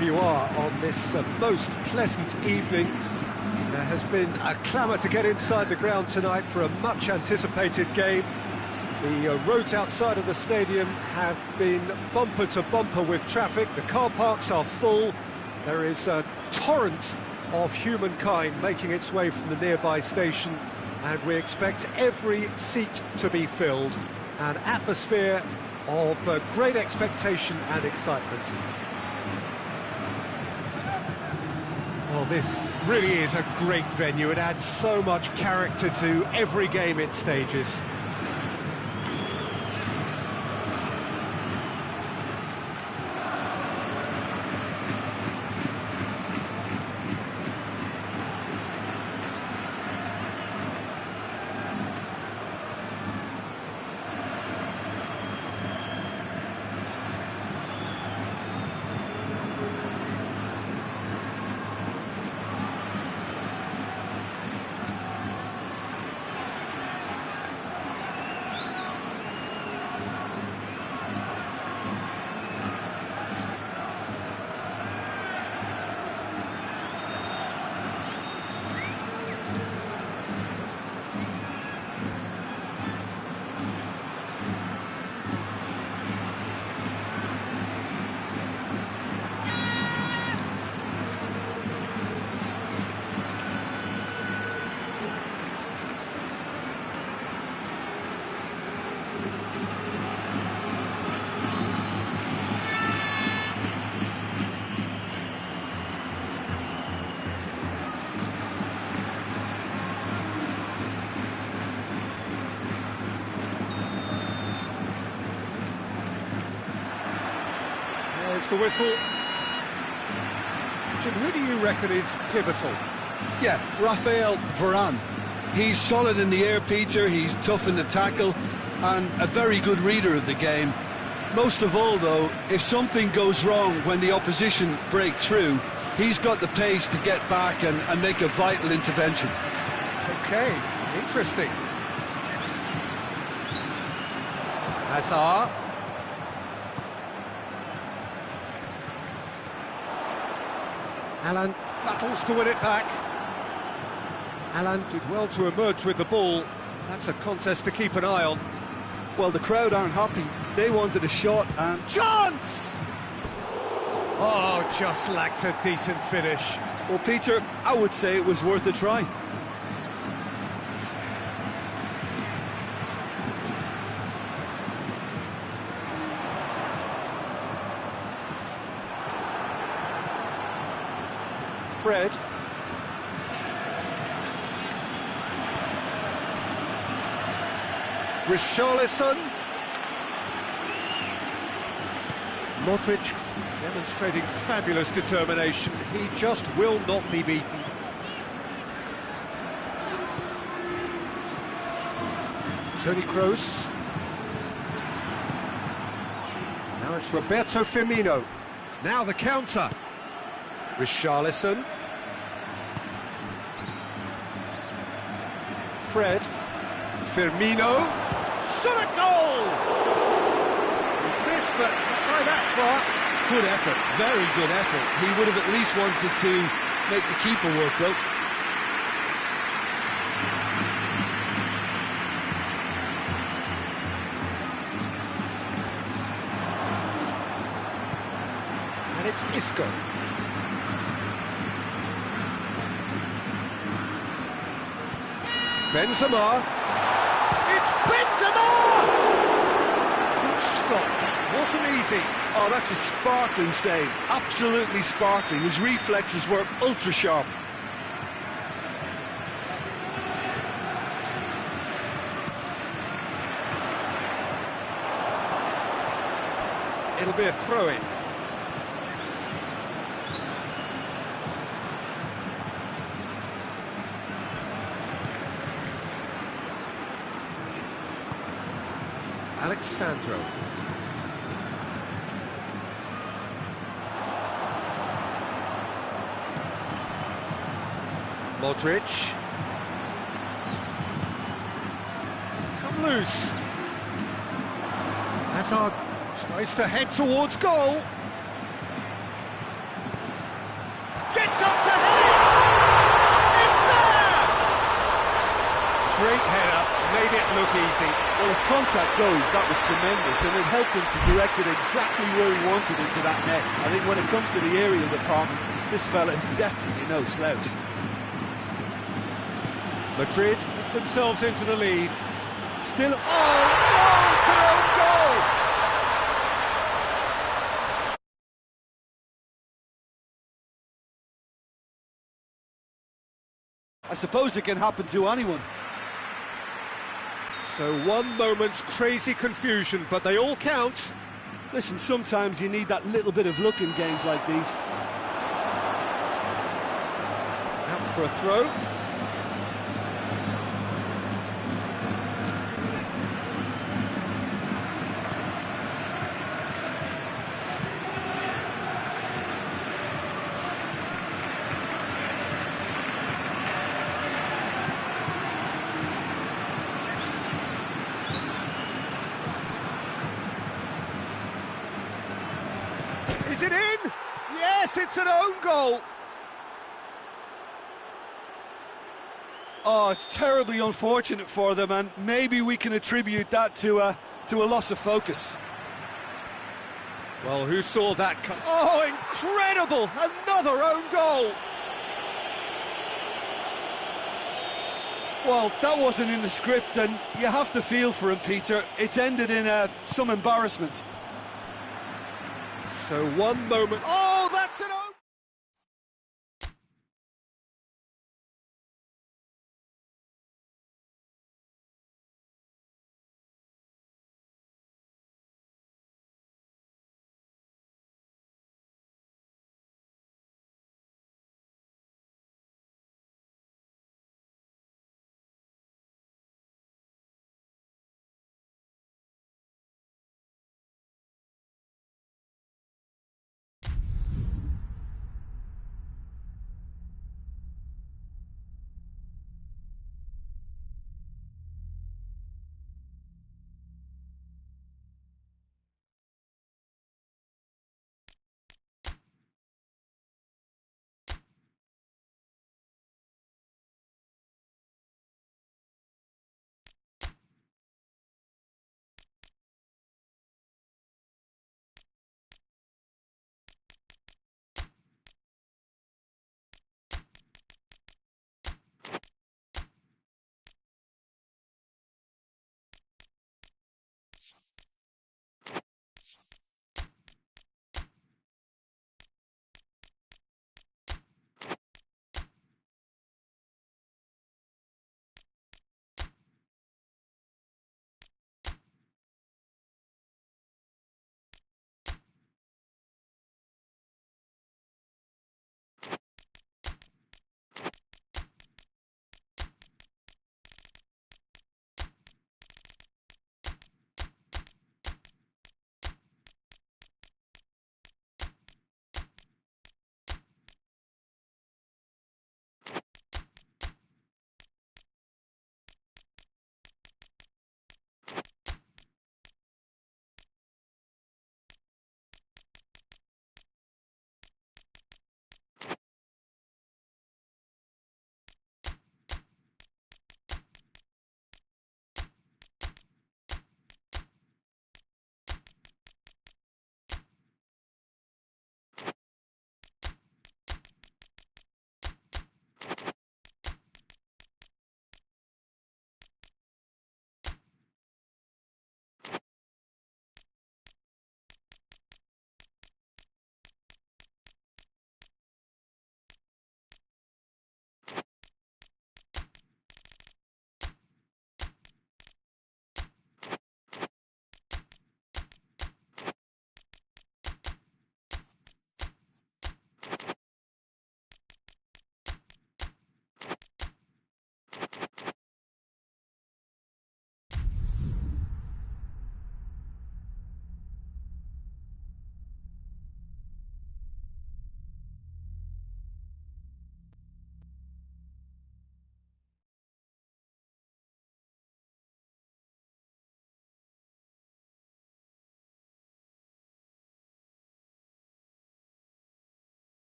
wherever you are on this most pleasant evening. There has been a clamour to get inside the ground tonight for a much-anticipated game. The roads outside of the stadium have been bumper to bumper with traffic. The car parks are full. There is a torrent of humankind making its way from the nearby station, and we expect every seat to be filled. An atmosphere of great expectation and excitement. Well, this really is a great venue. It adds so much character to every game it stages. There's the whistle. Jim, who do you reckon is pivotal? Yeah, Raphael Varane. He's solid in the air, Peter, he's tough in the tackle, and a very good reader of the game. Most of all, though, if something goes wrong when the opposition break through, he's got the pace to get back and make a vital intervention. Okay, interesting. Hazard. Alan battles to win it back. Alan did well to emerge with the ball. That's a contest to keep an eye on. Well, the crowd aren't happy. They wanted a shot and... Chance! Oh, just lacked a decent finish. Well, Peter, I would say it was worth a try. Fred. Richarlison. Modric demonstrating fabulous determination. He just will not be beaten. Toni Kroos. Now it's Roberto Firmino. Now the counter. Richarlison. Fred. Firmino. Shot a goal! He's missed, but not by that far. Good effort, very good effort. He would have at least wanted to make the keeper work, though. And it's Isco. Benzema. It's Benzema! Good stop. That wasn't easy. Oh, that's a sparkling save. Absolutely sparkling. His reflexes were ultra sharp. It'll be a throw-in. Alexandro. Modric. He's come loose. Hazard tries to head towards goal. Great header, made it look easy. Well, as contact goes, that was tremendous, and it helped him to direct it exactly where he wanted into that net. I think when it comes to the aerial department, this fella is definitely no slouch. Madrid put themselves into the lead. Still, Oh, no, it's an own goal! I suppose it can happen to anyone. So one moment's crazy confusion, but they all count. Listen, sometimes you need that little bit of luck in games like these. Out for a throw. Is it in? Yes, it's an own goal. Oh, it's terribly unfortunate for them, and maybe we can attribute that to a loss of focus. Well, who saw that? Oh, incredible! Another own goal. Well, that wasn't in the script, and you have to feel for him, Peter. It's ended in some embarrassment. So one moment. Oh, that's an own.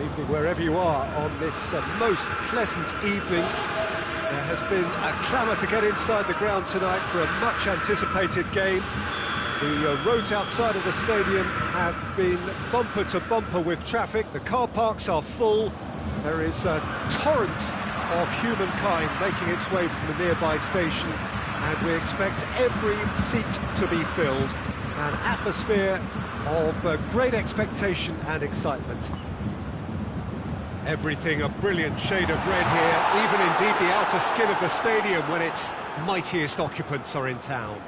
Evening wherever you are on this most pleasant evening. There has been a clamour to get inside the ground tonight for a much anticipated game. The roads outside of the stadium have been bumper to bumper with traffic. The car parks are full. There is a torrent of humankind making its way from the nearby station, and we expect every seat to be filled. An atmosphere of great expectation and excitement. Everything a brilliant shade of red here, even indeed the outer skin of the stadium when its mightiest occupants are in town.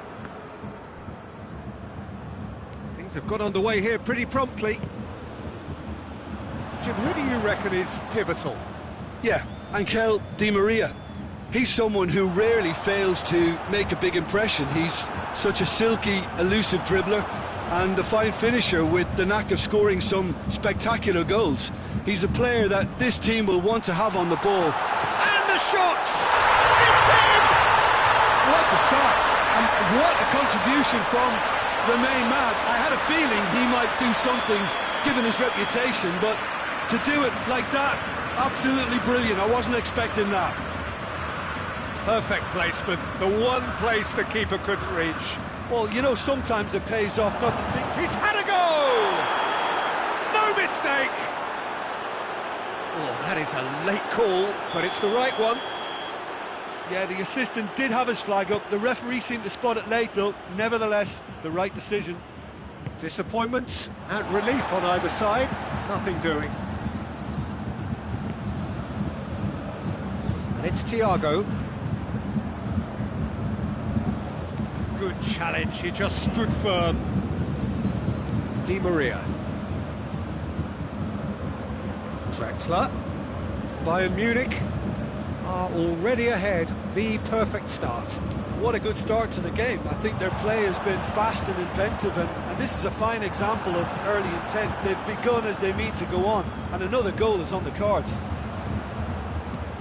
Things have got underway here pretty promptly. Jim, who do you reckon is pivotal? Yeah, Angel Di Maria. He's someone who rarely fails to make a big impression. He's such a silky, elusive dribbler and a fine finisher with the knack of scoring some spectacular goals. He's a player that this team will want to have on the ball. And the shots! It's in! What a start! And what a contribution from the main man. I had a feeling he might do something, given his reputation, but to do it like that, absolutely brilliant. I wasn't expecting that. Perfect placement, the one place the keeper couldn't reach. Well, you know, sometimes it pays off not to think. He's had a goal! No mistake! Oh, that is a late call, but it's the right one. Yeah, the assistant did have his flag up. The referee seemed to spot it late, though. Nevertheless, the right decision. Disappointment and relief on either side. Nothing doing. And it's Thiago. Good challenge, he just stood firm. Di Maria. Draxler. Bayern Munich are already ahead. The perfect start. What a good start to the game. I think their play has been fast and inventive, and this is a fine example of early intent. They've begun as they mean to go on, and another goal is on the cards.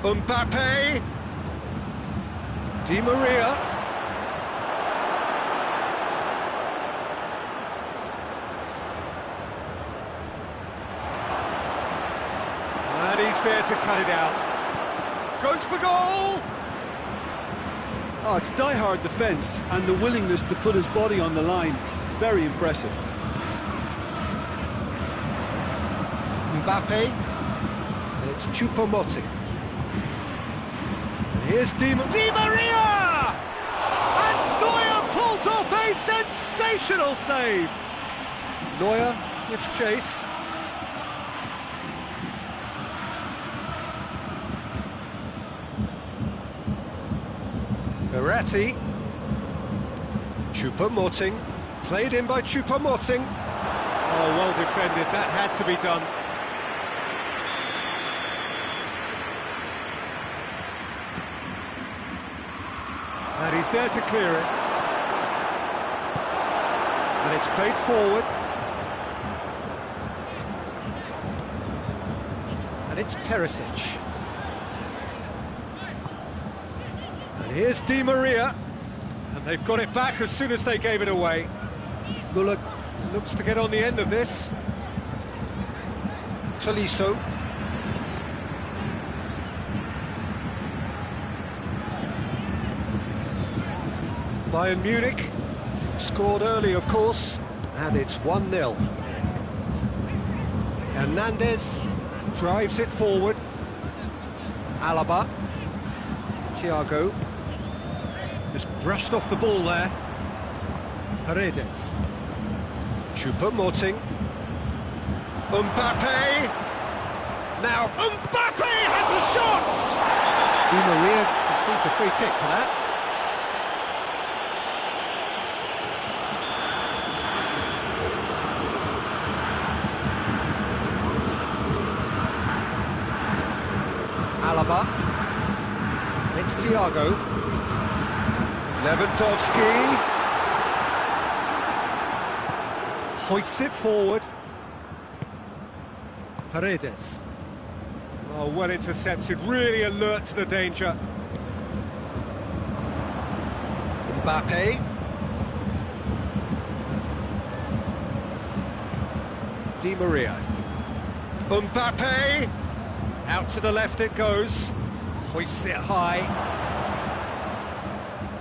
Mbappe. Di Maria. And he's there to cut it out. Goes for goal! Oh, it's die-hard defence and the willingness to put his body on the line. Very impressive. Mbappe. And it's Choupo-Moting. And here's Di Maria! And Neuer pulls off a sensational save! Neuer gives chase. Verratti. Choupo-Moting. Played in by Choupo-Moting. Oh, well defended. That had to be done. And he's there to clear it. And it's played forward. And it's Perisic. And here's Di Maria. And they've got it back as soon as they gave it away. Muller looks to get on the end of this. Tolisso. Bayern Munich scored early, of course, and it's 1-0. Hernandez drives it forward. Alaba. Thiago. Just brushed off the ball there. Paredes. Choupo-Moting. Mbappe. Now Mbappe has a shot! Di Maria concedes a free kick for that. Alaba. It's Thiago. Lewandowski. Hoists it forward. Paredes. Oh, well intercepted, really alert to the danger. Mbappe. Di Maria. Mbappe! Out to the left it goes. Hoists it high.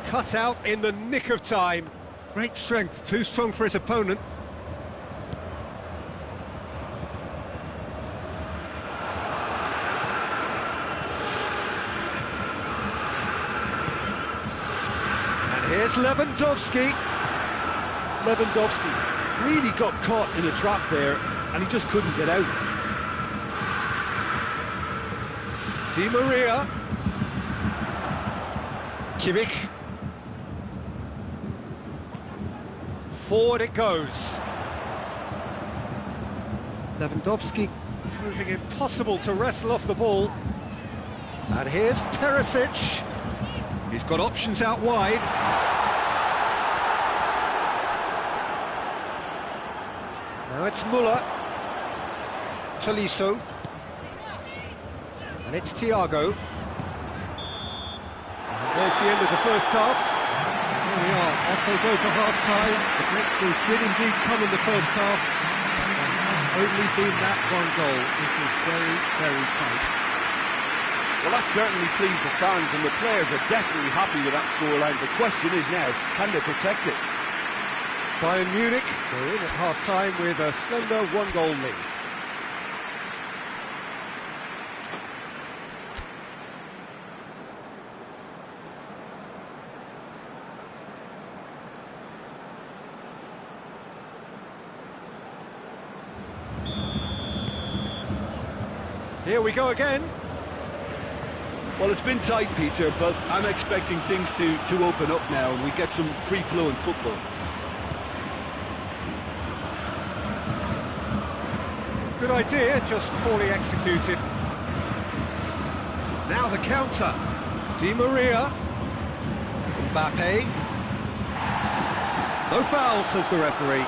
Cut out in the nick of time. Great strength, too strong for his opponent. And here's Lewandowski. Lewandowski really got caught in a trap there, and he just couldn't get out. Di Maria. Kimmich. Forward it goes. Lewandowski proving impossible to wrestle off the ball. And here's Perisic. He's got options out wide. Now it's Muller. Tolisso. And it's Thiago. And there's the end of the first half. Here we are, off they go for half-time. The breakthrough did indeed come in the first half. There has only been that one goal. It was very, very tight. Well, that certainly pleased the fans, and the players are definitely happy with that scoreline. The question is now, can they protect it? Bayern Munich, they're in at half-time with a slender one-goal lead. Here we go again. Well, it's been tight, Peter, but I'm expecting things to open up now and we get some free-flowing football. Good idea, just poorly executed. Now the counter. Di Maria. Mbappe. No foul, says the referee.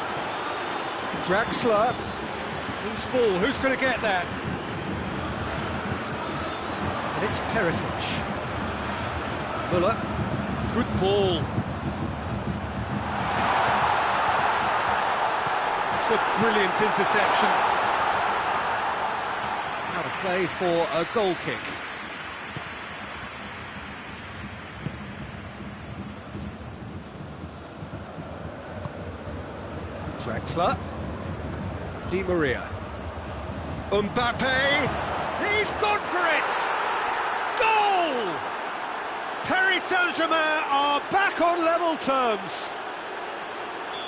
Draxler. Who's ball? Who's going to get that? And it's Perisic. Muller. Good ball. It's a brilliant interception. Out of play for a goal kick. Draxler. Di Maria. Mbappe. He's gone for it! Goal! Paris Saint-Germain are back on level terms.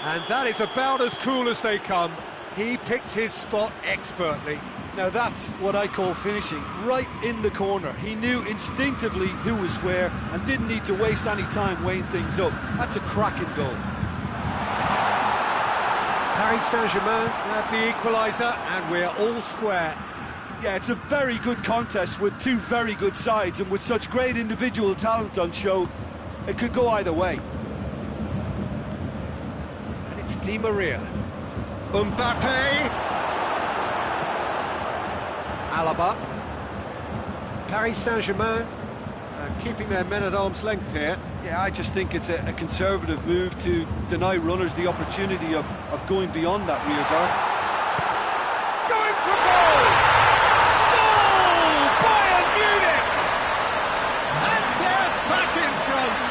And that is about as cool as they come. He picked his spot expertly. Now that's what I call finishing, right in the corner. He knew instinctively who was where and didn't need to waste any time weighing things up. That's a cracking goal. Paris Saint-Germain grab the equaliser and we're all square. Yeah, it's a very good contest with two very good sides, and with such great individual talent on show, it could go either way. And it's Di Maria. Mbappe. Alaba. Paris Saint-Germain keeping their men at arm's length here. Yeah, I just think it's a conservative move to deny runners the opportunity of going beyond that rear guard. Going for goal! Goal! Bayern Munich! And they're back in front!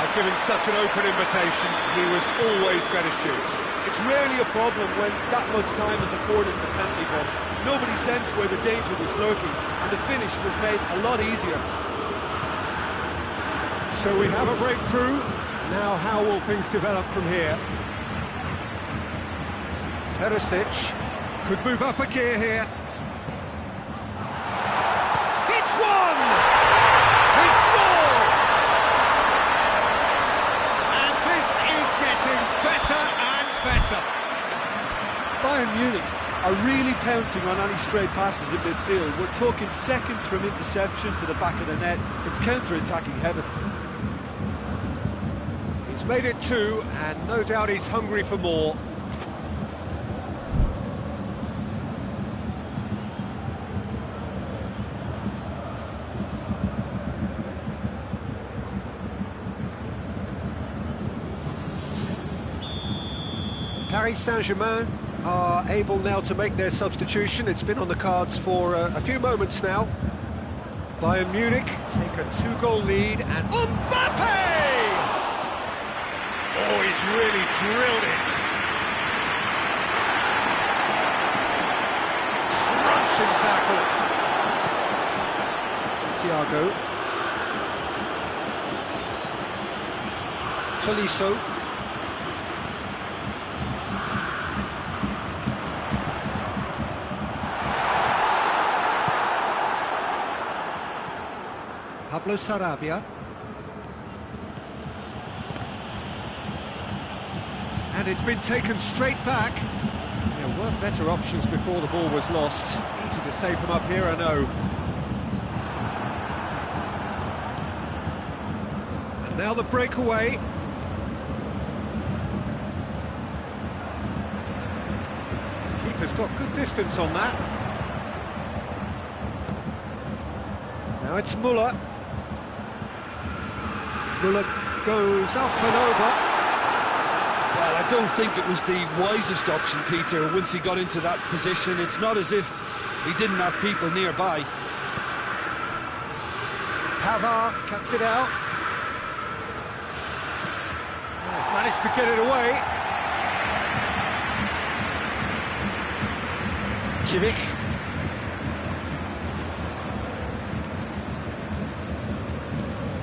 I've given such an open invitation, he was always going to shoot. It's rarely a problem when that much time is afforded in the penalty box. Nobody sensed where the danger was lurking, and the finish was made a lot easier. So we have a breakthrough. Now how will things develop from here? Perisic could move up a gear here. It's one! He scored! And this is getting better and better. Bayern Munich are really pouncing on any straight passes in midfield. We're talking seconds from interception to the back of the net. It's counter-attacking heaven. He's made it two, and no doubt he's hungry for more. Paris Saint-Germain are able now to make their substitution. It's been on the cards for a few moments now. Bayern Munich take a 2-goal lead, and Mbappe! Oh, he's really drilled it. Crunching tackle. Thiago. Tolisso. Pablo Sarabia. And it's been taken straight back. There were better options before the ball was lost. Easy to say from up here, I know. And now the breakaway. Keeper's got good distance on that. Now it's Müller. Müller goes up and over. Well, I don't think it was the wisest option, Peter, once he got into that position. It's not as if he didn't have people nearby. Pavard cuts it out. Oh, managed to get it away. Kimmich.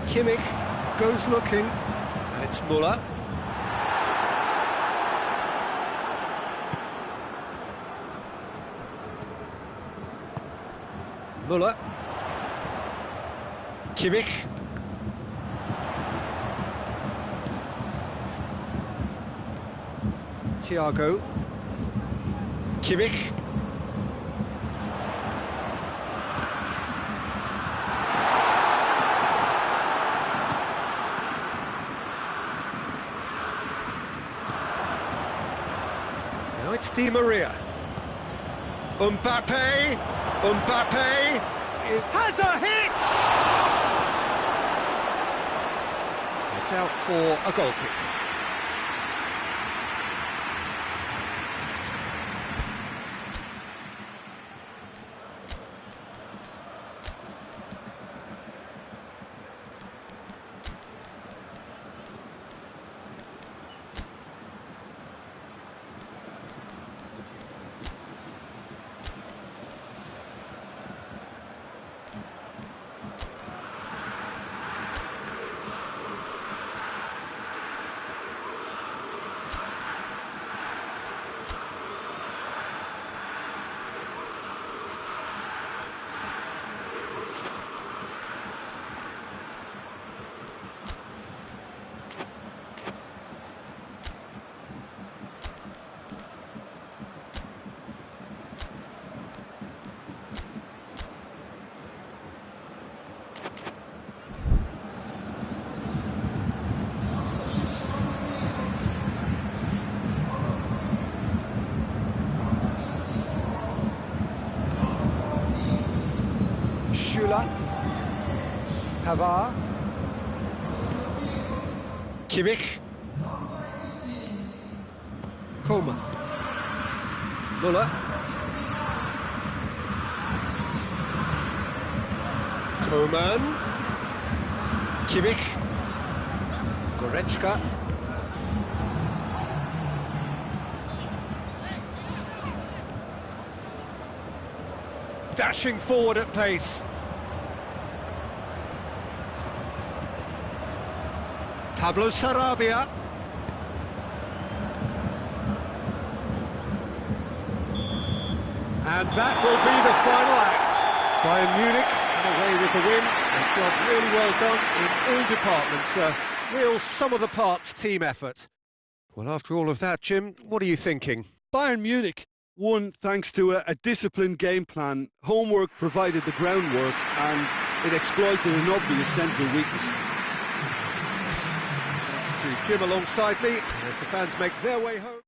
Kimmich goes looking, and it's Müller. Müller. Kimmich. Thiago. Kimmich. Now it's Di Maria. Mbappe. Mbappe. It has a hit! It's out for a goal kick. Pavard. Kimmich. Coman. Müller. Coman. Kimmich. Goretzka. Dashing forward at pace. Pablo Sarabia. And that will be the final act. Bayern Munich away with the win. A job really well done in all departments. A real sum-of-the-parts team effort. Well, after all of that, Jim, what are you thinking? Bayern Munich won thanks to a disciplined game plan. Homework provided the groundwork, and it exploited an obvious central weakness. Thanks to Jim alongside me as the fans make their way home.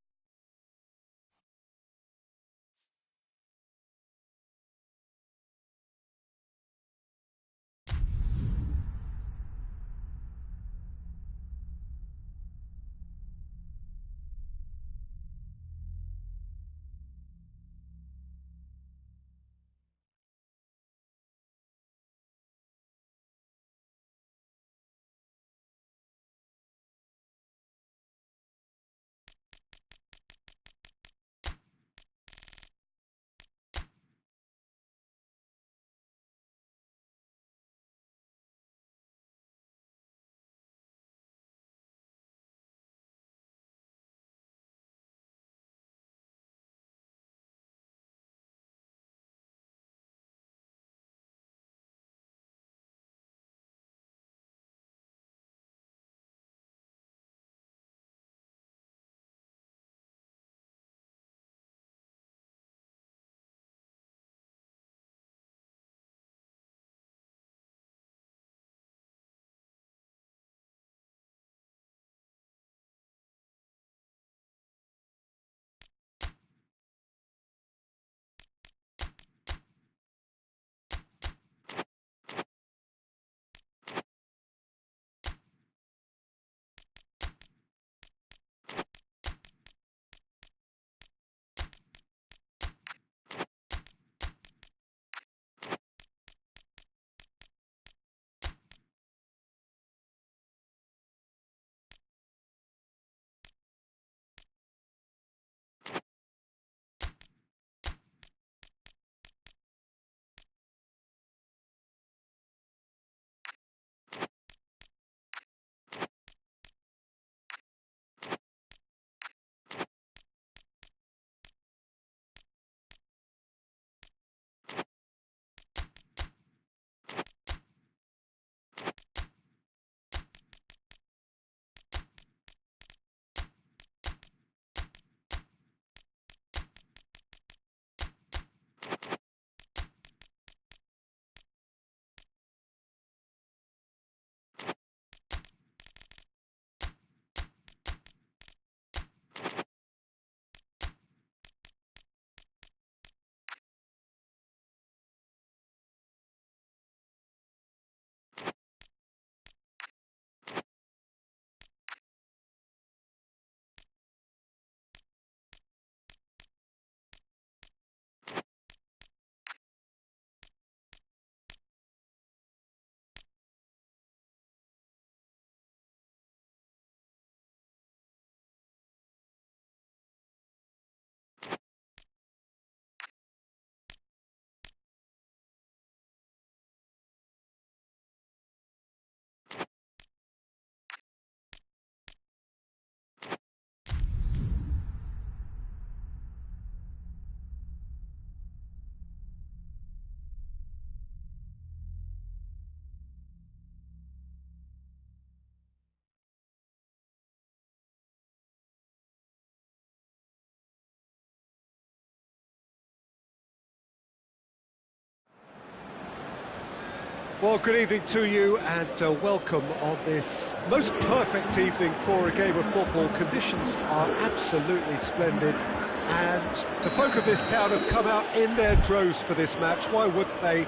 Well, good evening to you and welcome on this most perfect evening for a game of football. Conditions are absolutely splendid and the folk of this town have come out in their droves for this match. Why wouldn't they?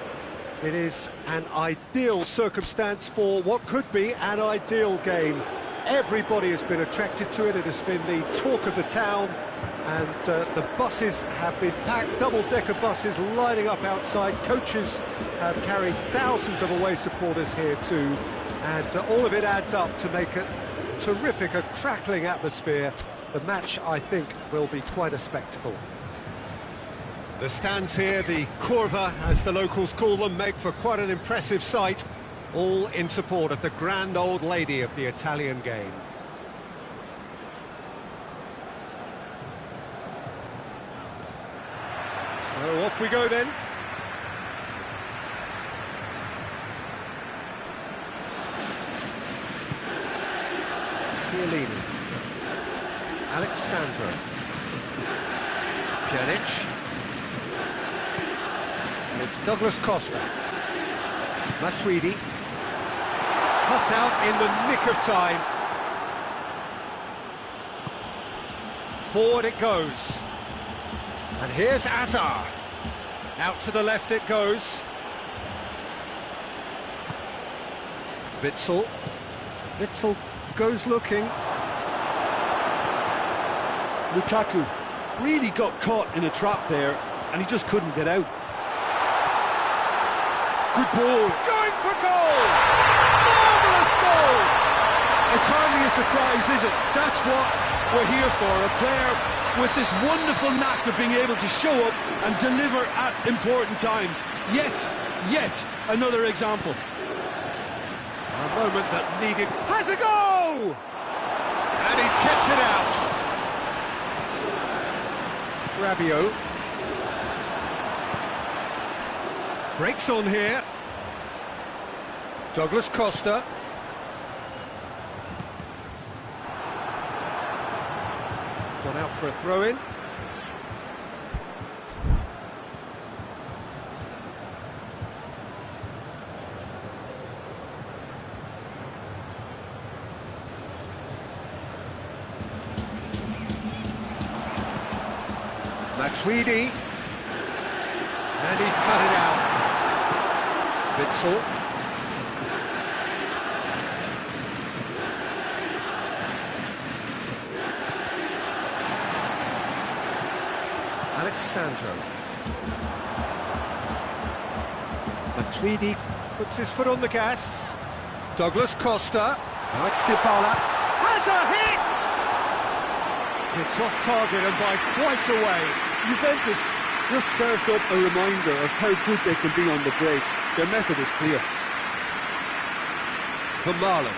It is an ideal circumstance for what could be an ideal game. Everybody has been attracted to it. It has been the talk of the town, and the buses have been packed, double-decker buses lining up outside. Coaches have carried thousands of away supporters here too, and all of it adds up to make a terrific, a crackling atmosphere. The match, I think, will be quite a spectacle. The stands here, the curva, as the locals call them, make for quite an impressive sight, all in support of the grand old lady of the Italian game. So off we go then. Chiellini. Alexandro. Pjanic. And it's Douglas Costa. Matuidi. Cut out in the nick of time. Forward it goes. And here's Azar. Out to the left it goes. Witsel. Witsel goes looking. Lukaku really got caught in a trap there, and he just couldn't get out. Good ball. Going for goal! Marvellous goal! It's hardly a surprise, is it? That's what we're here for. A player with this wonderful knack of being able to show up and deliver at important times. Yet another example. A moment that needed... Has a go! And he's kept it out. Rabiot. Breaks on here. Douglas Costa. It's gone out for a throw-in. Matuidi. And he's cut it out. Witsel. Alexandro. Matuidi puts his foot on the gas. Douglas Costa. Now it's Dybala. Has a hit! It's off target and by quite a way. Juventus just served up a reminder of how good they can be on the break. Their method is clear. For Marlon.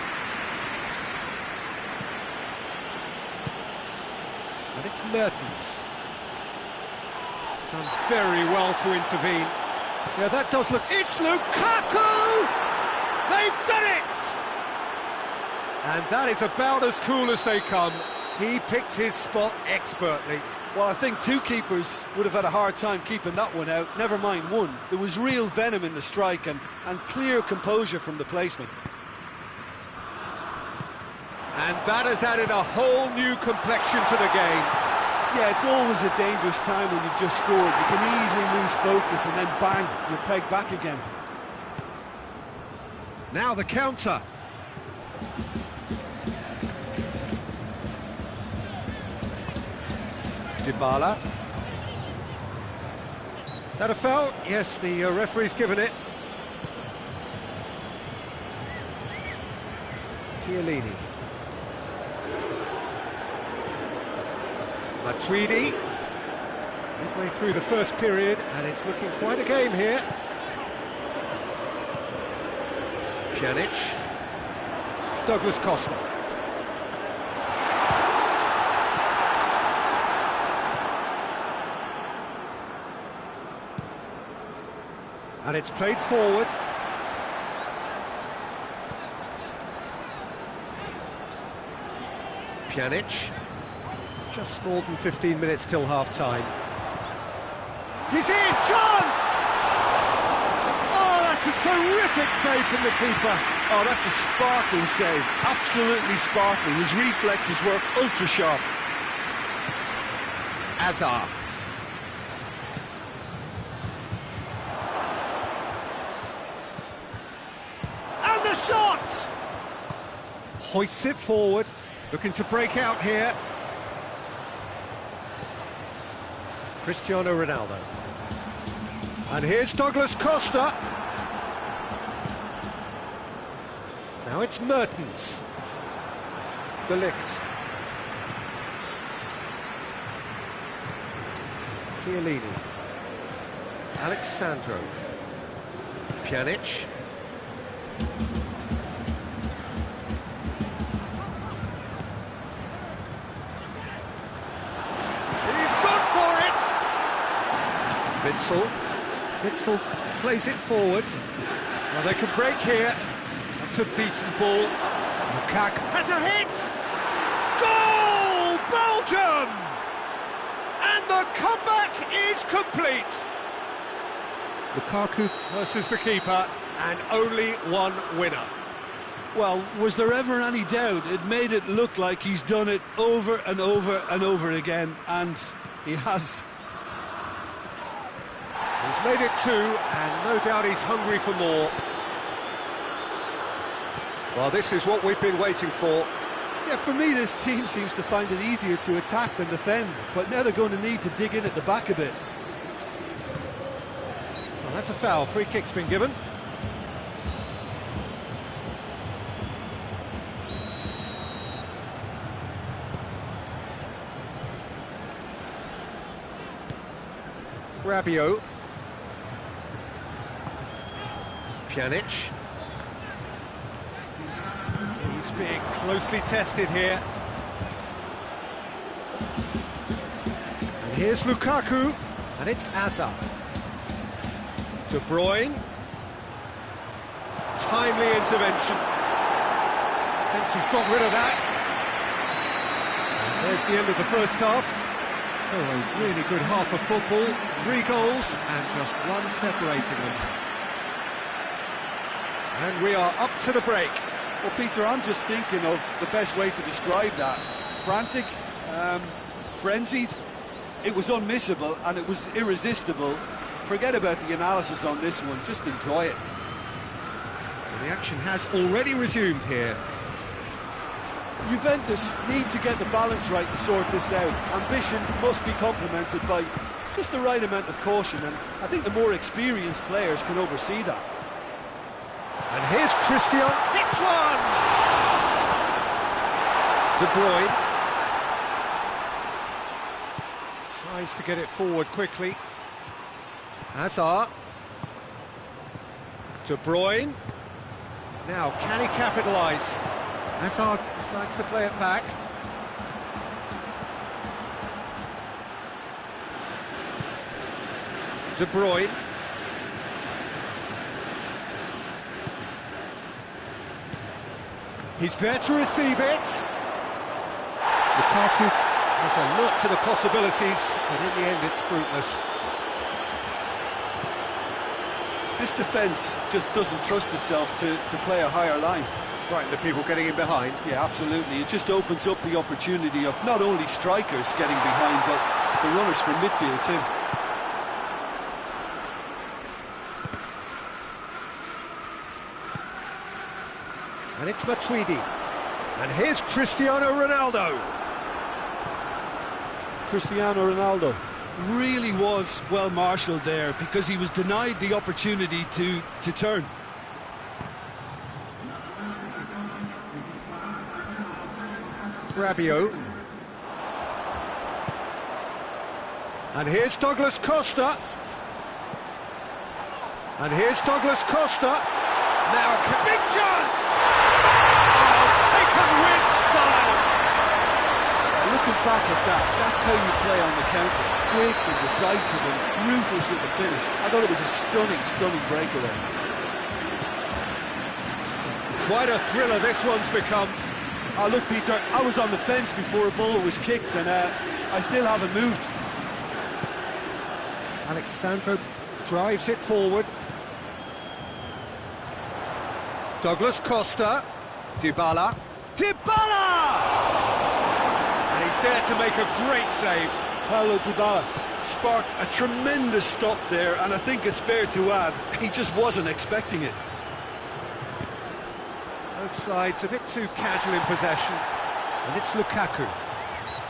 And it's Mertens. Done very well to intervene. Yeah, that does look... It's Lukaku! They've done it! And that is about as cool as they come. He picked his spot expertly. Well, I think two keepers would have had a hard time keeping that one out, never mind one. There was real venom in the strike and clear composure from the placement. And that has added a whole new complexion to the game. Yeah, it's always a dangerous time when you've just scored. You can easily lose focus and then bang, you're pegged back again. Now the counter. Dybala. That a foul? Yes, the referee's given it. Chiellini. Matuidi. Midway through the first period, and it's looking quite a game here. Pjanic. Douglas Costa. And it's played forward. Pjanic. Just more than 15 minutes till half-time. He's in! Chance! Oh, that's a Terrific save from the keeper. Oh, that's a sparkling save. Absolutely sparkling. His reflexes work ultra sharp. Azar. And the shot! Hoists it forward, looking to break out here. Cristiano Ronaldo. And here's Douglas Costa. Now it's Mertens. De Ligt. Chiellini. Alexandro. Pjanic. He's gone for it! Witsel plays it forward. Well, they could break here. That's a decent ball. Lukaku has a hit! Goal! Belgium! And the comeback is complete. Lukaku versus the keeper, and only one winner. Well, was there ever any doubt? It made it look like he's done it over and over and over again, and he has. He's made it two, and no doubt he's hungry for more. Well, this is what we've been waiting for. Yeah, for me, this team seems to find it easier to attack than defend, but now they're going to need to dig in at the back a bit. Well, that's a foul. Free kick's been given. Rabiot. Pjanic. He's being closely tested here. And here's Lukaku, and it's Azar. De Bruyne. Timely intervention. Thinks he's got rid of that. And there's the end of the first half. So a really good half of football. 3 goals and just one separating them. And we are up to the break. Well, Peter, I'm just thinking of the best way to describe that. Frantic, frenzied. It was unmissable and it was irresistible. Forget about the analysis on this one, just enjoy it. The action has already resumed here. Juventus need to get the balance right to sort this out. Ambition must be complemented by just the right amount of caution, and I think the more experienced players can oversee that. And here's Christian, hits one! De Bruyne tries to get it forward quickly. Hazard. De Bruyne. Now, can he capitalise? Hazard decides to play it back. De Bruyne. He's there to receive it. Lukaku has a look to the possibilities, but in the end it's fruitless. This defence just doesn't trust itself to play a higher line. Frightened the people getting in behind. Yeah, absolutely. It just opens up the opportunity of not only strikers getting behind, but the runners from midfield too. And it's Matuidi. And here's Cristiano Ronaldo. Cristiano Ronaldo really was well marshalled there because he was denied the opportunity to turn. Rabiot. And here's Douglas Costa. And here's Douglas Costa. Now a big chance! Oh, taken with style! Looking back at that, that's how you play on the counter. Quick and decisive and ruthless with the finish. I thought it was a stunning breakaway. Quite a thriller this one's become. Oh, look, Peter, I was on the fence before a ball was kicked and I still haven't moved. Alexandro drives it forward. Douglas Costa. Dybala. Dybala! And he's there to make a great save. Paulo Dybala sparked a tremendous stop there, and I think it's fair to add, he just wasn't expecting it. Both sides a bit too casual in possession. And it's Lukaku.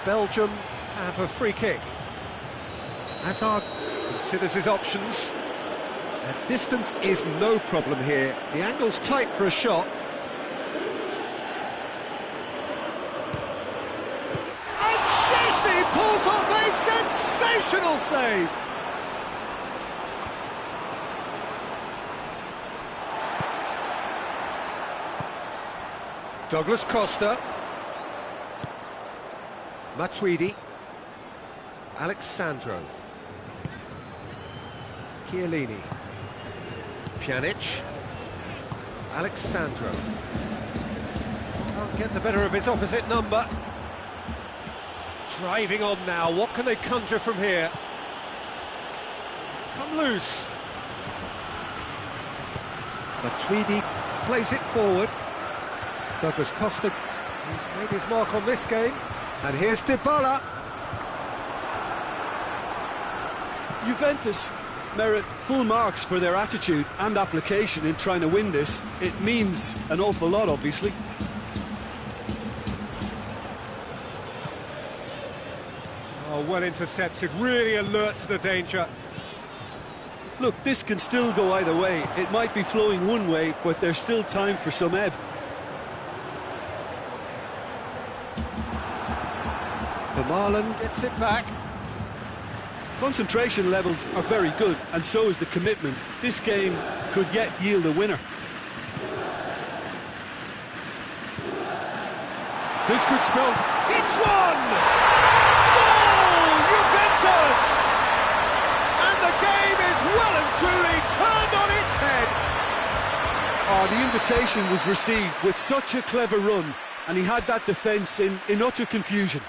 Belgium have a free kick. Hazard considers his options. And distance is no problem here. The angle's tight for a shot. And Szczęsny pulls off a sensational save. Douglas Costa. Matuidi. Alexandro. Chiellini. Pjanic. Alexandro. Can't get the better of his opposite number. Driving on now, what can they conjure from here? It's come loose. Matuidi plays it forward. Douglas Costa, who's made his mark on this game. And here's Dybala. Juventus merit full marks for their attitude and application in trying to win this. It means an awful lot, obviously. Oh, well intercepted, really alert to the danger. Look, this can still go either way. It might be flowing one way, but there's still time for some ebb. Vermaelen gets it back. Concentration levels are very good, and so is the commitment. This game could yet yield a winner. This could spell... It's one! Goal! Juventus! And the game is well and truly turned on its head. Oh, the invitation was received with such a clever run, and he had that defence in utter confusion.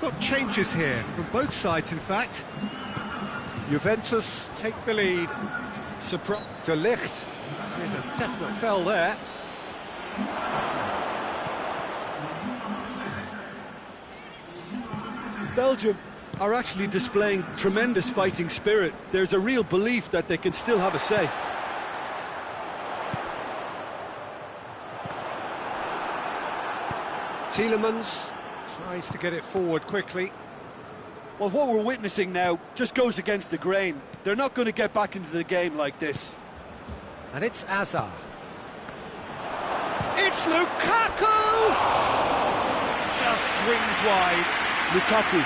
Got changes here from both sides, in fact. Juventus take the lead. De Ligt, there's a definite foul there. Belgium are actually displaying tremendous fighting spirit. There's a real belief that they can still have a say. Tielemans tries to get it forward quickly. Well, what we're witnessing now just goes against the grain. They're not going to get back into the game like this. And it's Hazard. It's Lukaku! Just swings wide. Lukaku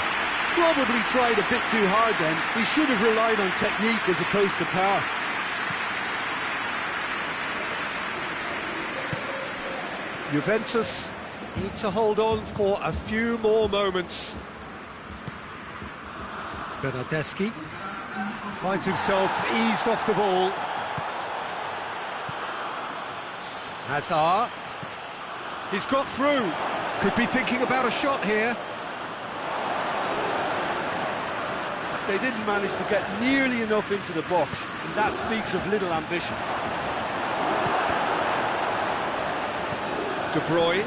probably tried a bit too hard then. He should have relied on technique as opposed to power. Juventus need to hold on for a few more moments. Bernardeschi finds himself eased off the ball. Hazard. He's got through. Could be thinking about a shot here. They didn't manage to get nearly enough into the box, and that speaks of little ambition. De Bruyne.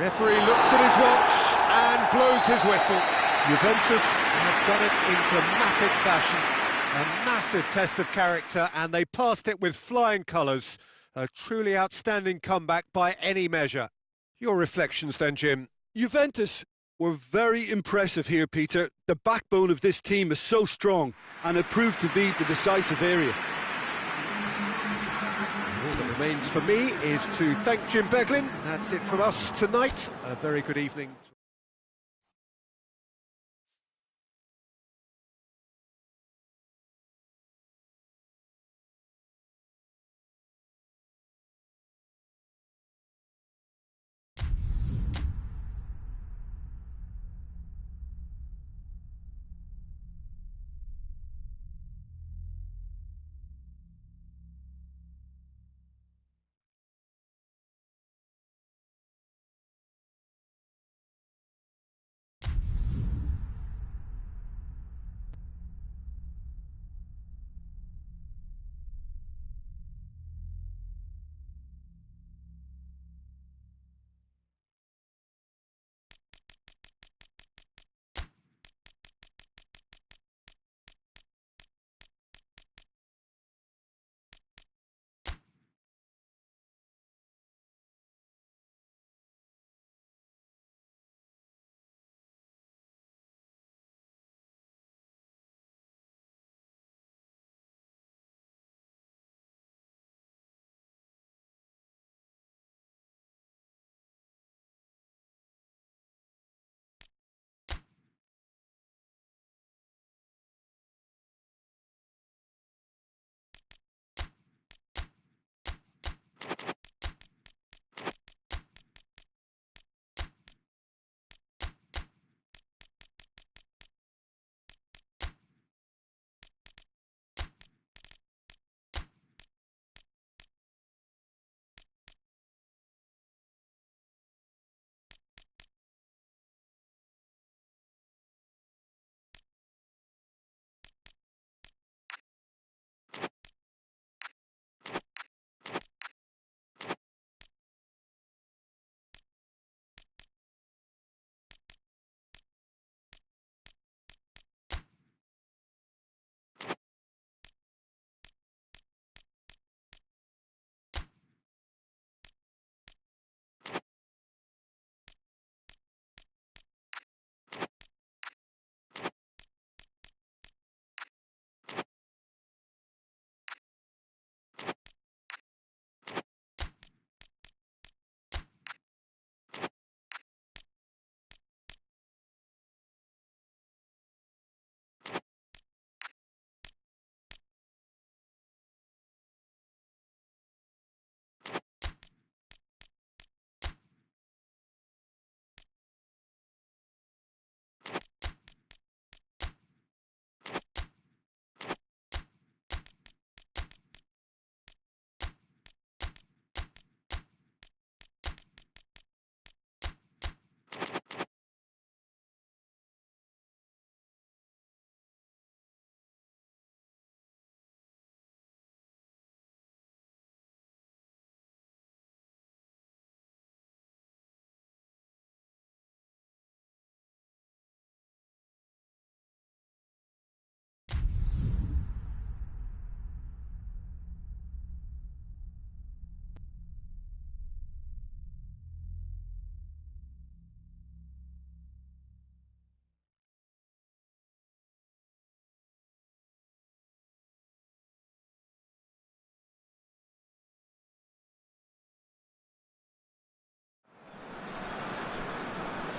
Referee looks at his watch and blows his whistle. Juventus have done it in dramatic fashion. A massive test of character, and they passed it with flying colours. A truly outstanding comeback by any measure. Your reflections then, Jim? Juventus were very impressive here, Peter. The backbone of this team is so strong, and it proved to be the decisive area. All that remains for me is to thank Jim Beglin. That's it from us tonight. A very good evening.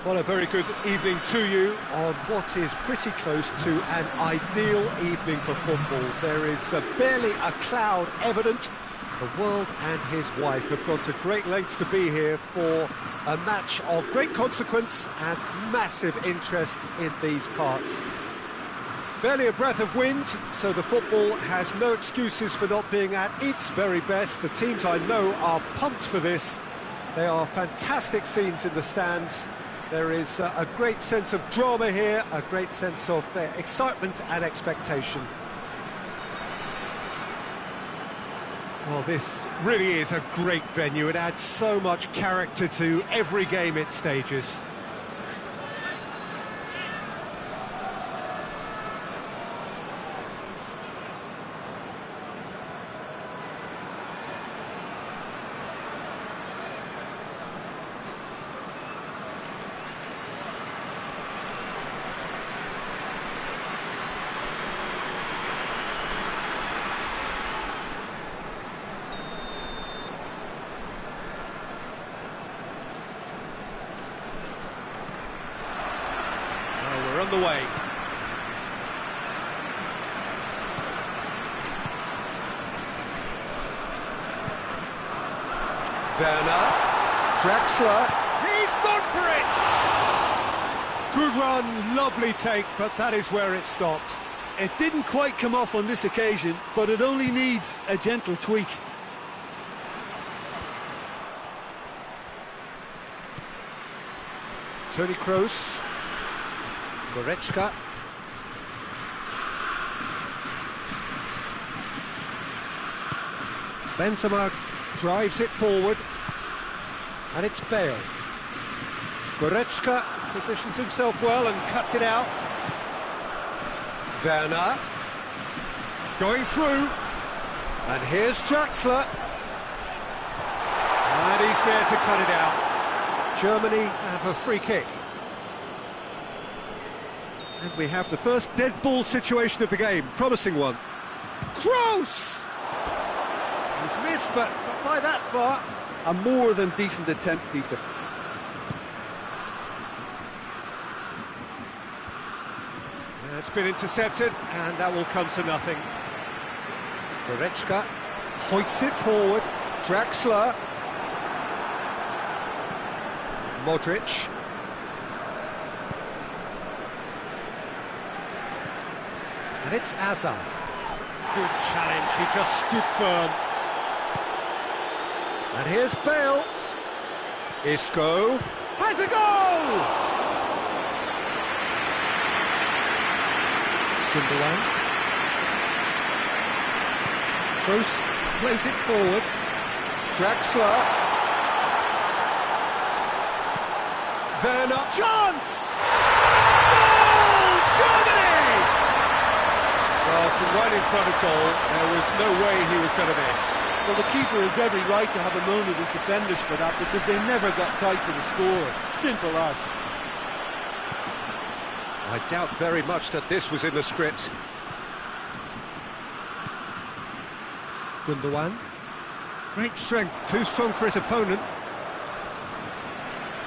Well, a very good evening to you on what is pretty close to an ideal evening for football. There is barely a cloud evident. The world and his wife have gone to great lengths to be here for a match of great consequence and massive interest in these parts. Barely a breath of wind, so the football has no excuses for not being at its very best. The teams I know are pumped for this. They are fantastic scenes in the stands. There is a great sense of drama here, a great sense of excitement and expectation. Well, this really is a great venue. It adds so much character to every game it stages. We're on the way. Werner, Draxler, he's gone for it! Good run, lovely take, but that is where it stopped. It didn't quite come off on this occasion, but it only needs a gentle tweak. Toni Kroos, Goretzka. Benzema drives it forward, and it's Bale. Goretzka positions himself well and cuts it out. Werner going through, and here's Draxler, and he's there to cut it out. Germany have a free kick. And we have the first dead ball situation of the game, promising one. Kroos! He's missed, but not by that far. A more than decent attempt, Peter. It's been intercepted, and that will come to nothing. Goretzka hoists it forward. Draxler. Modric. And it's Hazard. Good challenge, he just stood firm. And here's Bale. Isco has a goal! Gundogan. Kroos plays it forward. Draxler. Werner, chance! Goal! Germany! Well, from right in front of goal, there was no way he was going to miss. Well, the keeper has every right to have a moan at his defenders for that, because they never got tight to the score. Simple as. I doubt very much that this was in the script. Gundogan. Great strength, too strong for his opponent.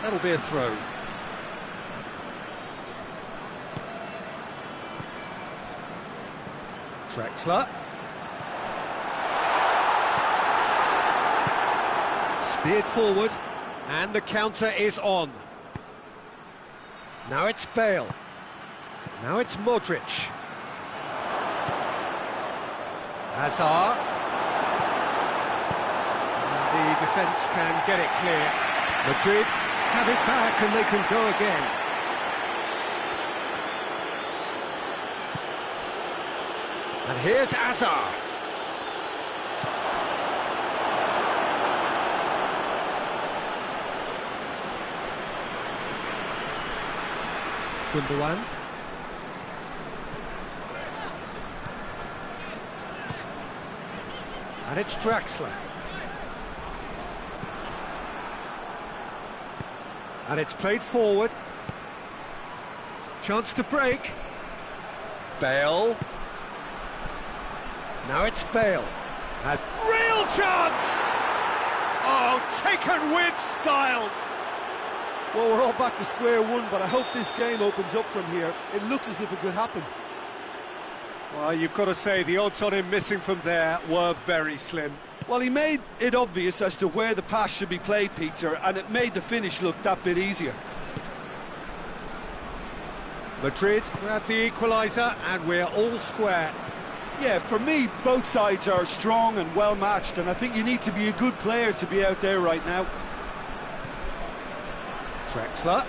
That'll be a throw. Draxler. Steered forward, and the counter is on. Now it's Bale. Now it's Modric. Hazard. And the defence can get it clear. Madrid have it back and they can go again. And here's Hazard. Gundogan. And it's Draxler. And it's played forward. Chance to break. Bale. Now it's Bale. Has real chance! Oh, taken with style! Well, we're all back to square one, but I hope this game opens up from here. It looks as if it could happen. Well, you've got to say the odds on him missing from there were very slim. Well, he made it obvious as to where the pass should be played, Peter, and it made the finish look that bit easier. Madrid grab the equaliser, and we're all square. Yeah, for me, both sides are strong and well matched, and I think you need to be a good player to be out there right now. Draxler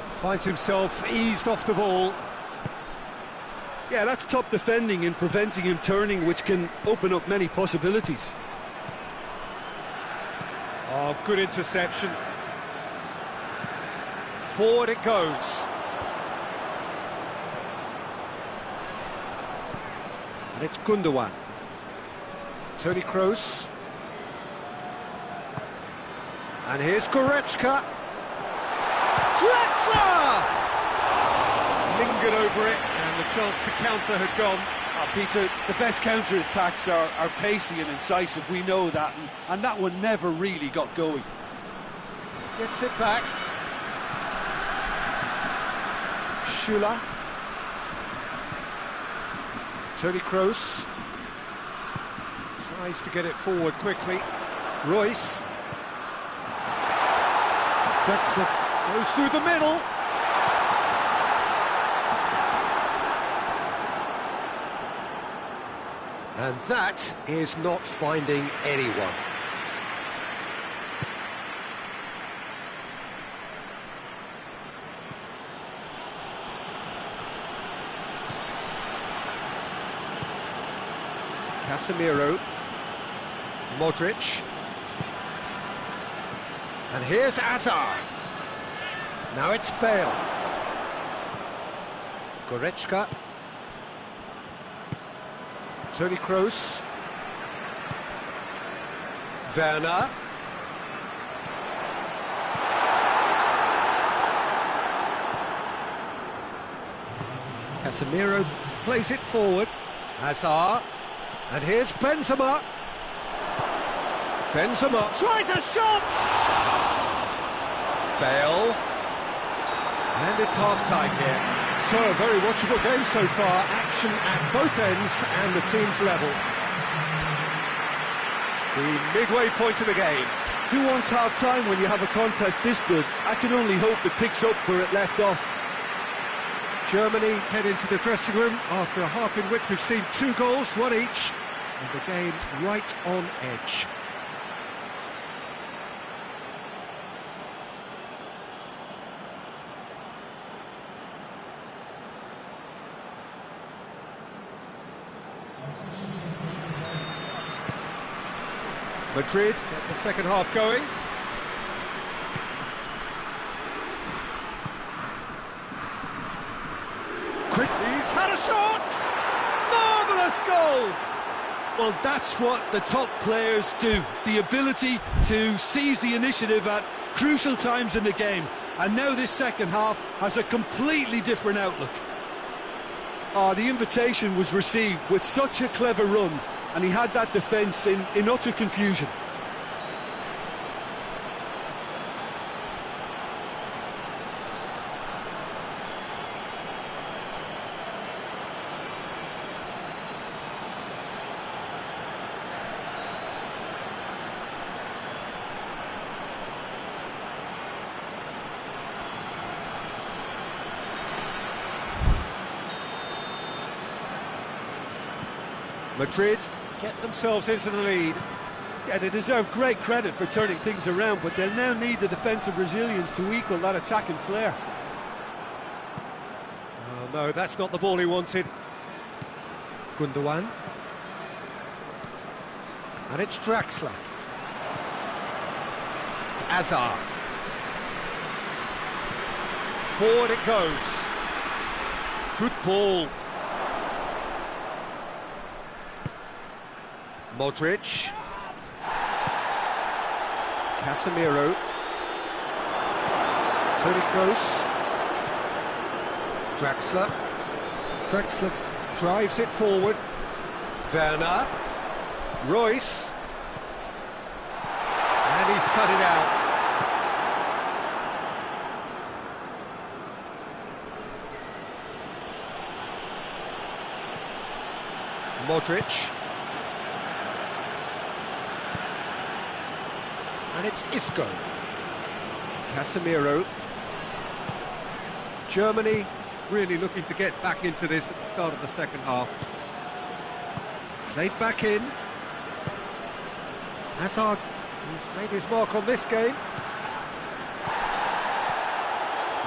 finds himself eased off the ball. Yeah, that's top defending and preventing him turning, which can open up many possibilities. Oh, good interception. Forward it goes. And it's Gundogan. Toni Kroos. And here's Goretzka. Draxler! Lingered over it, and the chance to counter had gone. Oh, Peter, the best counter-attacks are pacey and incisive, we know that, and that one never really got going. Gets it back. Schüller. Toni Kroos. Tries to get it forward quickly. Royce. Draxler goes through the middle. And that is not finding anyone. Casemiro. Modric. And here's Hazard. Now it's Bale. Goretzka. Toni Kroos. Werner. Casemiro plays it forward. Hazard. And here's Benzema. Benzema tries a shot! Bale. And it's half-time here. So, a very watchable game so far. Action at both ends and the team's level. The midway point of the game. Who wants half-time when you have a contest this good? I can only hope it picks up where it left off. Germany head into the dressing room after a half in which we've seen 2 goals, 1 each, and the game right on edge. Madrid get the second half going. Quick, he's had a shot! Marvellous goal! Well, that's what the top players do. The ability to seize the initiative at crucial times in the game. And now this second half has a completely different outlook. The invitation was received with such a clever run, and he had that defence in utter confusion. Madrid get themselves into the lead. Yeah, they deserve great credit for turning things around, but they'll now need the defensive resilience to equal that attacking flair. Oh no, that's not the ball he wanted. Gundogan. And it's Draxler. Hazard. Forward it goes. Good ball. Modric. Casemiro. Toni Kroos. Draxler. Draxler drives it forward. Werner. Royce. And he's cut it out. Modric. And it's Isco. Casemiro. Germany really looking to get back into this at the start of the second half. Played back in. Hazard, who's made his mark on this game.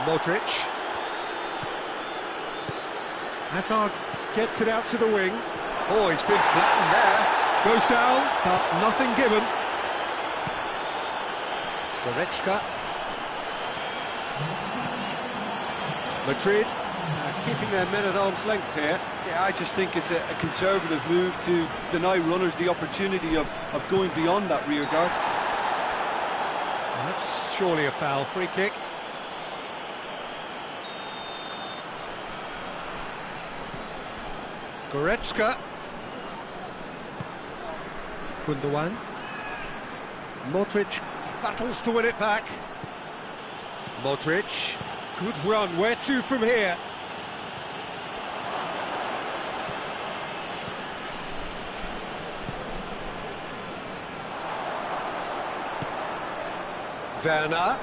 Modric. Hazard Gets it out to the wing. Oh, he's been flattened there. Goes down, but nothing given. Goretzka. Madrid keeping their men at arm's length here. Yeah, I just think it's a conservative move to deny runners the opportunity of going beyond that rear guard. That's surely a foul. Free kick. Goretzka. Gundogan. Modric battles to win it back. Modric. Good run. Where to from here? Werner.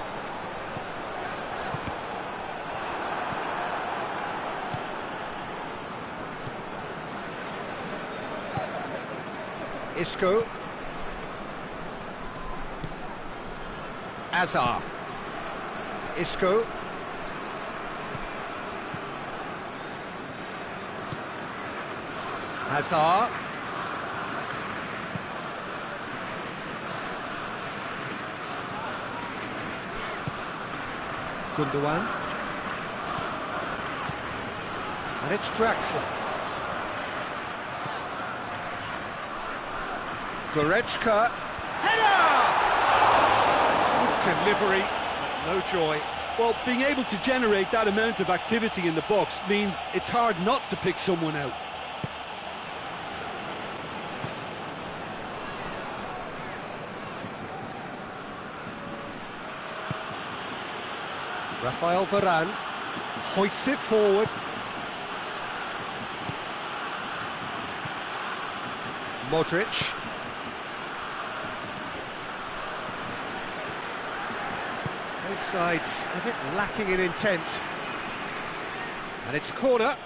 Isco. Azar. Isco. Hazard. Gundogan. And it's Draxler. Goretzka. Header! Good delivery, no joy. Well, being able to generate that amount of activity in the box means it's hard not to pick someone out. Rafael Varane hoists it forward. Modric. Both sides a bit lacking in intent. And it's a corner.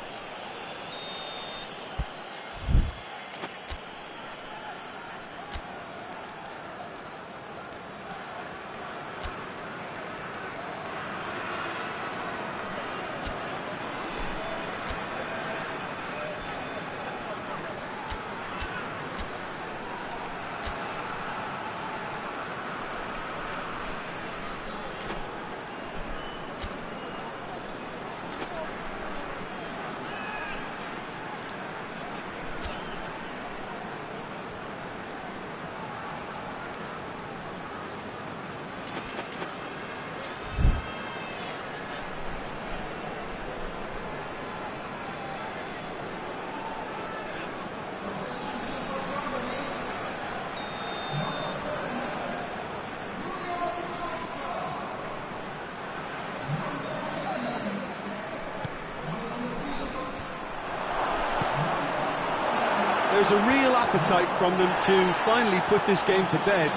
There's a real appetite from them to finally put this game to bed,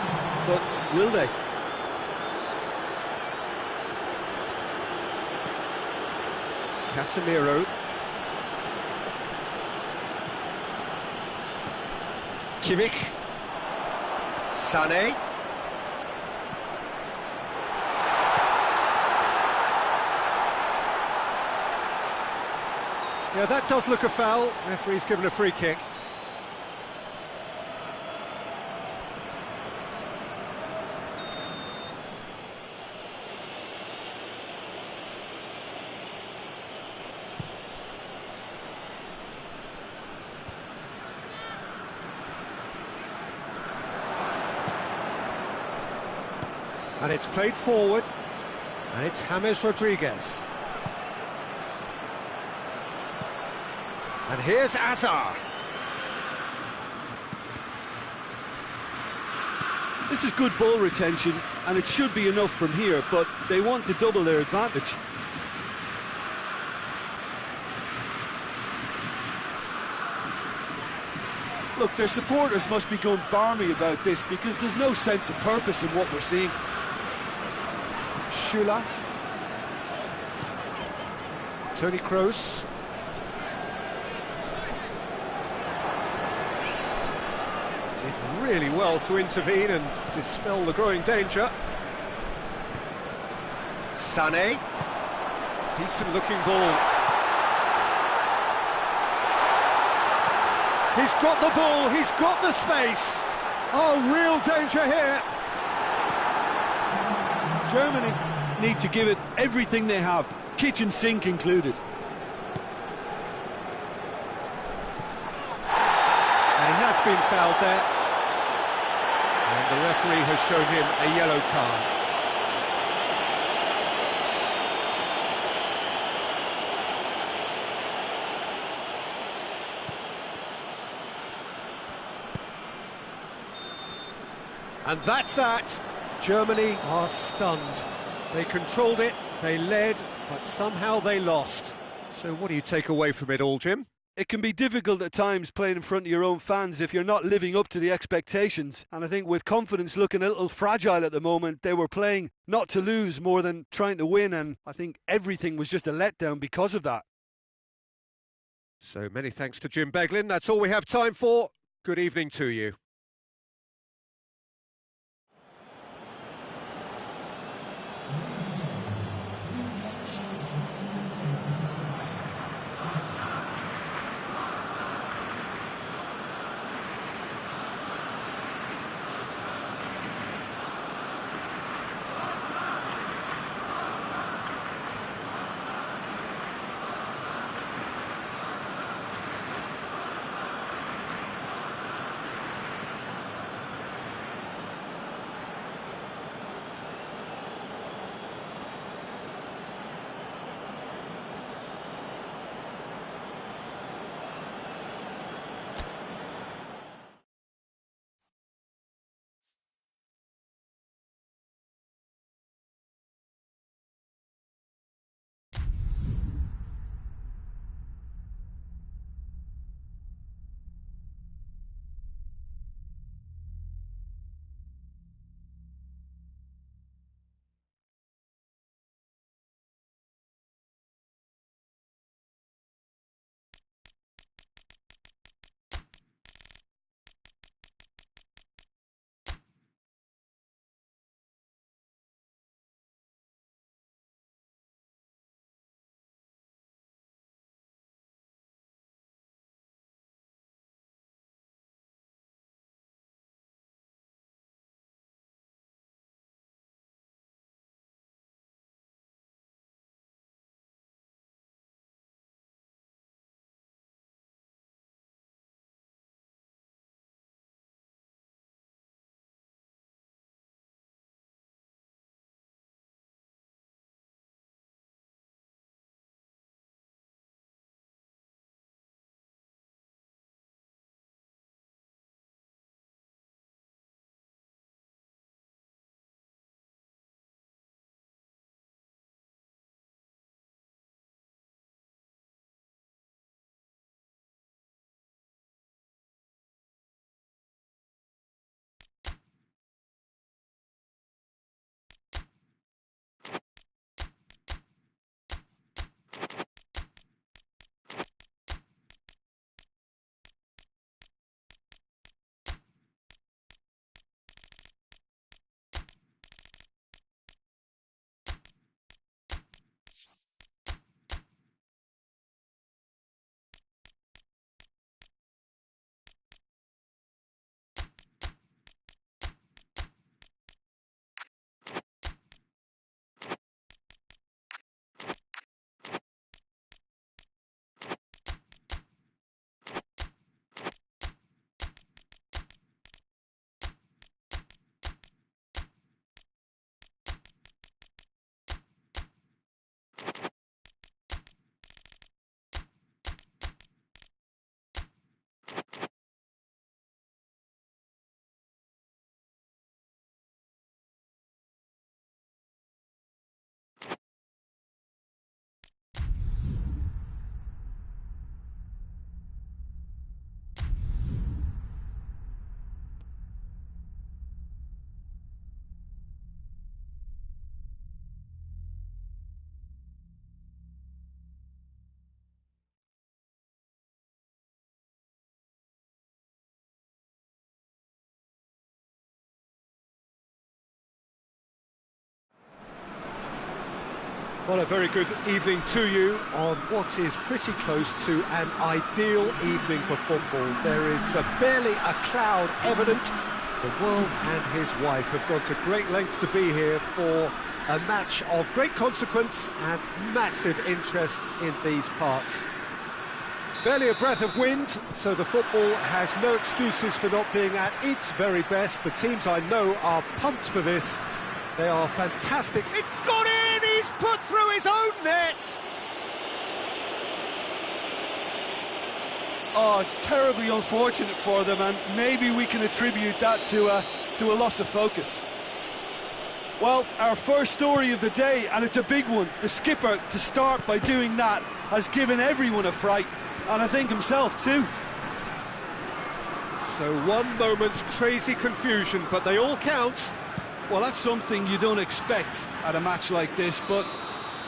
but will they? Casemiro. Kimmich. Sané. Yeah, that does look a foul. Referee's given a free kick. And it's played forward, and it's James Rodriguez. And here's Azar. This is good ball retention, and it should be enough from here, but they want to double their advantage. Look, their supporters must be going barmy about this because there's no sense of purpose in what we're seeing. Schüller. Toni Kroos. Did really well to intervene and dispel the growing danger. Sané. Decent looking ball. He's got the ball, he's got the space. Oh, real danger here. Germany need to give it everything they have, kitchen sink included. And he has been fouled there. And the referee has shown him a yellow card. And that's that. Germany are stunned. They controlled it, they led, but somehow they lost. So what do you take away from it all, Jim? It can be difficult at times playing in front of your own fans if you're not living up to the expectations. And I think with confidence looking a little fragile at the moment, they were playing not to lose more than trying to win. And I think everything was just a letdown because of that. So many thanks to Jim Beglin. That's all we have time for. Good evening to you. Well, a very good evening to you on what is pretty close to an ideal evening for football. There is barely a cloud evident. The world and his wife have gone to great lengths to be here for a match of great consequence and massive interest in these parts. Barely a breath of wind, so the football has no excuses for not being at its very best. The teams I know are pumped for this. They are fantastic. It's gone in! He's put through his own net! Oh, it's terribly unfortunate for them, and maybe we can attribute that to a loss of focus. Well, our first story of the day, and it's a big one. The skipper, to start by doing that, has given everyone a fright, and I think himself too. So one moment's crazy confusion, but they all count. Well, that's something you don't expect at a match like this, but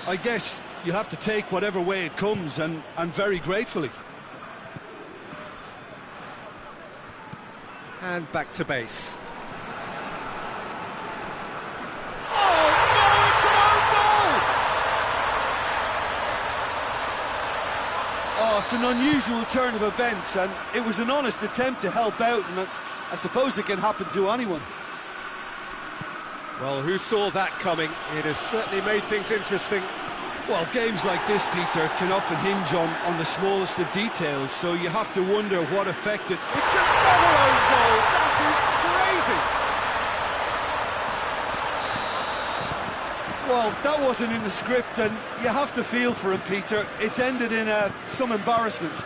I guess you have to take whatever way it comes, and very gratefully. And back to base. Oh, it's an unusual turn of events, and it was an honest attempt to help out, and I suppose it can happen to anyone. Well, who saw that coming? It has certainly made things interesting. Well, games like this, Peter, can often hinge on the smallest of details, so you have to wonder what effect it... It's another own goal! That is crazy! Well, that wasn't in the script, and you have to feel for him, Peter. It's ended in some embarrassment.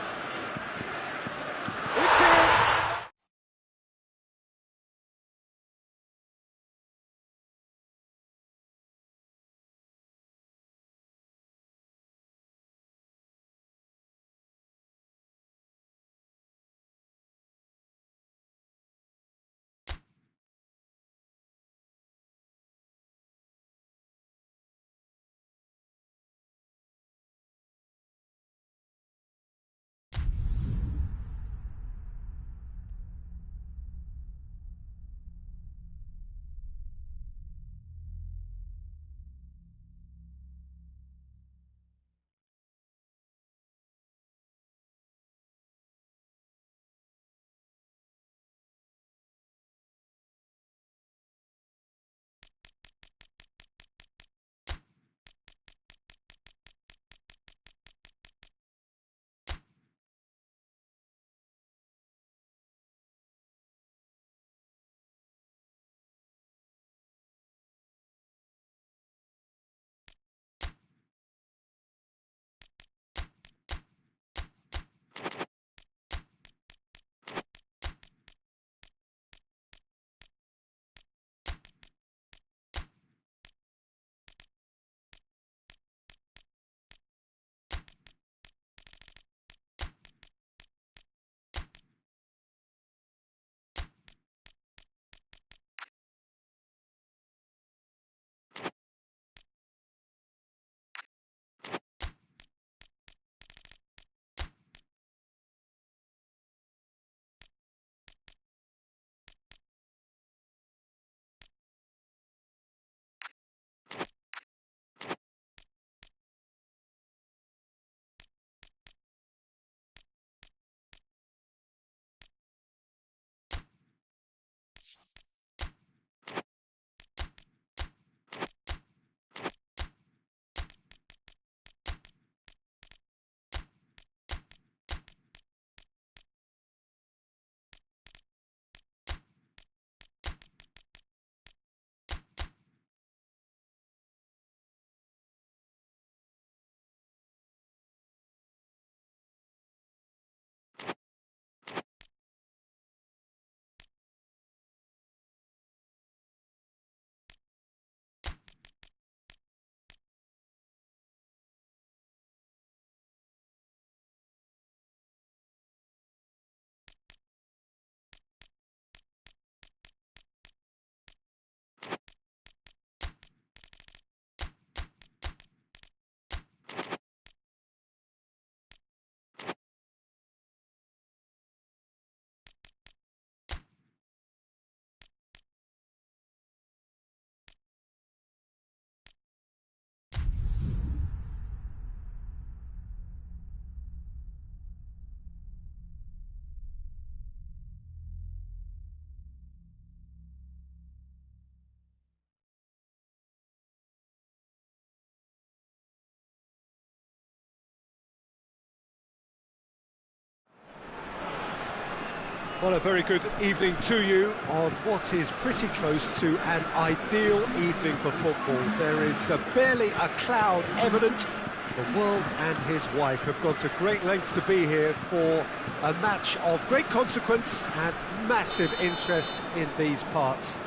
Well, a very good evening to you on what is pretty close to an ideal evening for football. There is barely a cloud evident. The world and his wife have gone to great lengths to be here for a match of great consequence and massive interest in these parts.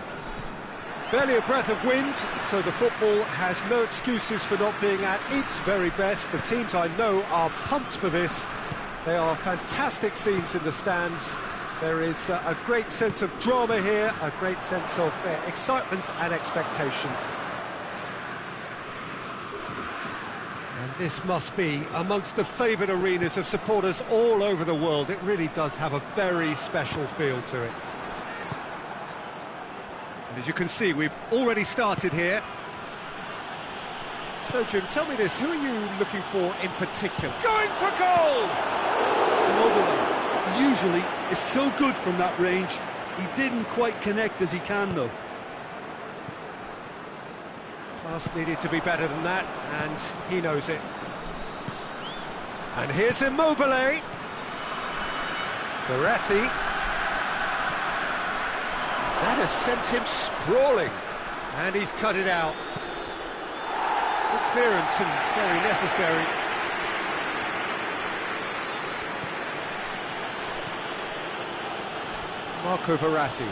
Barely a breath of wind, so the football has no excuses for not being at its very best. The teams I know are pumped for this. They are fantastic scenes in the stands. There is a great sense of drama here, a great sense of excitement and expectation. And this must be amongst the favoured arenas of supporters all over the world. It really does have a very special feel to it. And as you can see, we've already started here. So, Jim, tell me this, who are you looking for in particular? Going for goal! Immobile usually is so good from that range. He didn't quite connect as he can, though. Pass needed to be better than that, and he knows it. And here's Immobile. Verratti. That has sent him sprawling. And he's cut it out. Good clearance and very necessary. Marco Verratti.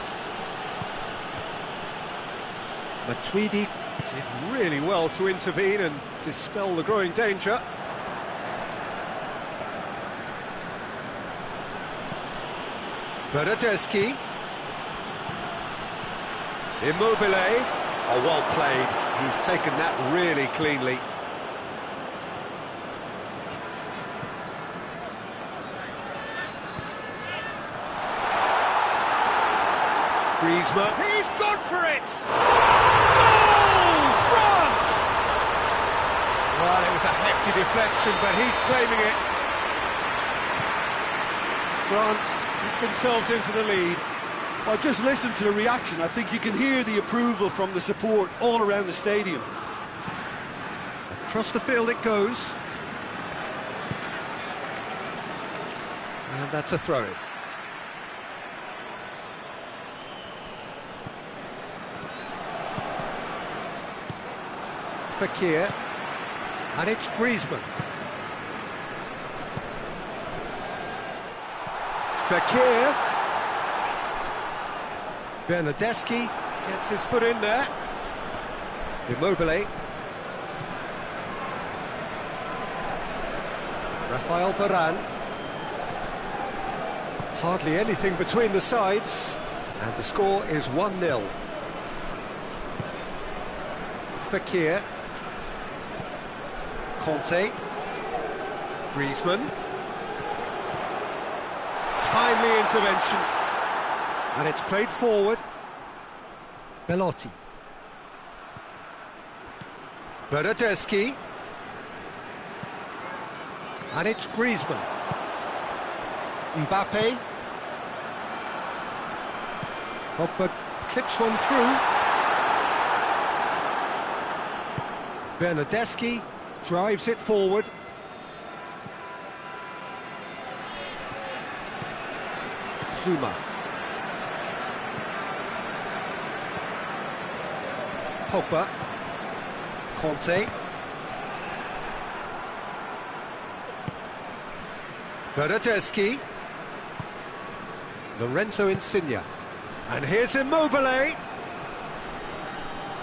Matuidi did really well to intervene and dispel the growing danger. Bernardeschi. Immobile. Oh, well played. He's taken that really cleanly. Griezmann. He's gone for it! Goal! France! Well, it was a hefty deflection, but he's claiming it. France get themselves into the lead. Well, just listen to the reaction. I think you can hear the approval from the support all around the stadium. Across the field it goes. And that's a throw-in. Fekir, and it's Griezmann. Fekir. Bernardeschi gets his foot in there. Immobile. Rafael Varane. Hardly anything between the sides, and the score is 1-0. Fekir. Conte, Griezmann, timely intervention, and it's played forward. Belotti, Bernardeschi, and it's Griezmann. Mbappe, Pogba clips one through. Bernardeschi drives it forward. Zuma. Pogba. Conte. Bernardeschi. Lorenzo Insigne. And here's Immobile.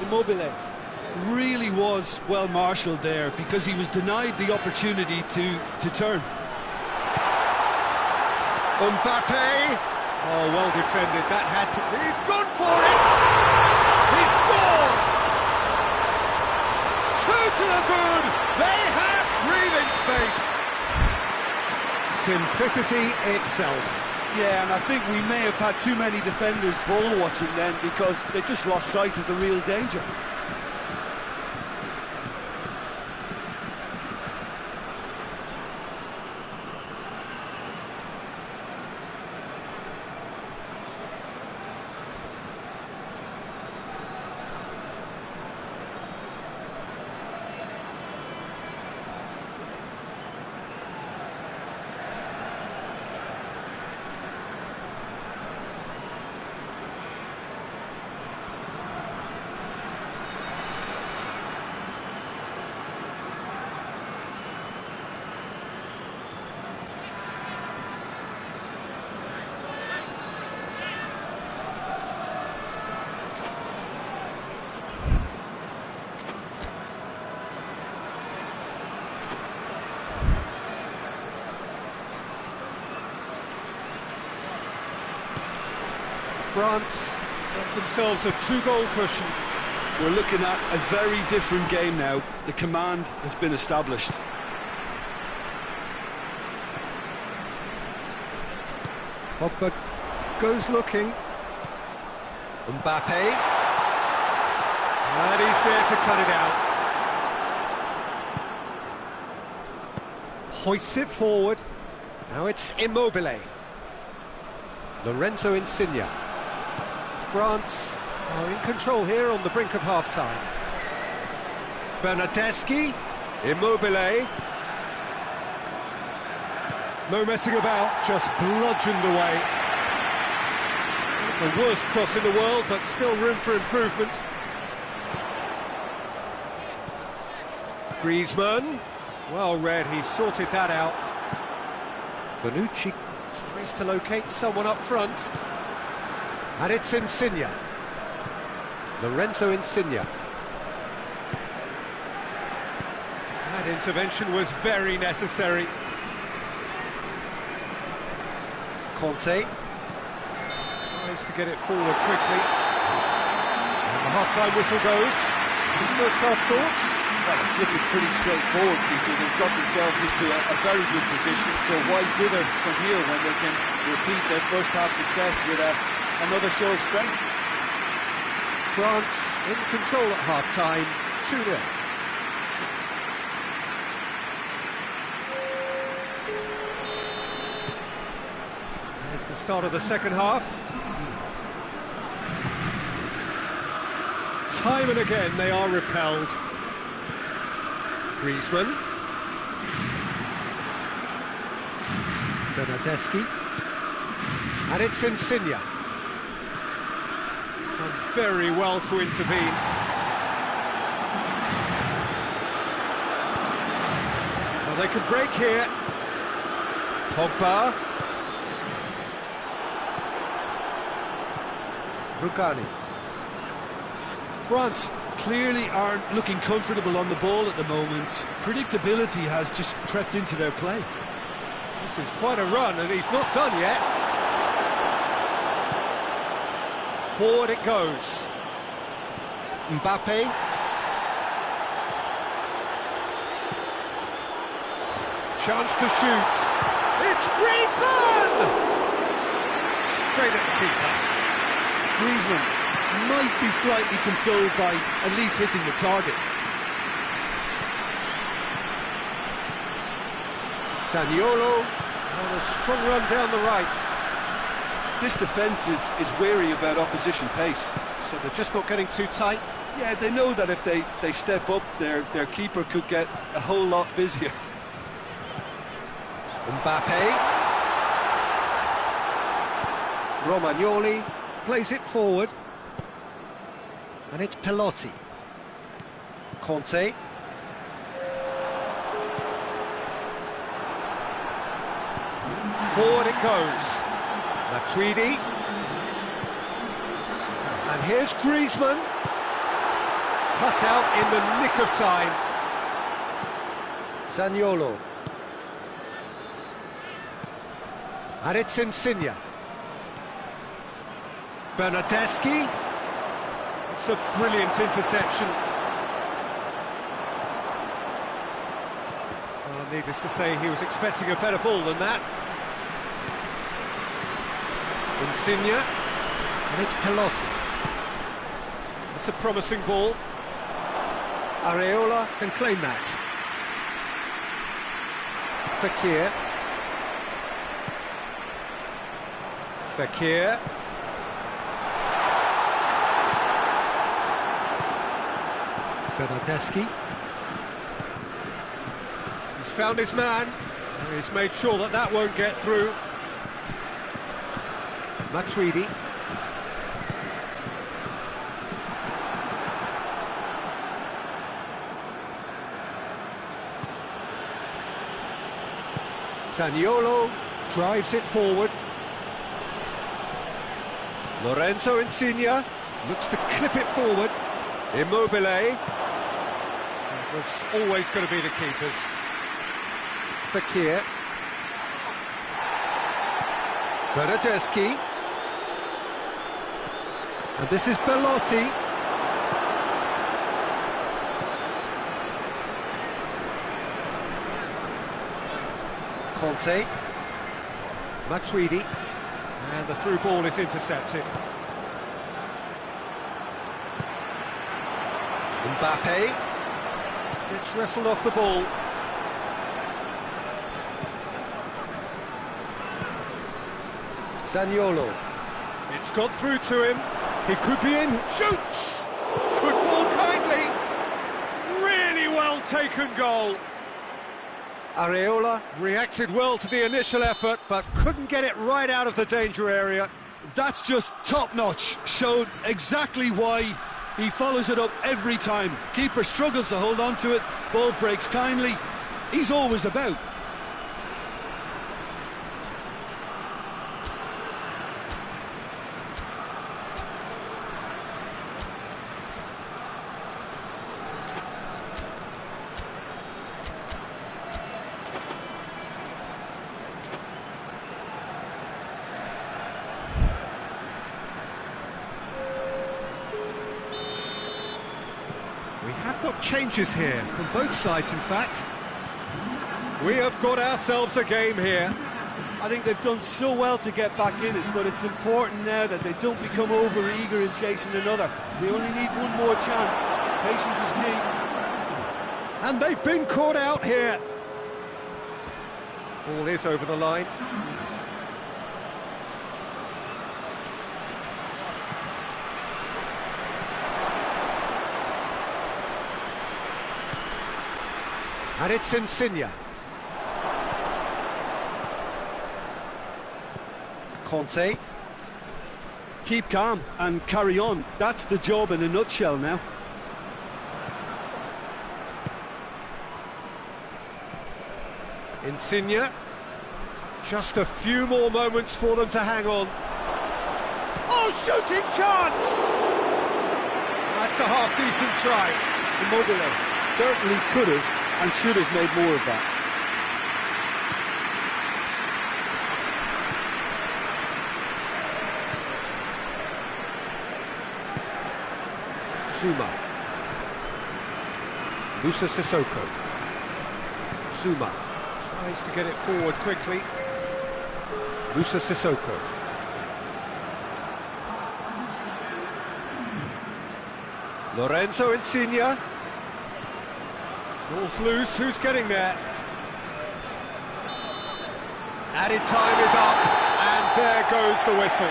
Immobile really was well marshalled there because he was denied the opportunity to turn. Mbappe. Oh, well defended. That had to... He's gone for it! He scored! 2 to the good! They have breathing space! Simplicity itself. Yeah, and I think we may have had too many defenders ball watching then because they just lost sight of the real danger. France get themselves a 2-goal cushion. We're looking at a very different game now. The command has been established. Pogba goes looking. Mbappe. And he's there to cut it out. Hoists it forward. Now it's Immobile. Lorenzo Insigne. France are in control here on the brink of half-time. Bernardeschi. Immobile. No messing about, just bludgeoned away. The worst cross in the world, but still room for improvement. Griezmann, well read, he sorted that out. Bonucci tries to locate someone up front. And it's Insigne. Lorenzo Insigne. That intervention was very necessary. Conte tries to get it forward quickly. And the half-time whistle goes. Some first half thoughts? Well, it's looking pretty straightforward, Peter. They've got themselves into a very good position, so why dither from here when they can repeat their first half success with another show of strength? France in control at half-time, 2-0. There's the start of the second half. Time and again they are repelled. Griezmann. Bernardeschi. And it's Insigne. Done very well to intervene. Well, they can break here. Pogba. Rugani. France clearly aren't looking comfortable on the ball at the moment. Predictability has just crept into their play. This is quite a run, and he's not done yet. Forward it goes. Mbappe. Chance to shoot. It's Griezmann! Straight at the keeper. Griezmann might be slightly consoled by at least hitting the target. Zaniolo on a strong run down the right. This defence is wary about opposition pace. So they're just not getting too tight. Yeah, they know that if they step up, their keeper could get a whole lot busier. Mbappe. Romagnoli plays it forward. And it's Pelotti. Conte. Forward it goes. Matuidi. And here's Griezmann. Cut out in the nick of time. Zaniolo. And it's Insigne. Bernardeschi. It's a brilliant interception. Well, needless to say, he was expecting a better ball than that. Insigne, and it's Pelotti. That's a promising ball. Areola can claim that. Fekir. Bernardeschi. He's found his man. He's made sure that that won't get through. Matuidi. Zaniolo drives it forward. Lorenzo Insigne looks to clip it forward. Immobile. That was always going to be the keepers. Fekir. Bernardeschi. And this is Belotti. Conte. Matuidi. And the through ball is intercepted. Mbappe gets wrestled off the ball. Zaniolo. It's got through to him. He could be in. Shoots! Could fall kindly. Really well taken goal. Areola reacted well to the initial effort, but couldn't get it right out of the danger area. That's just top-notch. Showed exactly why he follows it up every time. Keeper struggles to hold on to it. Ball breaks kindly. He's always about. We have got changes here, from both sides in fact. We have got ourselves a game here. I think they've done so well to get back in it, but it's important now that they don't become over-eager in chasing another. They only need one more chance. Patience is key. And they've been caught out here. Ball is over the line. And it's Insigne. Conte. Keep calm and carry on. That's the job in a nutshell now. Insigne. Just a few more moments for them to hang on. Oh, shooting chance! That's a half-decent try. Immobile certainly could have and should have made more of that. Zuma. Musa Sissoko. Zuma tries to get it forward quickly. Musa Sissoko. Lorenzo Insigne. Ball's loose, who's getting there? Added time is up, and there goes the whistle.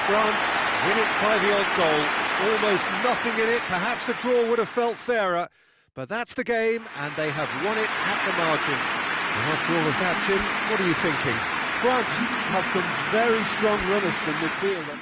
France win it by the odd goal. Almost nothing in it, perhaps a draw would have felt fairer, but that's the game, and they have won it at the margin. And after all of that, Jim, what are you thinking? France have some very strong runners from midfield.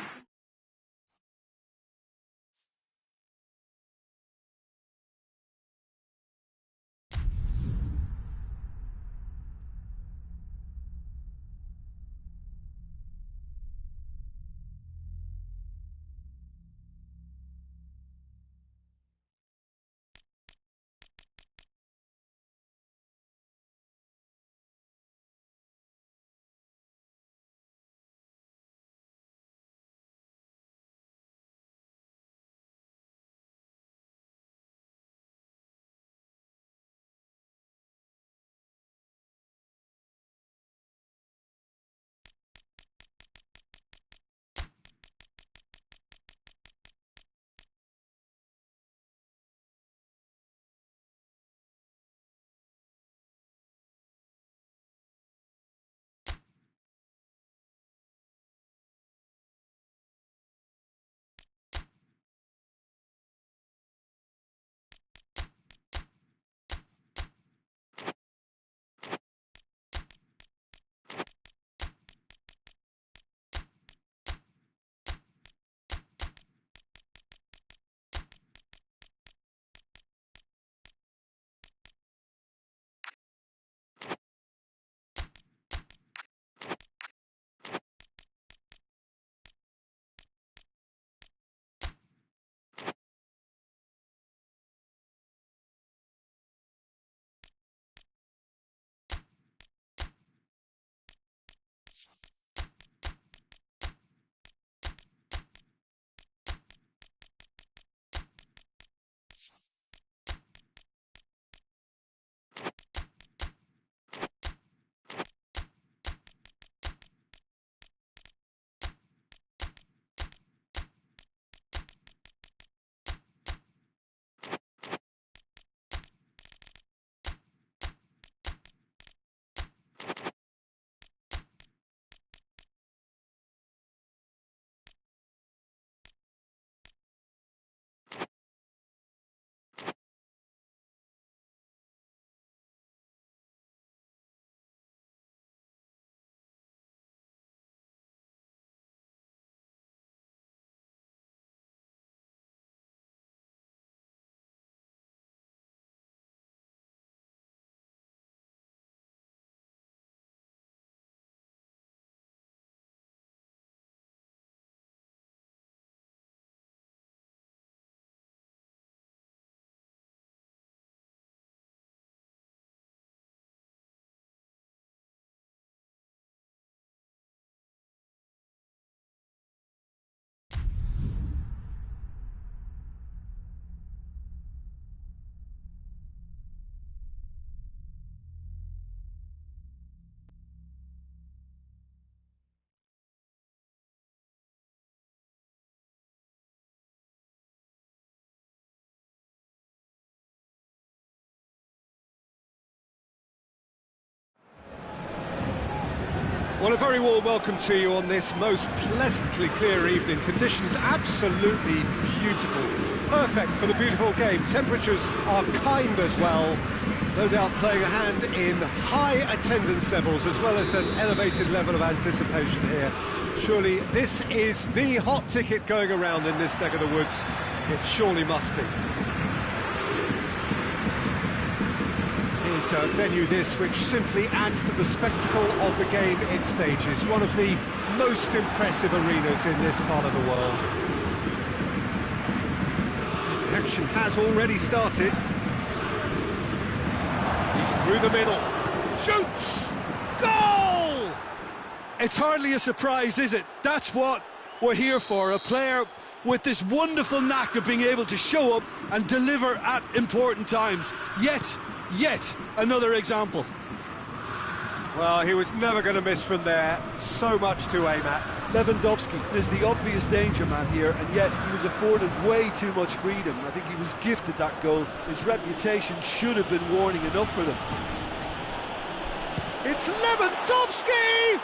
Well, a very warm welcome to you on this most pleasantly clear evening. Conditions absolutely beautiful. Perfect for the beautiful game. Temperatures are kind as well. No doubt playing a hand in high attendance levels as well as an elevated level of anticipation here. Surely this is the hot ticket going around in this neck of the woods. It surely must be. Is a venue this which simply adds to the spectacle of the game it stages. One of the most impressive arenas in this part of the world. The action has already started. He's through the middle. Shoots! Goal! It's hardly a surprise, is it? That's what we're here for, a player with this wonderful knack of being able to show up and deliver at important times. Yet another example. Well, he was never going to miss from there. So much to aim at. Lewandowski is the obvious danger man here, and yet he was afforded way too much freedom. I think he was gifted that goal. His reputation should have been warning enough for them. It's Lewandowski!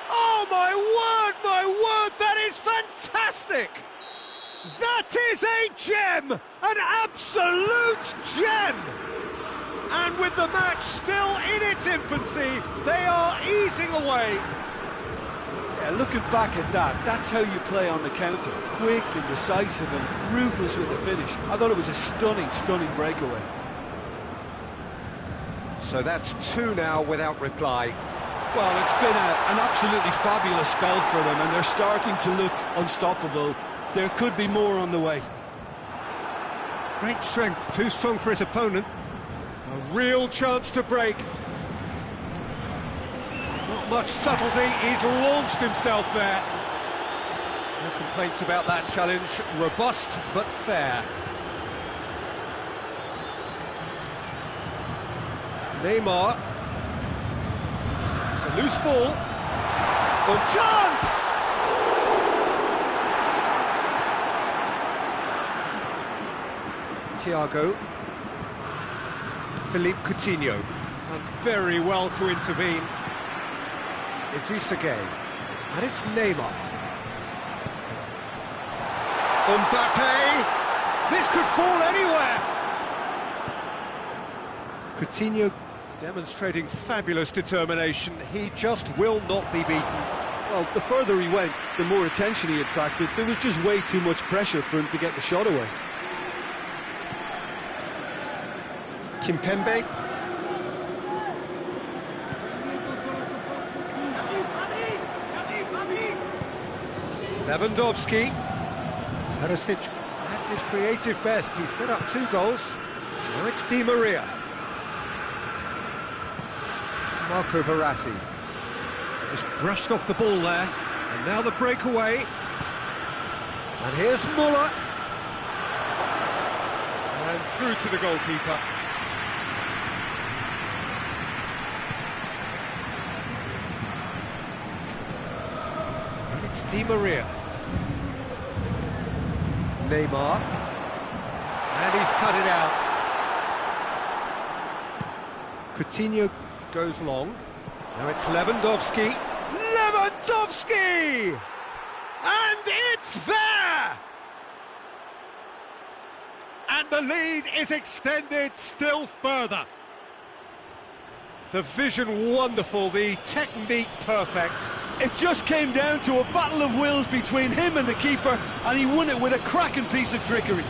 Oh, my word, that is fantastic! That is a gem! An absolute gem! And with the match still in its infancy, they are easing away. Yeah, looking back at that, that's how you play on the counter. Quick and decisive and ruthless with the finish. I thought it was a stunning breakaway. So that's two now without reply. Well, it's been an absolutely fabulous spell for them, and they're starting to look unstoppable. There could be more on the way. Great strength, too strong for his opponent. A real chance to break. Not much subtlety, he's launched himself there. No complaints about that challenge. Robust but fair. Neymar. It's a loose ball. A chance! Thiago. Philippe Coutinho. Done very well to intervene. Idrissa Gueye. And it's Neymar. Mbappe! This could fall anywhere! Coutinho demonstrating fabulous determination. He just will not be beaten. Well, the further he went, the more attention he attracted. There was just way too much pressure for him to get the shot away. Kimpembe. Lewandowski. Perisic at his creative best. He set up two goals. Now it's Di Maria. Marco Verratti. Just brushed off the ball there. And now the breakaway. And here's Muller. And through to the goalkeeper. It's Di Maria. Neymar. And he's cut it out. Coutinho goes long. Now it's Lewandowski. Lewandowski! And it's there! And the lead is extended still further. The vision wonderful, the technique perfect. It just came down to a battle of wills between him and the keeper, and he won it with a cracking piece of trickery.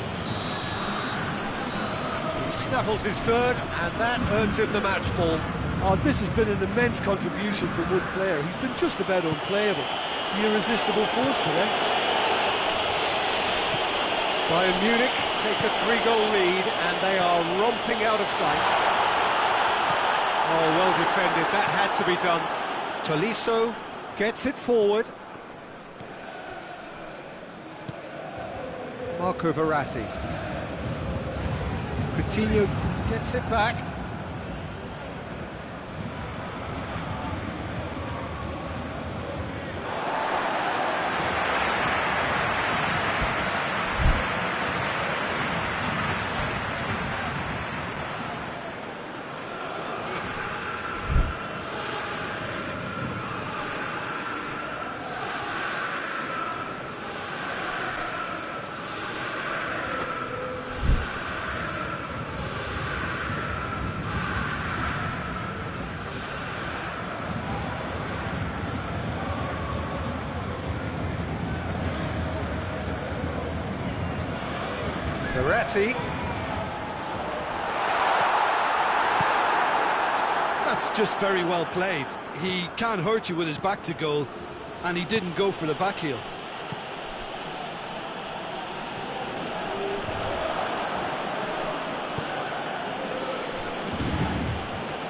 He snaffles his third, and that earns him the match ball. Oh, this has been an immense contribution from one player. He's been just about unplayable. The irresistible force today. Bayern Munich take a 3-goal lead, and they are romping out of sight. Oh, well defended, that had to be done. Tolisso gets it forward. Marco Verratti. Coutinho gets it back. Verratti. That's just very well played. He can't hurt you with his back to goal, and he didn't go for the back heel.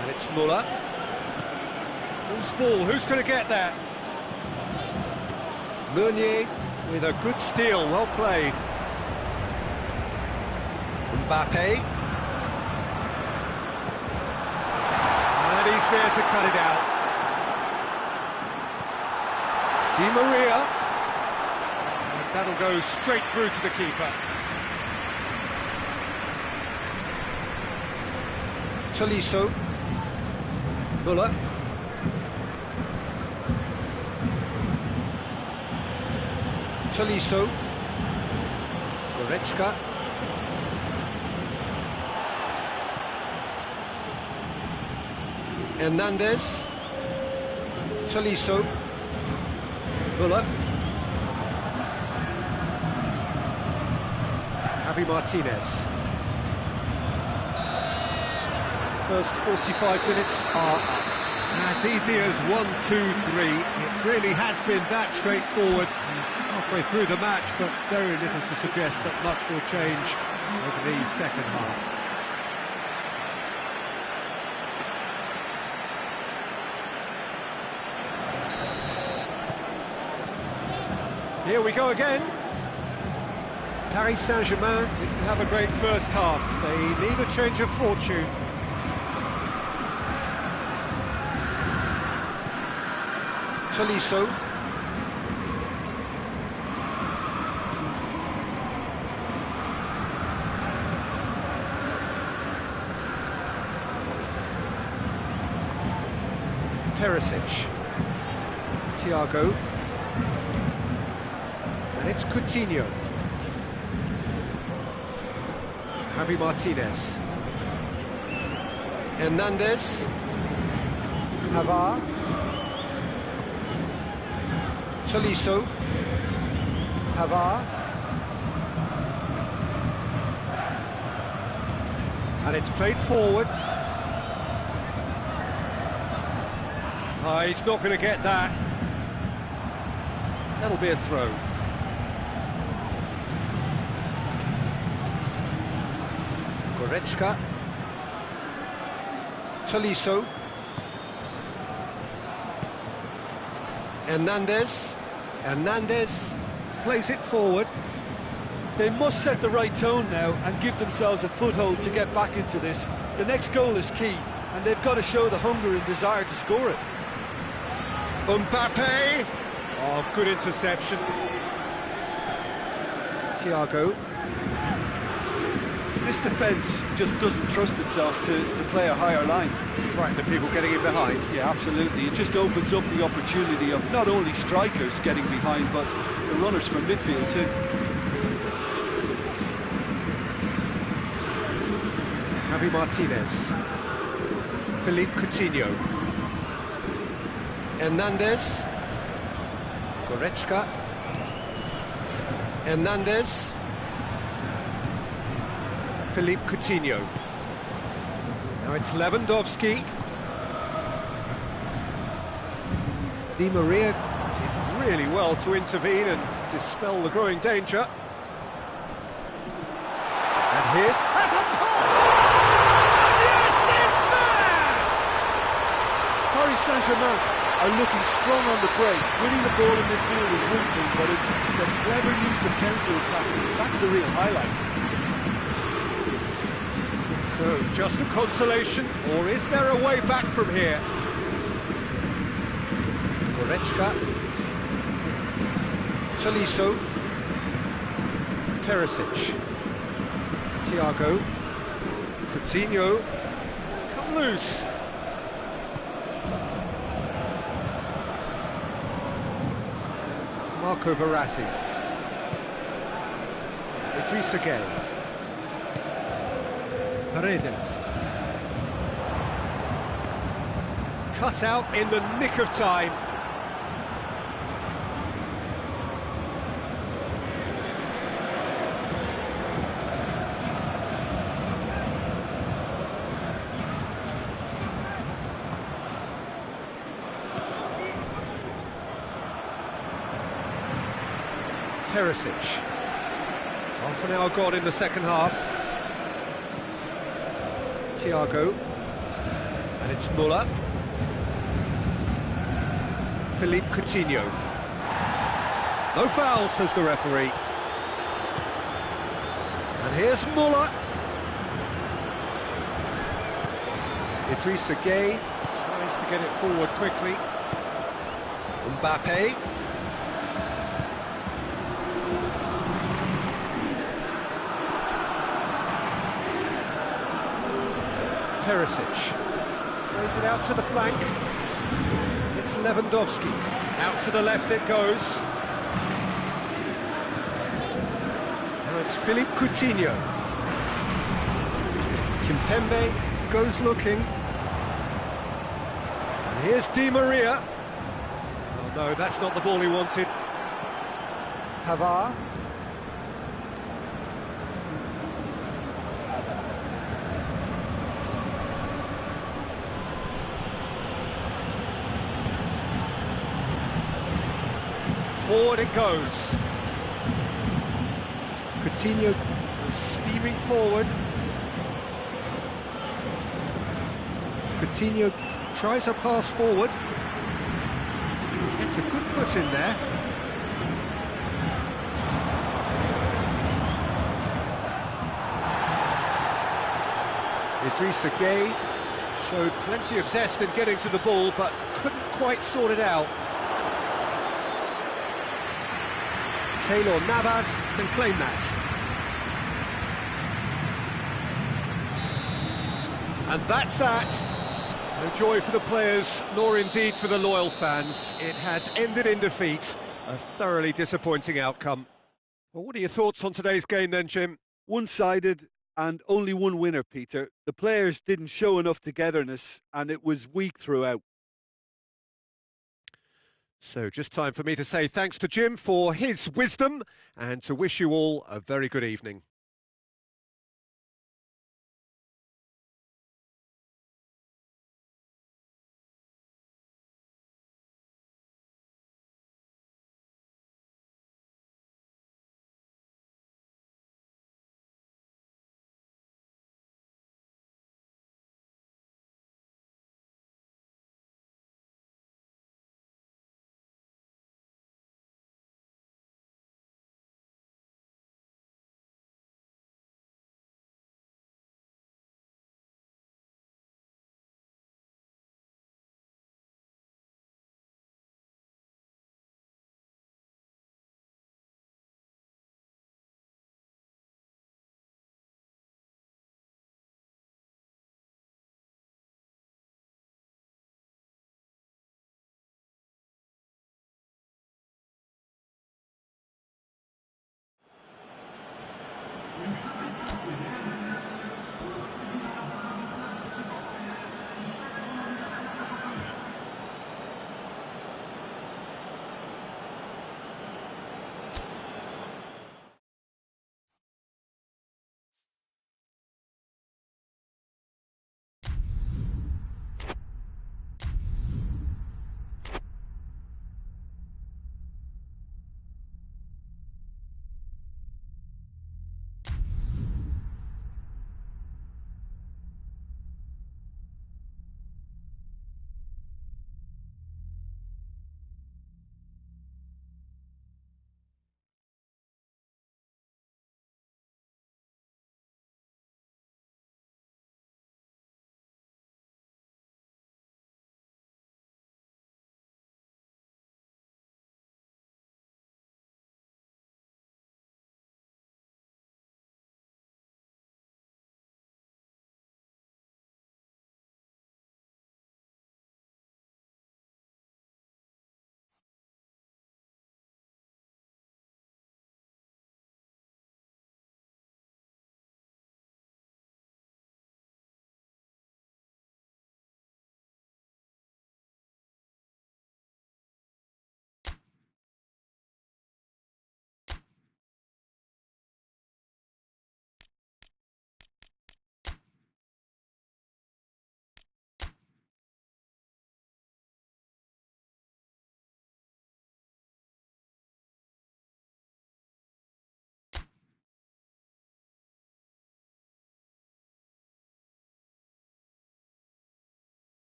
And it's Muller. Loose ball, who's going to get that? Meunier with a good steal, well played. Mbappe. And he's there to cut it out. Di Maria. And that'll go straight through to the keeper. Tolisso. Muller. Tolisso. Goretzka. Hernandez. Tolisso. Muller. Javi Martinez. First 45 minutes are up. As easy as 1, 2, 3. It really has been that straightforward. Halfway through the match, but very little to suggest that much will change over the second half. Here we go again. Paris Saint-Germain didn't have a great first half. They need a change of fortune. Tolisso. Perisic. Thiago. And it's Coutinho. Javi Martinez. Hernandez. Pavard. Tolisso. Pavard. And it's played forward. Oh, he's not going to get that. That'll be a throw. Goretzka. Tolisso. Hernandez. Hernandez plays it forward. They must set the right tone now and give themselves a foothold to get back into this. The next goal is key, and they've got to show the hunger and desire to score it. Mbappe! Oh, good interception. Thiago. This defence just doesn't trust itself to play a higher line. Frighten the people getting in behind. Yeah, absolutely. It just opens up the opportunity of not only strikers getting behind, but the runners from midfield too. Javi Martinez. Philippe Coutinho. Hernandez. Goretzka. Hernandez. Philippe Coutinho. Now it's Lewandowski. Di Maria did really well to intervene and dispel the growing danger. And here's... That's a pop! And yes, it's there! Paris Saint-Germain are looking strong on the break. Winning the ball in midfield is one thing, but it's the clever use of counter-attack. That's the real highlight. So, just a consolation, or is there a way back from here? Goretzka. Tolisso. Perisic. Thiago. Coutinho. It's come loose. Marco Verratti. Idrissa Gueye. Paredes. Cut out in the nick of time. Teresic. Half an hour gone in the second half. Thiago. And it's Muller. Philippe Coutinho. No foul, says the referee. And here's Muller. Idrissa Gueye tries to get it forward quickly. Mbappe. Teresic plays it out to the flank. It's Lewandowski. Out to the left it goes. Now it's Philippe Coutinho. Kimpembe goes looking. And here's Di Maria. Oh no, that's not the ball he wanted. Pavard. Forward it goes. Coutinho steaming forward. Coutinho tries a pass forward. Gets a good foot in there. Idrissa Gueye showed plenty of zest in getting to the ball, but couldn't quite sort it out. Keylor Navas can claim that. And that's that. No joy for the players, nor indeed for the loyal fans. It has ended in defeat. A thoroughly disappointing outcome. Well, what are your thoughts on today's game then, Jim? One-sided and only one winner, Peter. The players didn't show enough togetherness and it was weak throughout. So just time for me to say thanks to Jim for his wisdom and to wish you all a very good evening.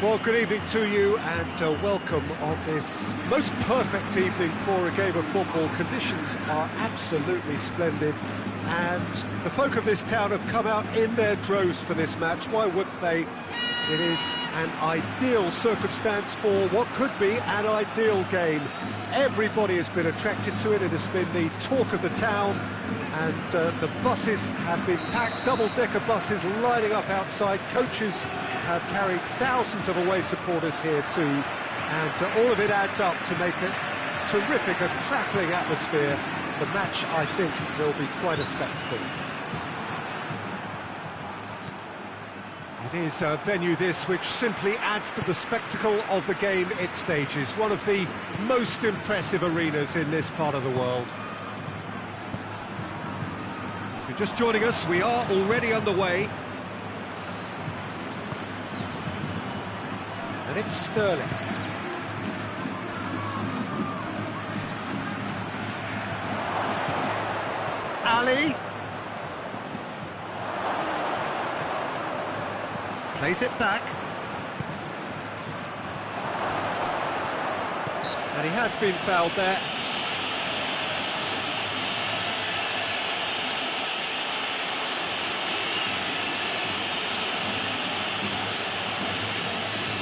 Well, good evening to you and welcome on this most perfect evening for a game of football. Conditions are absolutely splendid and the folk of this town have come out in their droves for this match. Why wouldn't they? It is an ideal circumstance for what could be an ideal game. Everybody has been attracted to it. It has been the talk of the town, and the buses have been packed, double-decker buses lining up outside. Coaches have carried thousands of away supporters here too, and all of it adds up to make it terrific, a crackling atmosphere. The match, I think, will be quite a spectacle. It is a venue this which simply adds to the spectacle of the game it stages. One of the most impressive arenas in this part of the world. If you're just joining us, we are already underway. And it's Sterling. Ali. Plays it back. And he has been fouled there.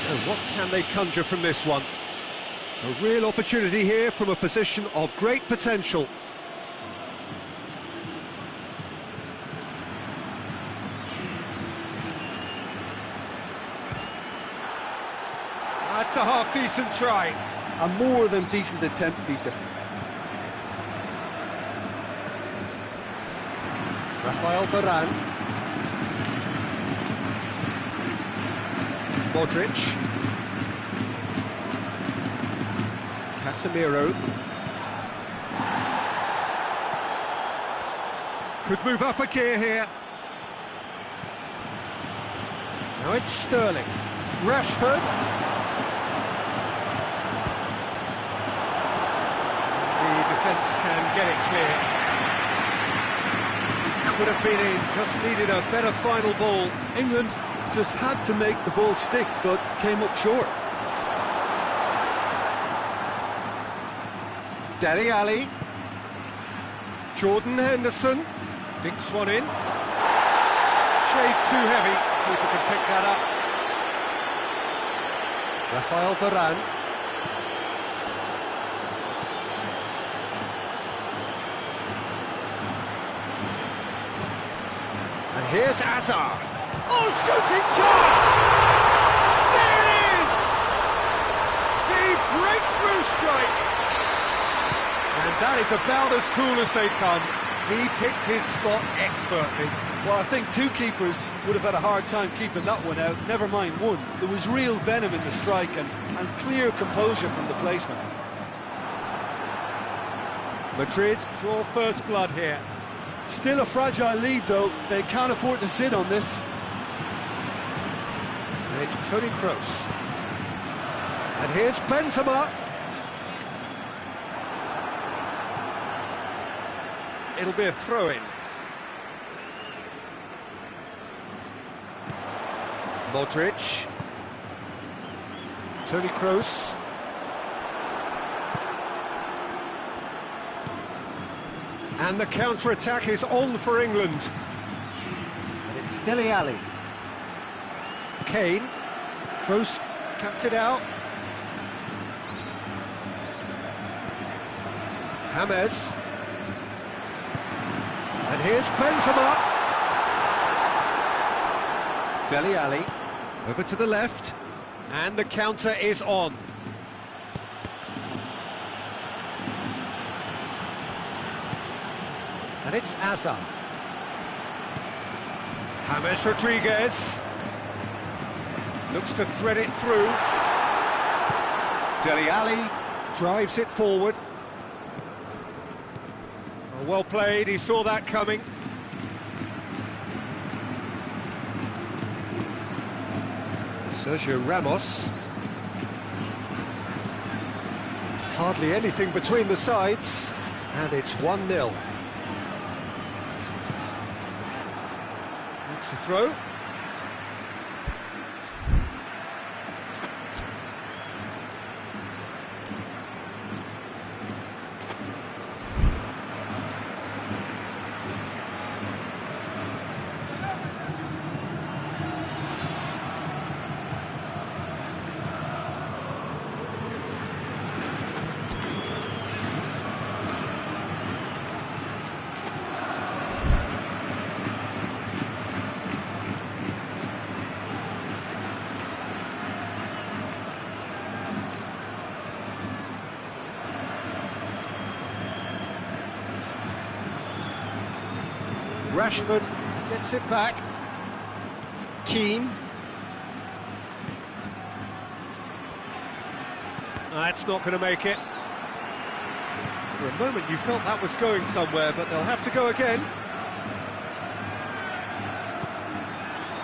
So what can they conjure from this one? A real opportunity here from a position of great potential. That's a half-decent try. A more than decent attempt, Peter. Rafael Varane. Modric. Casemiro. Could move up a gear here. Now it's Sterling. Rashford. Defence can get it clear. Could have been in, just needed a better final ball. England just had to make the ball stick, but came up short. Dele Alli. Jordan Henderson. Dinks one in. Shade too heavy. Keeper can pick that up. Rafael Varane. And here's Hazard. Oh, shooting chance! There it is! The breakthrough strike! And that is about as cool as they come. He picked his spot expertly. Well, I think two keepers would have had a hard time keeping that one out, never mind one. There was real venom in the strike and clear composure from the placement. Madrid draw first blood here. Still a fragile lead, though. They can't afford to sit on this. And it's Toni Kroos. And here's Benzema. It'll be a throw-in. Modric. Toni Kroos. And the counter-attack is on for England. And it's Dele Alli. Kane. Kroos cuts it out. James. And here's Benzema. Dele Alli. Over to the left. And the counter is on. And it's Hazard. James Rodriguez. Looks to thread it through. Dele Alli drives it forward. Well played, he saw that coming. Sergio Ramos. Hardly anything between the sides, and it's 1-0. That's the throw. Rashford gets it back. Keane. That's not going to make it. For a moment you felt that was going somewhere, but they'll have to go again.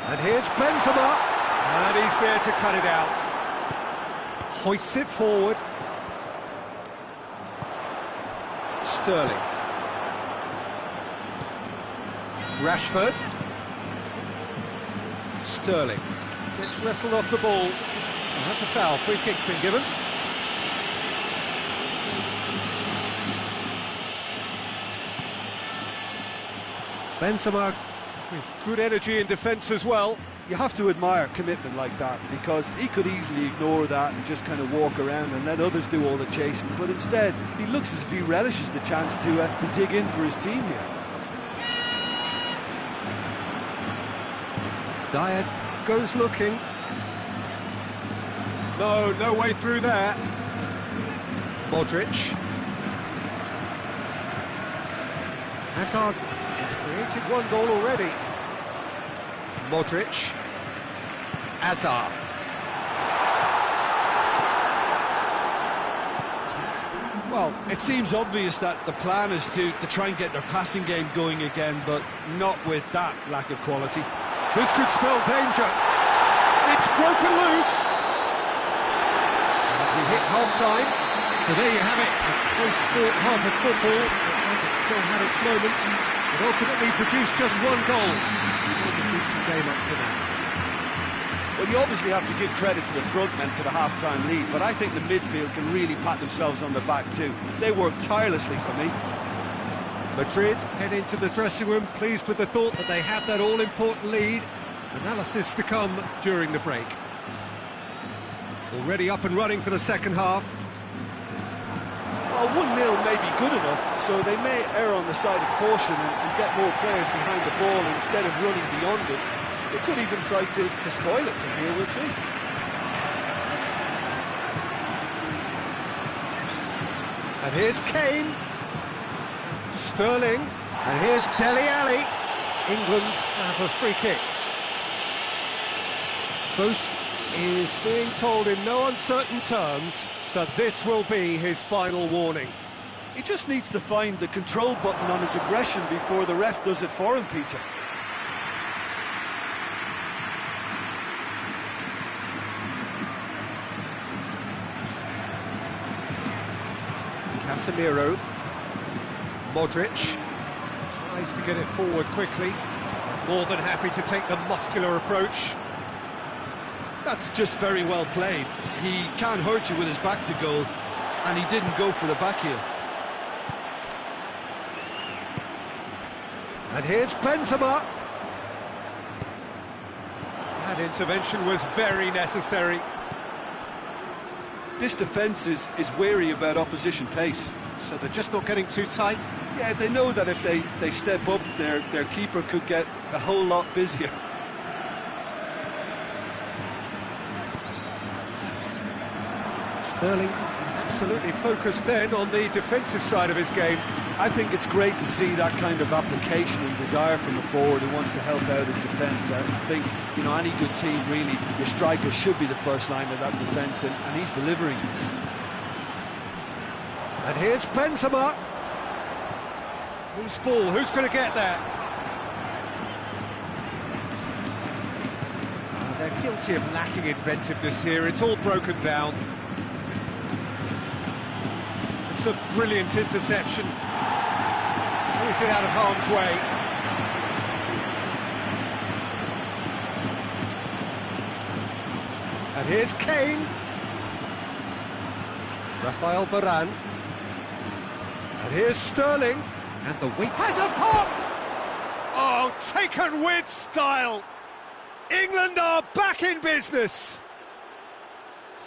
And here's Benzema, and he's there to cut it out. Hoists it forward. Sterling. Rashford. Sterling gets wrestled off the ball. And that's a foul. Free kick's been given. Benzema with good energy in defence as well. You have to admire commitment like that, because he could easily ignore that and just kind of walk around and let others do all the chasing, but instead he looks as if he relishes the chance to dig in for his team here. Dyer goes looking. No way through there. Modric. Hazard has created one goal already. Modric. Hazard. Well, it seems obvious that the plan is to try and get their passing game going again, but not with that lack of quality. This could spell danger. It's broken loose. And we hit half-time. So there you have it. A close sport half of football. It still had its moments. It ultimately produced just one goal. A decent game up to now. Well, you obviously have to give credit to the front men for the half-time lead, but I think the midfield can really pat themselves on the back too. They worked tirelessly for me. Madrid head into the dressing room pleased with the thought that they have that all-important lead. Analysis to come during the break. Already up and running for the second half. Well, 1-0 may be good enough, so they may err on the side of caution and get more players behind the ball instead of running beyond it. They could even try to spoil it from here, we'll see. And here's Kane. Sterling. And here's Dele Alli. England have a free kick. Kroos is being told in no uncertain terms that this will be his final warning. He just needs to find the control button on his aggression before the ref does it for him, Peter. Casemiro. Modric tries to get it forward quickly. More than happy to take the muscular approach. That's just very well played. He can't hurt you with his back to goal, and he didn't go for the back heel. And here's Benzema. That intervention was very necessary. This defence is wary about opposition pace. So they're just not getting too tight. Yeah, they know that if they step up, their keeper could get a whole lot busier. Sterling absolutely focused then on the defensive side of his game. I think it's great to see that kind of application and desire from a forward who wants to help out his defence. I think, you know, any good team, really, your striker should be the first line of that defence, and he's delivering. And here's Benzema. Who's ball? Who's going to get there? They're guilty of lacking inventiveness here. It's all broken down. It's a brilliant interception. Clears it out of harm's way. And here's Kane. Rafael Varane. And here's Sterling. And the weight has a pop! Oh, taken with style! England are back in business!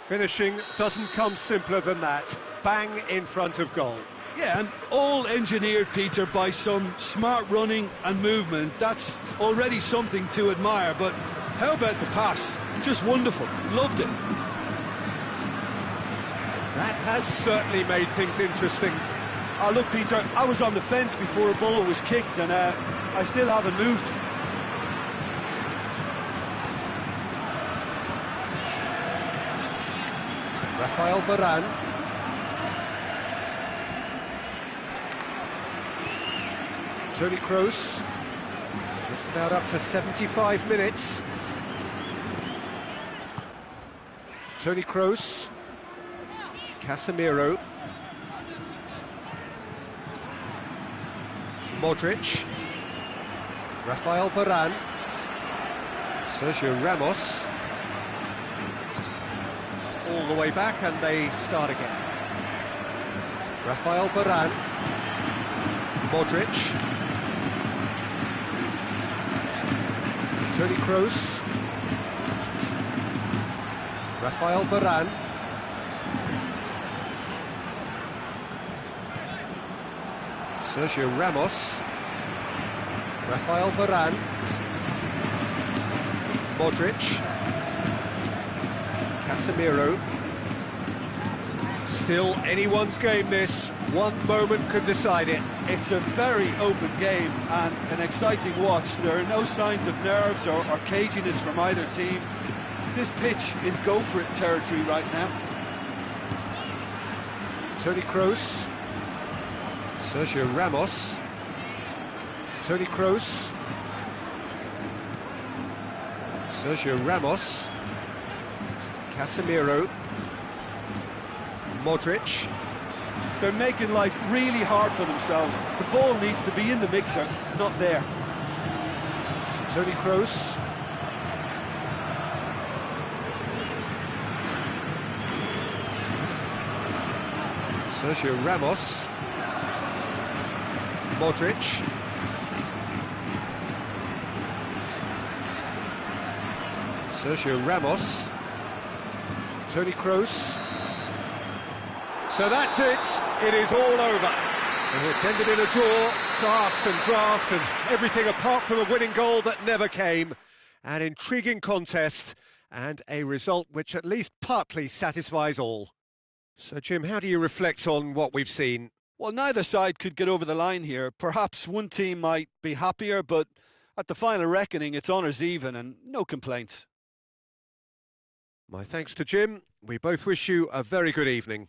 Finishing doesn't come simpler than that. Bang in front of goal. Yeah, and all engineered, Peter, by some smart running and movement. That's already something to admire, but how about the pass? Just wonderful. Loved it. That has certainly made things interesting. Oh, look, Peter, I was on the fence before a ball was kicked, and I still haven't moved. Rafael Varane. Toni Kroos. Just about up to 75 minutes. Toni Kroos. Casemiro. Modric. Rafael Varane. Sergio Ramos. All the way back, and they start again. Rafael Varane. Modric. Toni Kroos. Rafael Varane. Sergio Ramos. Rafael Varane. Modric. Casemiro. Still anyone's game, this. One moment could decide it. It's a very open game and an exciting watch. There are no signs of nerves or caginess from either team. This pitch is go-for-it territory right now. Toni Kroos. Sergio Ramos. Toni Kroos. Sergio Ramos. Casemiro. Modric. They're making life really hard for themselves. The ball needs to be in the mixer, not there. Toni Kroos. Sergio Ramos. Modric. Sergio Ramos. Toni Kroos. So that's it. It is all over. And it's ended in a draw, draft and graft and everything apart from a winning goal that never came. An intriguing contest and a result which at least partly satisfies all. So, Jim, how do you reflect on what we've seen? Well, neither side could get over the line here. Perhaps one team might be happier, but at the final reckoning, it's honours even and no complaints. My thanks to Jim. We both wish you a very good evening.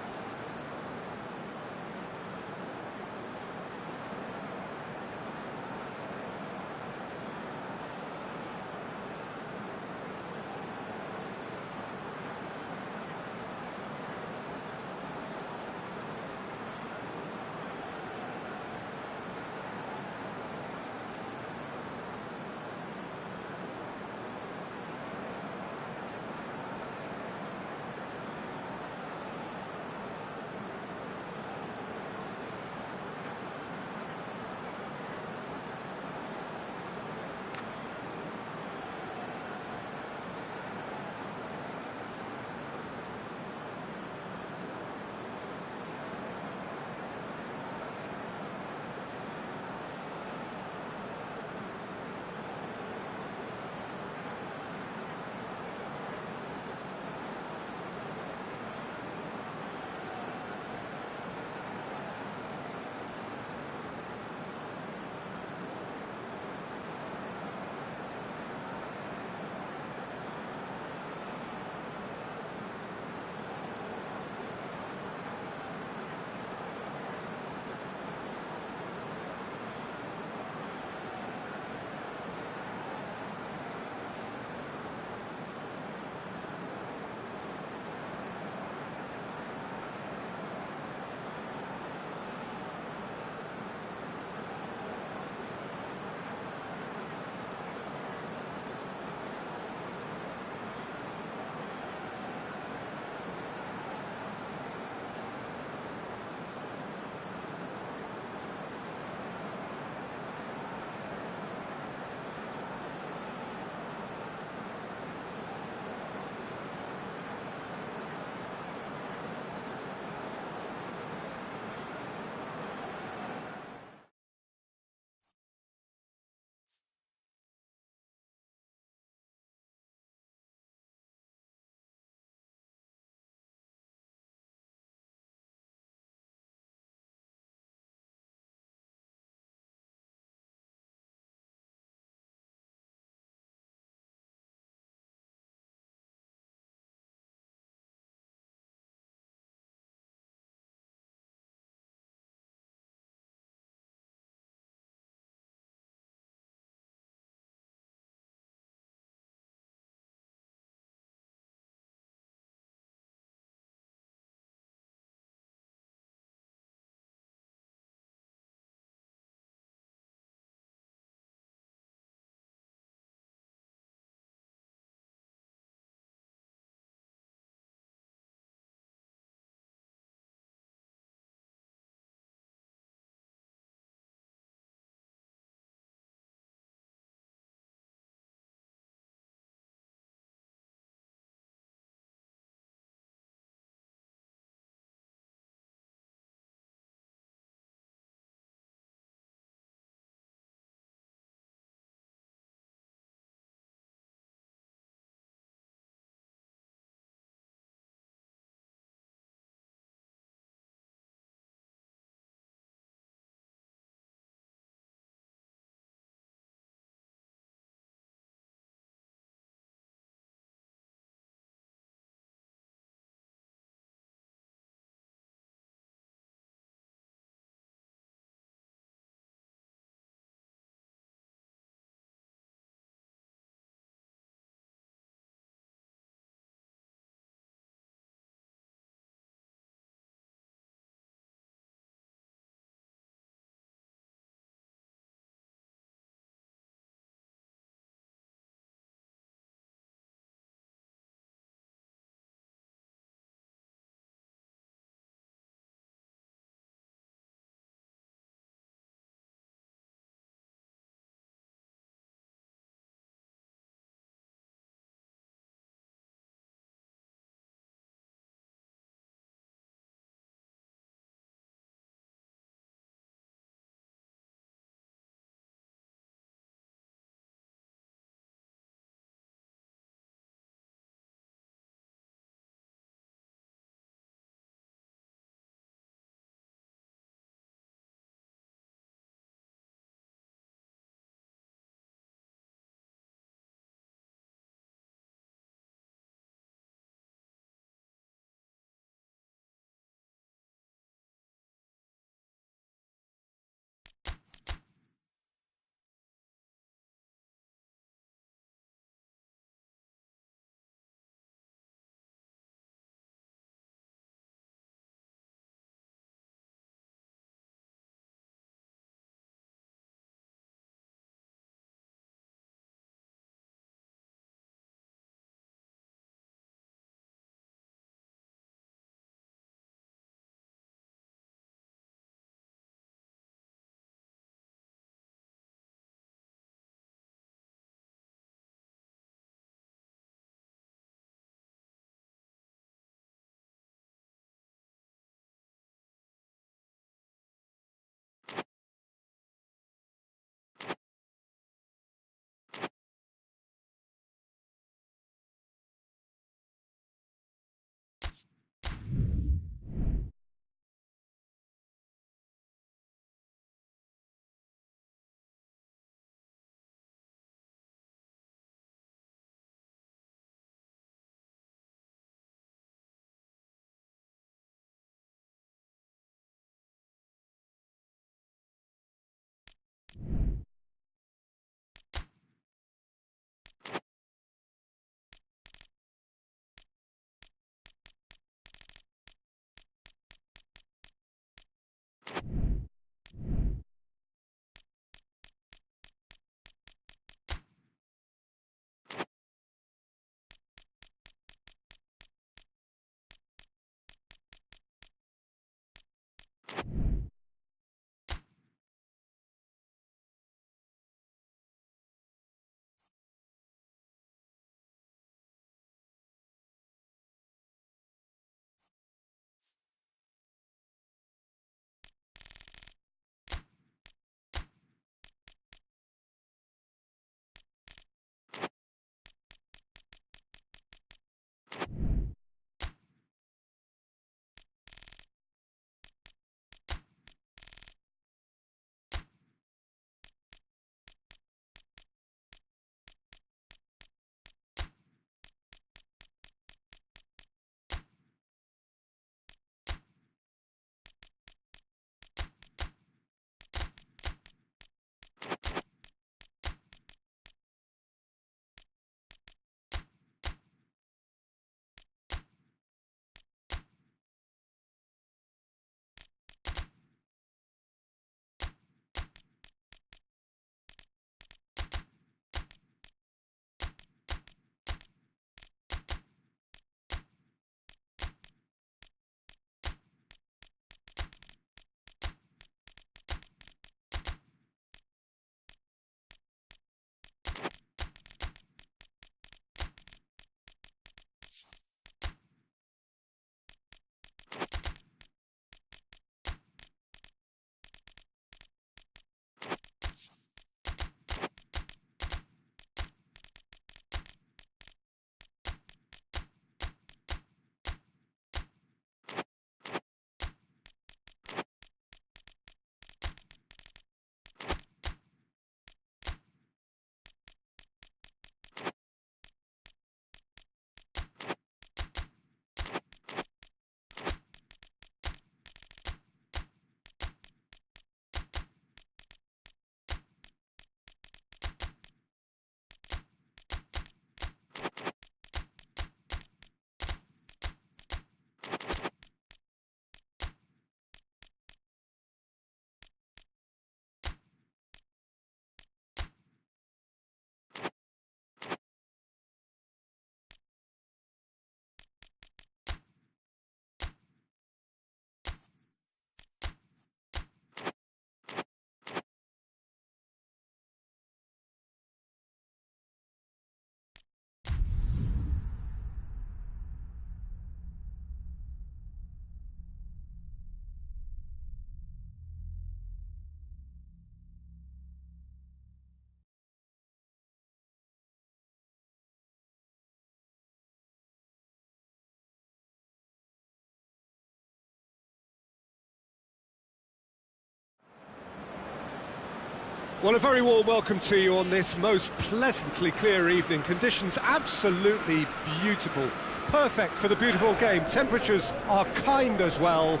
Well, a very warm welcome to you on this most pleasantly clear evening. Conditions absolutely beautiful. Perfect for the beautiful game. Temperatures are kind as well.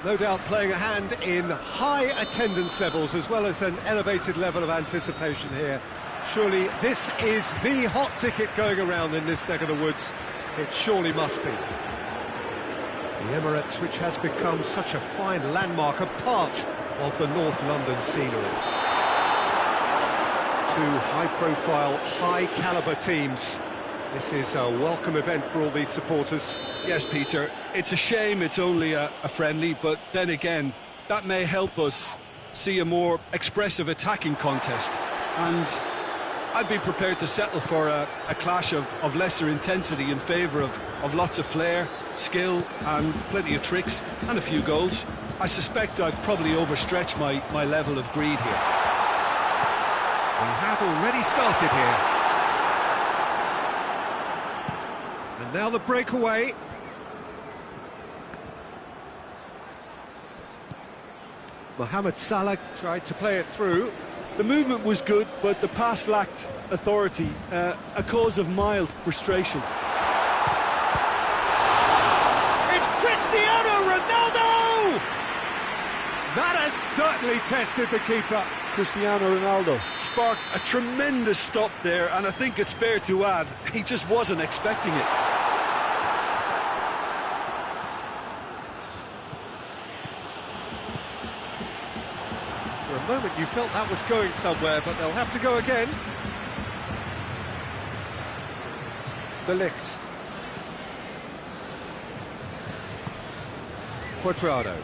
No doubt playing a hand in high attendance levels as well as an elevated level of anticipation here. Surely this is the hot ticket going around in this neck of the woods. It surely must be. The Emirates, which has become such a fine landmark, a part of the North London scenery. Two high-profile, high-caliber teams. This is a welcome event for all these supporters. Yes, Peter, it's a shame it's only a friendly, but then again, that may help us see a more expressive attacking contest. And I'd be prepared to settle for a clash of lesser intensity in favour of lots of flair, skill and plenty of tricks and a few goals. I suspect I've probably overstretched my level of greed here. We have already started here. And now the breakaway. Mohamed Salah tried to play it through. The movement was good, but the pass lacked authority, a cause of mild frustration. It's Cristiano Ronaldo! That has certainly tested the keeper. Cristiano Ronaldo Sparked a tremendous stop there, and I think it's fair to add, he just wasn't expecting it. For a moment you felt that was going somewhere, but they'll have to go again. De Ligt. Cuadrado.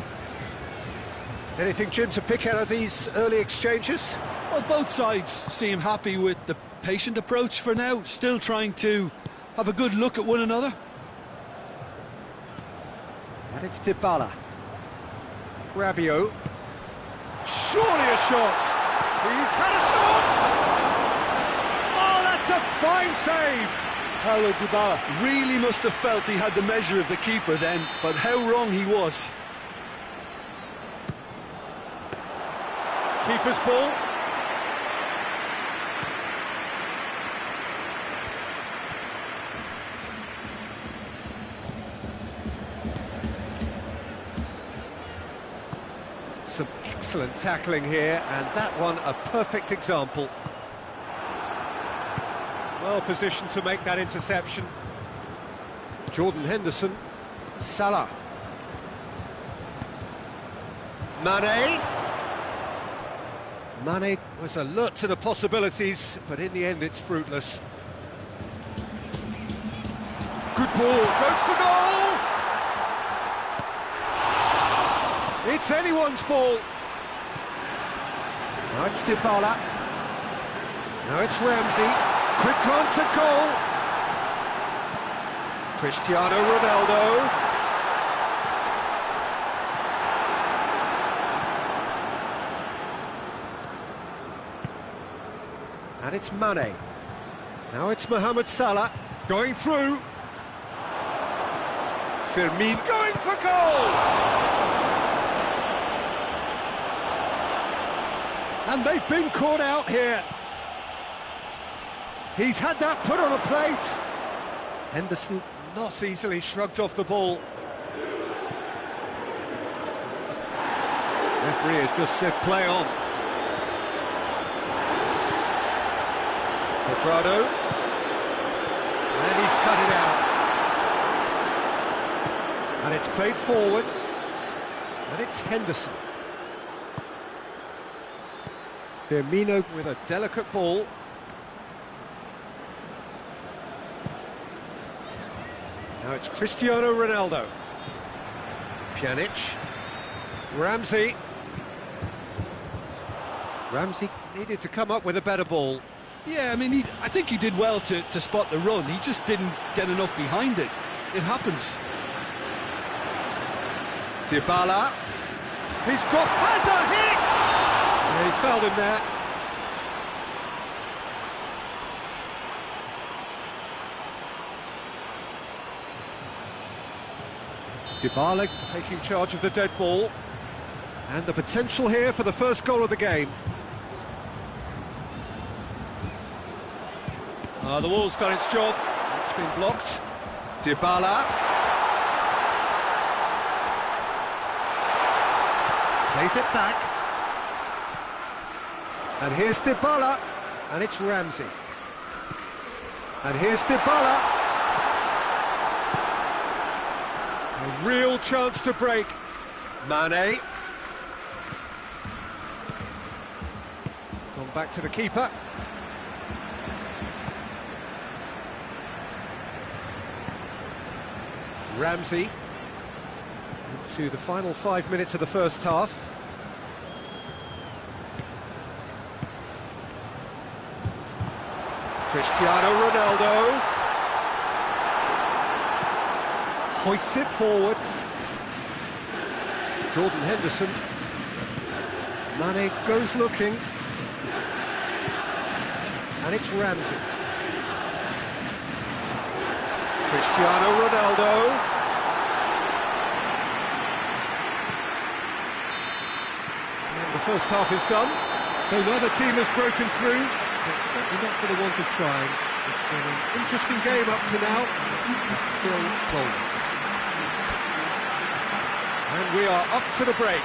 Anything, Jim, to pick out of these early exchanges? Well, both sides seem happy with the patient approach for now, still trying to have a good look at one another. And it's Dybala. Rabiot. Surely a shot! He's had a shot! Oh, that's a fine save! Paulo Dybala Really must have felt he had the measure of the keeper then, but how wrong he was. Keeper's ball. Some excellent tackling here, and that one a perfect example. Well positioned to make that interception. Jordan Henderson. Salah. Mane. Mane was alert to the possibilities, but in the end it's fruitless. Good ball, goes for goal! It's anyone's ball. Now it's Dybala. Now it's Ramsey. Quick glance at goal. Cristiano Ronaldo. And it's Mane. Now it's Mohamed Salah going through. Firmino going for goal! And they've been caught out here. He's had that put on a plate. Henderson not easily shrugged off the ball. Referee has just said play on. Cuadrado, and he's cut it out. And it's played forward, and it's Henderson. Firmino with a delicate ball. Now it's Cristiano Ronaldo. Pjanic. Ramsey. Ramsey needed to come up with a better ball. Yeah, I mean, I think he did well to spot the run. He just didn't get enough behind it. It happens. Dybala. He's got Hazard hits! Yeah, he's fouled him there. Dybala taking charge of the dead ball. And the potential here for the first goal of the game. The wall's done its job. It's been blocked. Dybala. Plays it back. And here's Dybala. And it's Ramsey. And here's Dybala. A real chance to break. Mane. Gone back to the keeper. Ramsey. To the final 5 minutes of the first half. Cristiano Ronaldo hoists it forward. Jordan Henderson. Mane goes looking. And it's Ramsey. Cristiano Ronaldo. And the first half is done. So neither team has broken through. But certainly not for the want of trying. It's been an interesting game up to now, but still goals. And we are up to the break.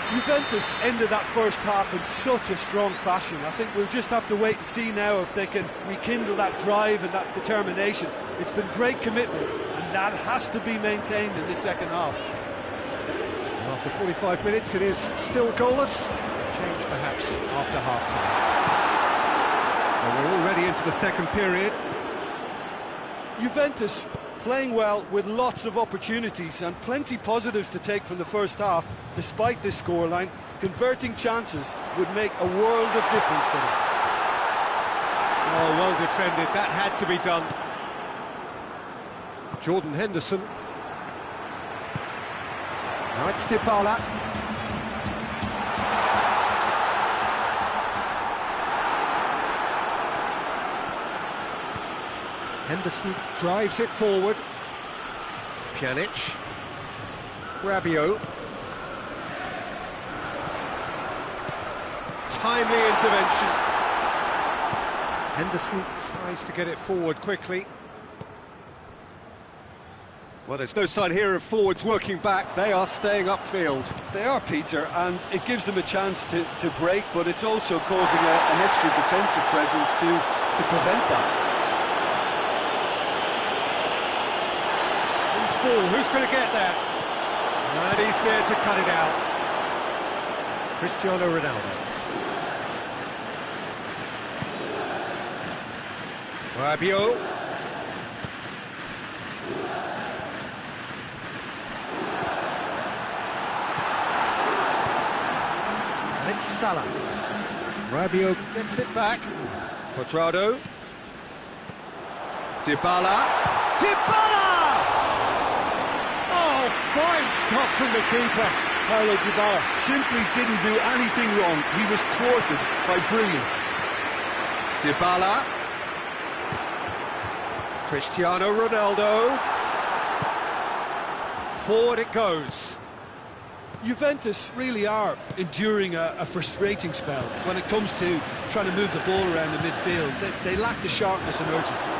Juventus ended that first half in such a strong fashion. I think we'll just have to wait and see now if they can rekindle that drive and that determination. It's been great commitment, and that has to be maintained in the second half. And after 45 minutes, it is still goalless. Change perhaps after half-time. We're already into the second period. Juventus playing well with lots of opportunities and plenty positives to take from the first half. Despite this scoreline, converting chances would make a world of difference for them. Oh, well defended. That had to be done. Jordan Henderson. Now it's Dybala. Henderson drives it forward. Pjanic. Rabiot. Timely intervention. Henderson tries to get it forward quickly. Well, there's no sign here of forwards working back. They are staying upfield. They are, Peter, and it gives them a chance to break, but it's also causing an extra defensive presence to prevent that. Who's going to get there? And he's there to cut it out. Cristiano Ronaldo. Rabiot. And it's Salah. Rabiot gets it back. Cuadrado. Dybala. Dybala! Oh, fine stop from the keeper. Paulo Dybala simply didn't do anything wrong. He was thwarted by brilliance. Dybala. Cristiano Ronaldo. Forward it goes. Juventus really are enduring a frustrating spell when it comes to trying to move the ball around the midfield. They lack the sharpness and urgency.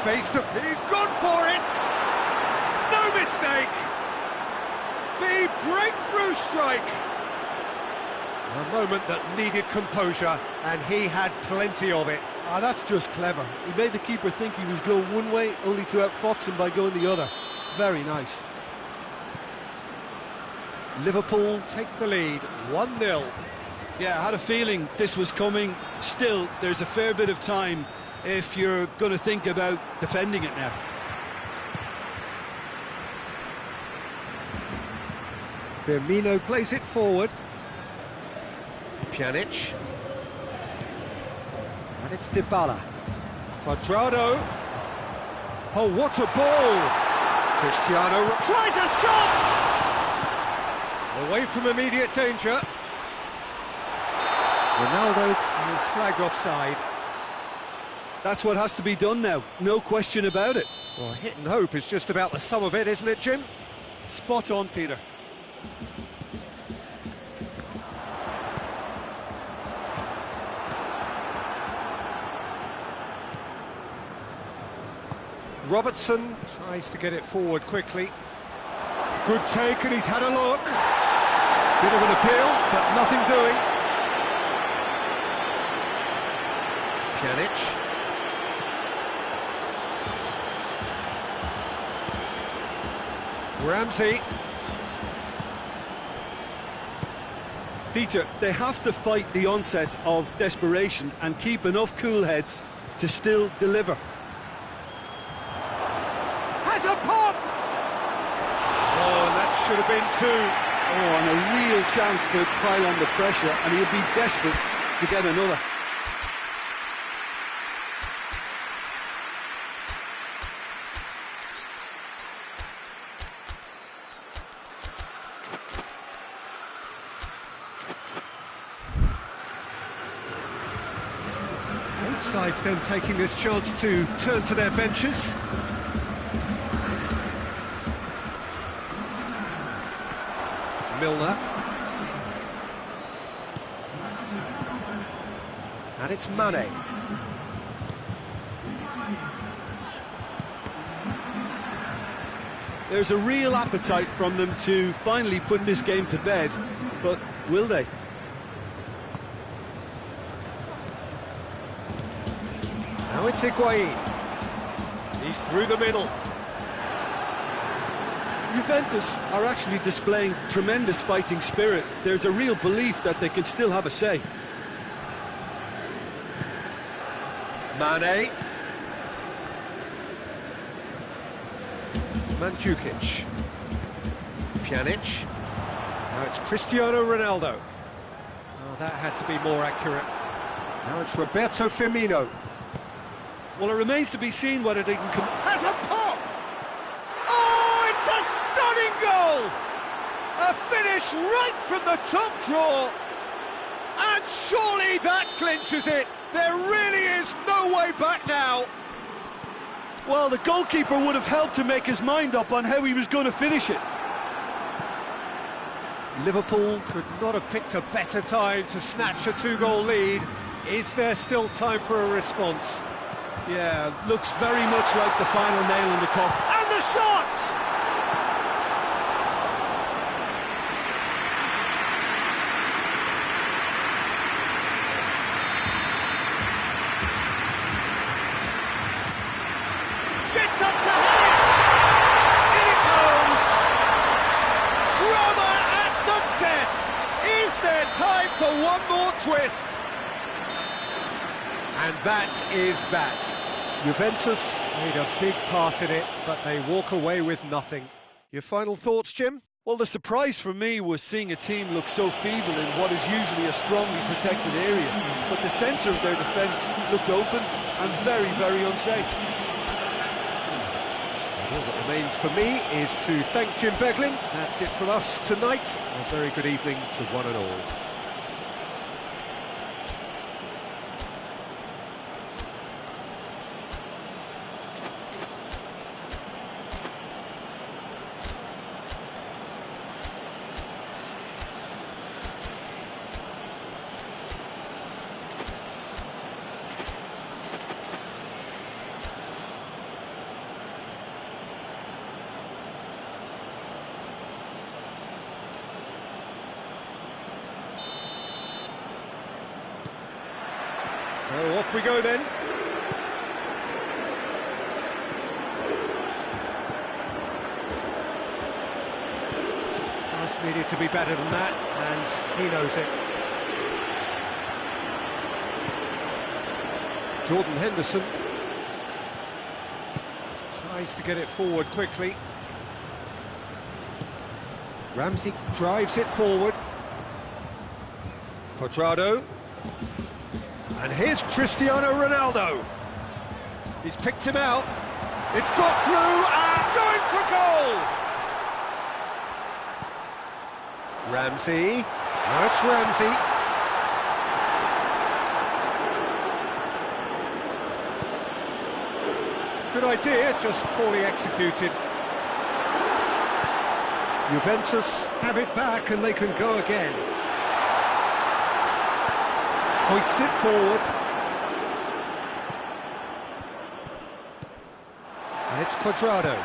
He's gone for it! No mistake! The breakthrough strike! A moment that needed composure, and he had plenty of it. Ah, that's just clever. He made the keeper think he was going one way, only to outfox him by going the other. Very nice. Liverpool take the lead, 1-0. Yeah, I had a feeling this was coming. Still, there's a fair bit of time if you're going to think about defending it now. Firmino plays it forward. Pjanic. And it's Dybala. Cuadrado. Oh, what a ball! Cristiano tries a shot! Away from immediate danger. Ronaldo is flagged offside. That's what has to be done now, no question about it. Well, hit and hope is just about the sum of it, isn't it, Jim? Spot on, Peter. Robertson tries to get it forward quickly. Good take, and he's had a look. Bit of an appeal, but nothing doing. Pjanic. Ramsey. Peter, they have to fight the onset of desperation and keep enough cool heads to still deliver. Has a pop! Oh, and that should have been two. Oh, and a real chance to pile on the pressure, and he'll be desperate to get another. Both sides then taking this chance to turn to their benches. Milner. And it's Mane. There's a real appetite from them to finally put this game to bed, but will they? Now it's Higuain. He's through the middle. Juventus are actually displaying tremendous fighting spirit. There's a real belief that they can still have a say. Mane. Mandzukic. Pjanic. Now it's Cristiano Ronaldo. Oh, that had to be more accurate. Now it's Roberto Firmino. Well, it remains to be seen whether they can come... Has a pop! Oh, it's a stunning goal! A finish right from the top draw. And surely that clinches it. There really is no way back now. Well, the goalkeeper would have helped to make his mind up on how he was going to finish it. Liverpool could not have picked a better time to snatch a two-goal lead. Is there still time for a response? Yeah, looks very much like the final nail in the coffin. And the shot! Gets up to hit it! In it goes! Drama at the death! Is there time for one more twist? And that is that. Juventus made a big part in it, but they walk away with nothing. Your final thoughts, Jim? Well, the surprise for me was seeing a team look so feeble in what is usually a strongly protected area. But the centre of their defence looked open and very, very unsafe. All that remains for me is to thank Jim Beglin. That's it from us tonight. A very good evening to one and all. So off we go then. Pass needed to be better than that, and he knows it. Jordan Henderson tries to get it forward quickly. Ramsey drives it forward. Cuadrado. And here's Cristiano Ronaldo. He's picked him out. It's got through and going for goal! Ramsey. Now it's Ramsey. Good idea, just poorly executed. Juventus have it back and they can go again. Hoists it forward. And it's Cuadrado.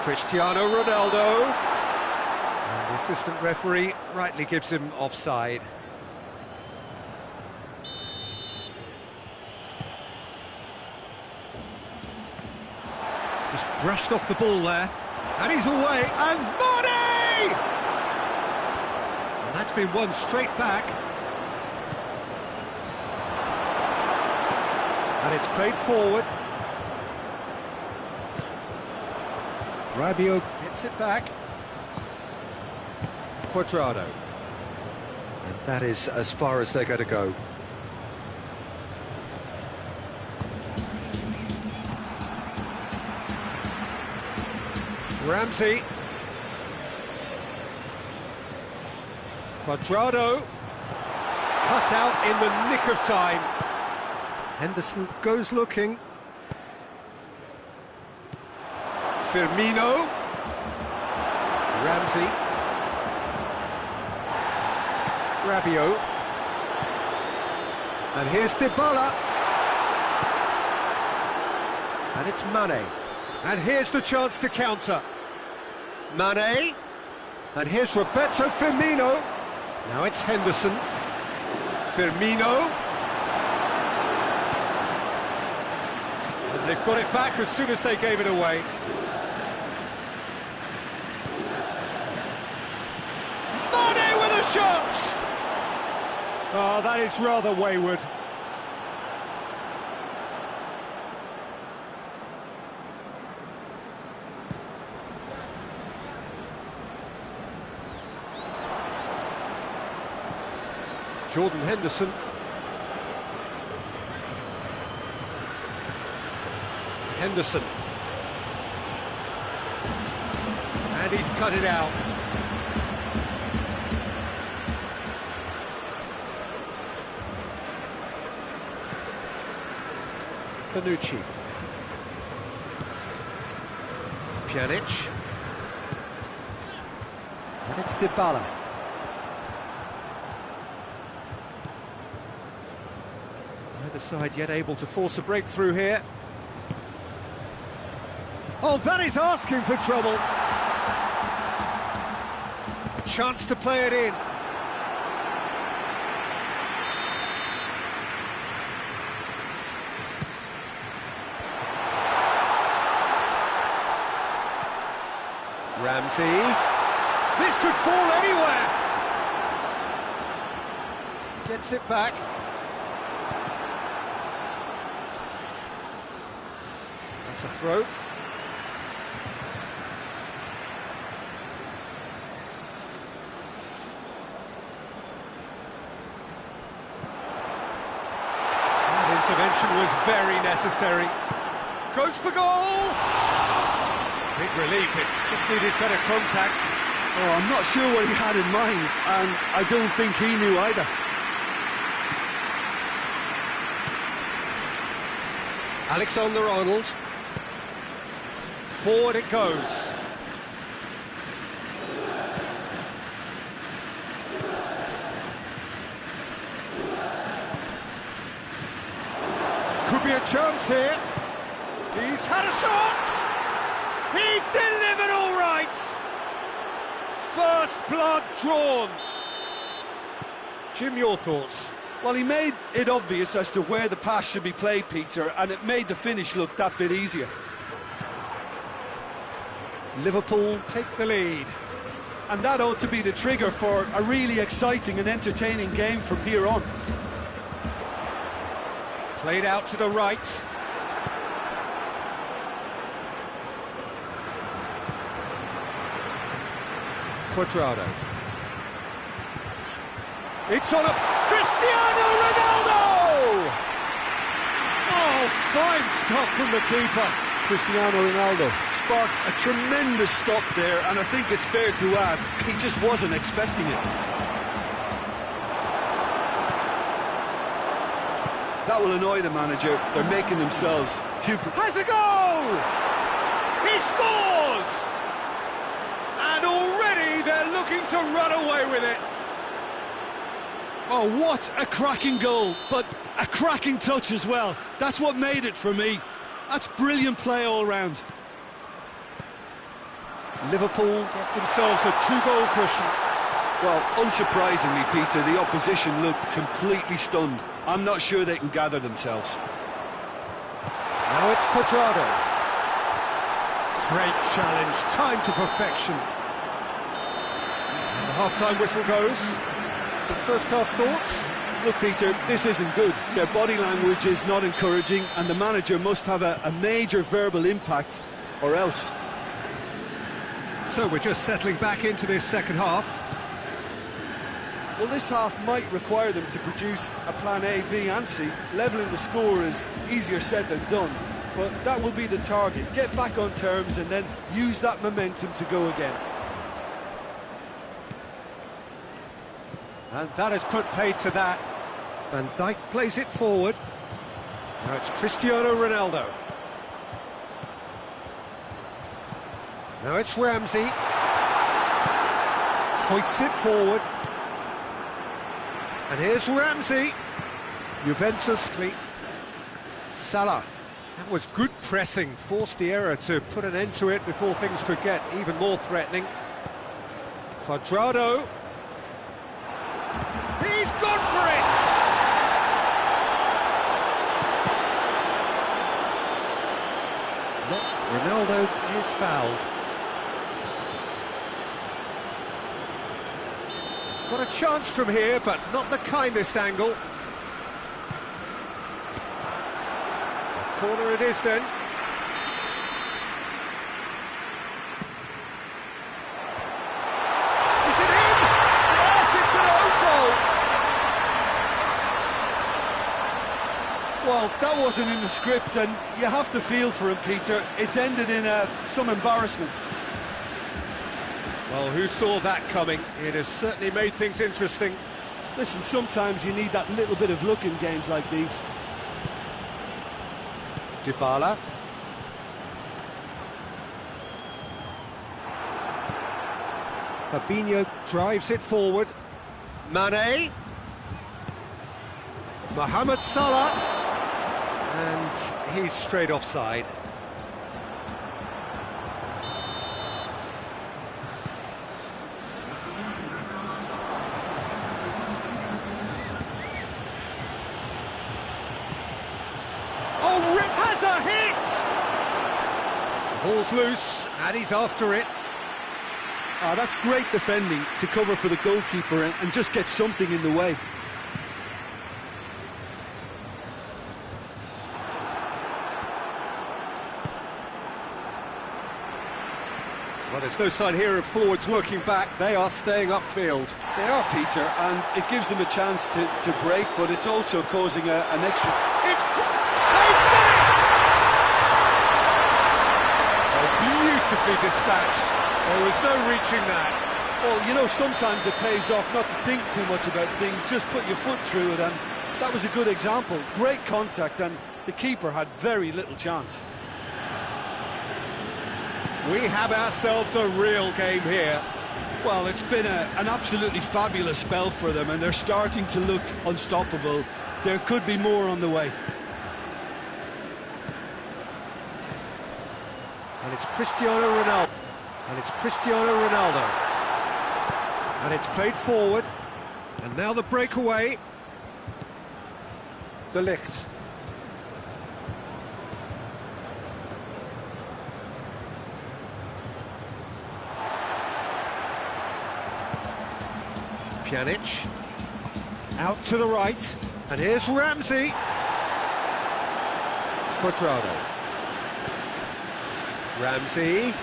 Cristiano Ronaldo. And the assistant referee rightly gives him offside. Just brushed off the ball there. And he's away. And Mane! And that's been won straight back. And it's played forward. Rabiot gets it back. Cuadrado. And that is as far as they're going to go. Ramsey. Cuadrado. Cut out in the nick of time. Henderson goes looking. Firmino. Ramsey. Rabiot. And here's Dybala. And it's Mane. And here's the chance to counter. Mane. And here's Roberto Firmino. Now it's Henderson. Firmino. And they've got it back as soon as they gave it away. Mane with a shot! Oh, that is rather wayward. Jordan Henderson. Henderson. And he's cut it out. Bonucci. Pjanic. And it's Dybala. Neither side yet able to force a breakthrough here. Oh, that is asking for trouble. A chance to play it in. Ramsey. This could fall anywhere. Gets it back. That's a throw. That intervention was very necessary. Goes for goal! Big relief, it just needed better contact. Oh, I'm not sure what he had in mind, and I don't think he knew either. Alexander-Arnold. Forward it goes. Could be a chance here. He's had a shot! He's delivered all right! First blood drawn. Jim, your thoughts? Well, he made it obvious as to where the pass should be played, Peter, and it made the finish look that bit easier. Liverpool take the lead. And that ought to be the trigger for a really exciting and entertaining game from here on. Played out to the right. Cuadrado. It's on a Cristiano Ronaldo! Oh, fine stop from the keeper. Cristiano Ronaldo sparked a tremendous stop there, and I think it's fair to add, he just wasn't expecting it. That will annoy the manager. They're making themselves too... Has a goal! He scores! And already they're looking to run away with it. Oh, what a cracking goal, but a cracking touch as well. That's what made it for me. That's brilliant play all round. Liverpool get themselves a 2-goal cushion. Well, unsurprisingly, Peter, the opposition look completely stunned. I'm not sure they can gather themselves. Now it's Cuadrado. Great challenge, time to perfection. And the half-time whistle goes. Some first-half thoughts? Look, Peter, this isn't good. Their body language is not encouraging, and the manager must have a major verbal impact, or else. So we're just settling back into this second half. Well, this half might require them to produce a plan A, B and C. Levelling the score is easier said than done, but that will be the target. Get back on terms and then use that momentum to go again. And that has put paid to that. Van Dijk plays it forward. Now it's Cristiano Ronaldo. Now it's Ramsey. Hoists it forward. And here's Ramsey. Juventus. Salah. That was good pressing. Forced the error to put an end to it before things could get even more threatening. Cuadrado. He's gone for it! No, Ronaldo is fouled. He's got a chance from here, but not the kindest angle. A corner it is then. Is it in? Yes, it's an own goal! Well, that wasn't in the script, and you have to feel for him, Peter. It's ended in some embarrassment. Well, who saw that coming? It has certainly made things interesting. Listen, sometimes you need that little bit of luck in games like these. Dybala. Fabinho drives it forward. Mane. Mohamed Salah. And he's straight offside. Oh, Rip has a hit! The ball's loose, and he's after it. That's great defending to cover for the goalkeeper and just get something in the way. Well, there's no sign here of forwards working back. They are staying upfield. They are, Peter, and it gives them a chance to break, but it's also causing an extra... They've done it! Oh, beautifully dispatched. There was no reaching that. Well, you know, sometimes it pays off not to think too much about things, just put your foot through it, and that was a good example. Great contact, and the keeper had very little chance. We have ourselves a real game here. Well, it's been an absolutely fabulous spell for them, and they're starting to look unstoppable. There could be more on the way. And it's Cristiano Ronaldo. And it's Cristiano Ronaldo. And it's played forward. And now the breakaway. De Ligt. Pjanic. Out to the right. And here's Ramsey. Cuadrado. Ramsey.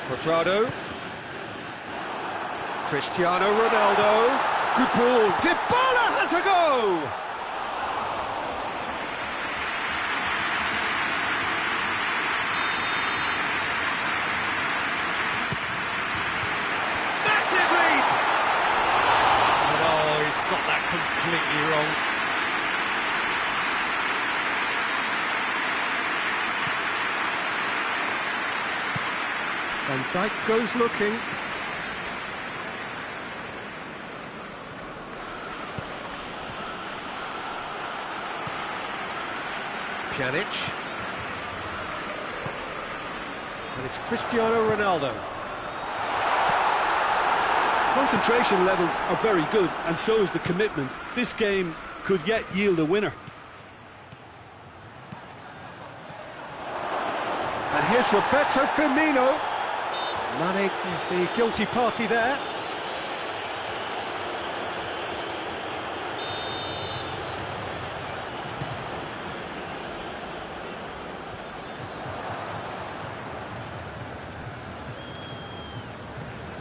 Cuadrado. Cristiano Ronaldo. Good ball. Dybala has a go! Massive leap! But oh, he's got that completely wrong. Van Dijk goes looking. Pjanic. And it's Cristiano Ronaldo. Concentration levels are very good, and so is the commitment. This game could yet yield a winner. And here's Roberto Firmino. Mane is the guilty party there.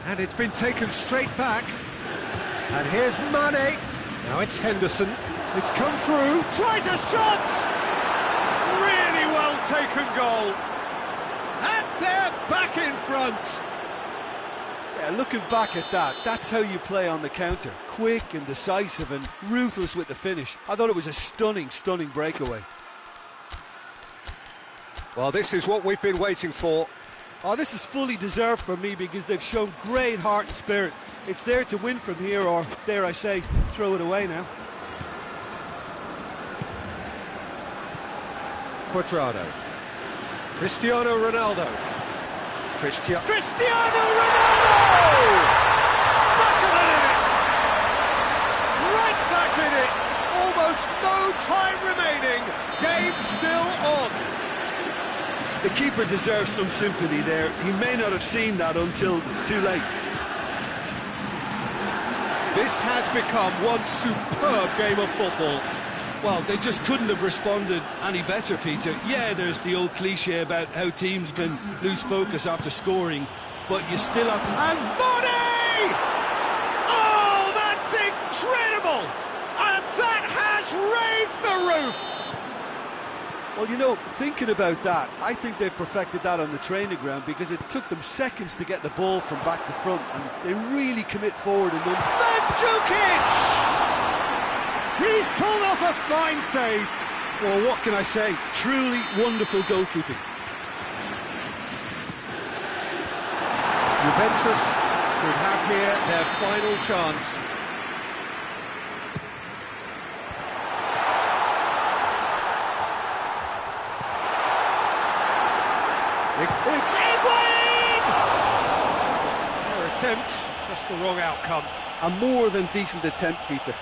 And it's been taken straight back. And here's Mane. Now it's Henderson. It's come through. Tries a shot! Really well taken goal. And they're back in front. Yeah, looking back at that, that's how you play on the counter. Quick and decisive and ruthless with the finish. I thought it was a stunning, stunning breakaway. Well, this is what we've been waiting for. Oh, this is fully deserved for me because they've shown great heart and spirit. It's there to win from here, or, dare I say, throw it away now. Cuadrado. Cristiano Ronaldo. Cristiano Ronaldo! Back of the net! Right back in it! Almost no time remaining. Game still on. The keeper deserves some sympathy there. He may not have seen that until too late. This has become one superb game of football. Well, they just couldn't have responded any better, Peter. Yeah, there's the old cliche about how teams can lose focus after scoring, but you still have to... And Mane! Oh, that's incredible! And that has raised the roof! Well, you know, thinking about that, I think they've perfected that on the training ground because it took them seconds to get the ball from back to front, and they really commit forward and Mandzukic! He's pulled off a fine save. Well, what can I say? Truly wonderful goalkeeping. Juventus could have here their final chance. It's Higuain! Their attempt, just the wrong outcome. A more than decent attempt, Peter.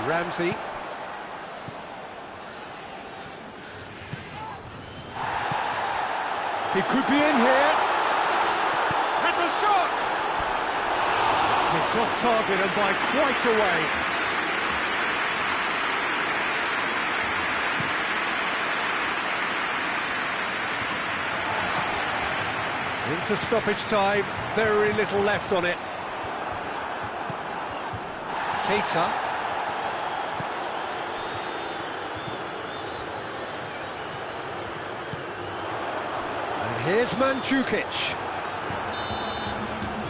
Ramsey. He could be in here. Has a shot! It's off target and by quite a way. Into stoppage time, very little left on it. Keita. Here's Mandzukic.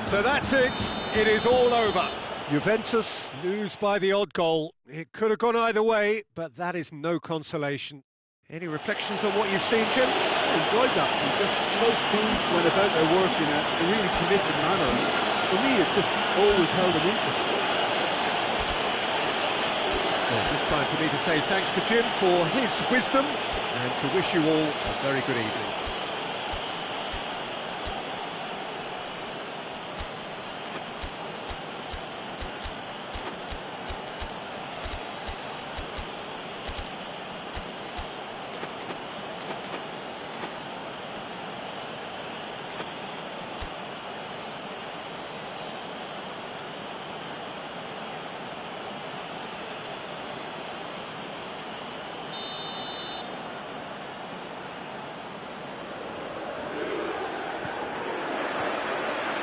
So that's it. It is all over. Juventus lose by the odd goal. It could have gone either way, but that is no consolation. Any reflections on what you've seen, Jim? I enjoyed that, Peter. Both teams went about their work in a really committed manner. For me, it just always held an interest. So it's just time for me to say thanks to Jim for his wisdom and to wish you all a very good evening.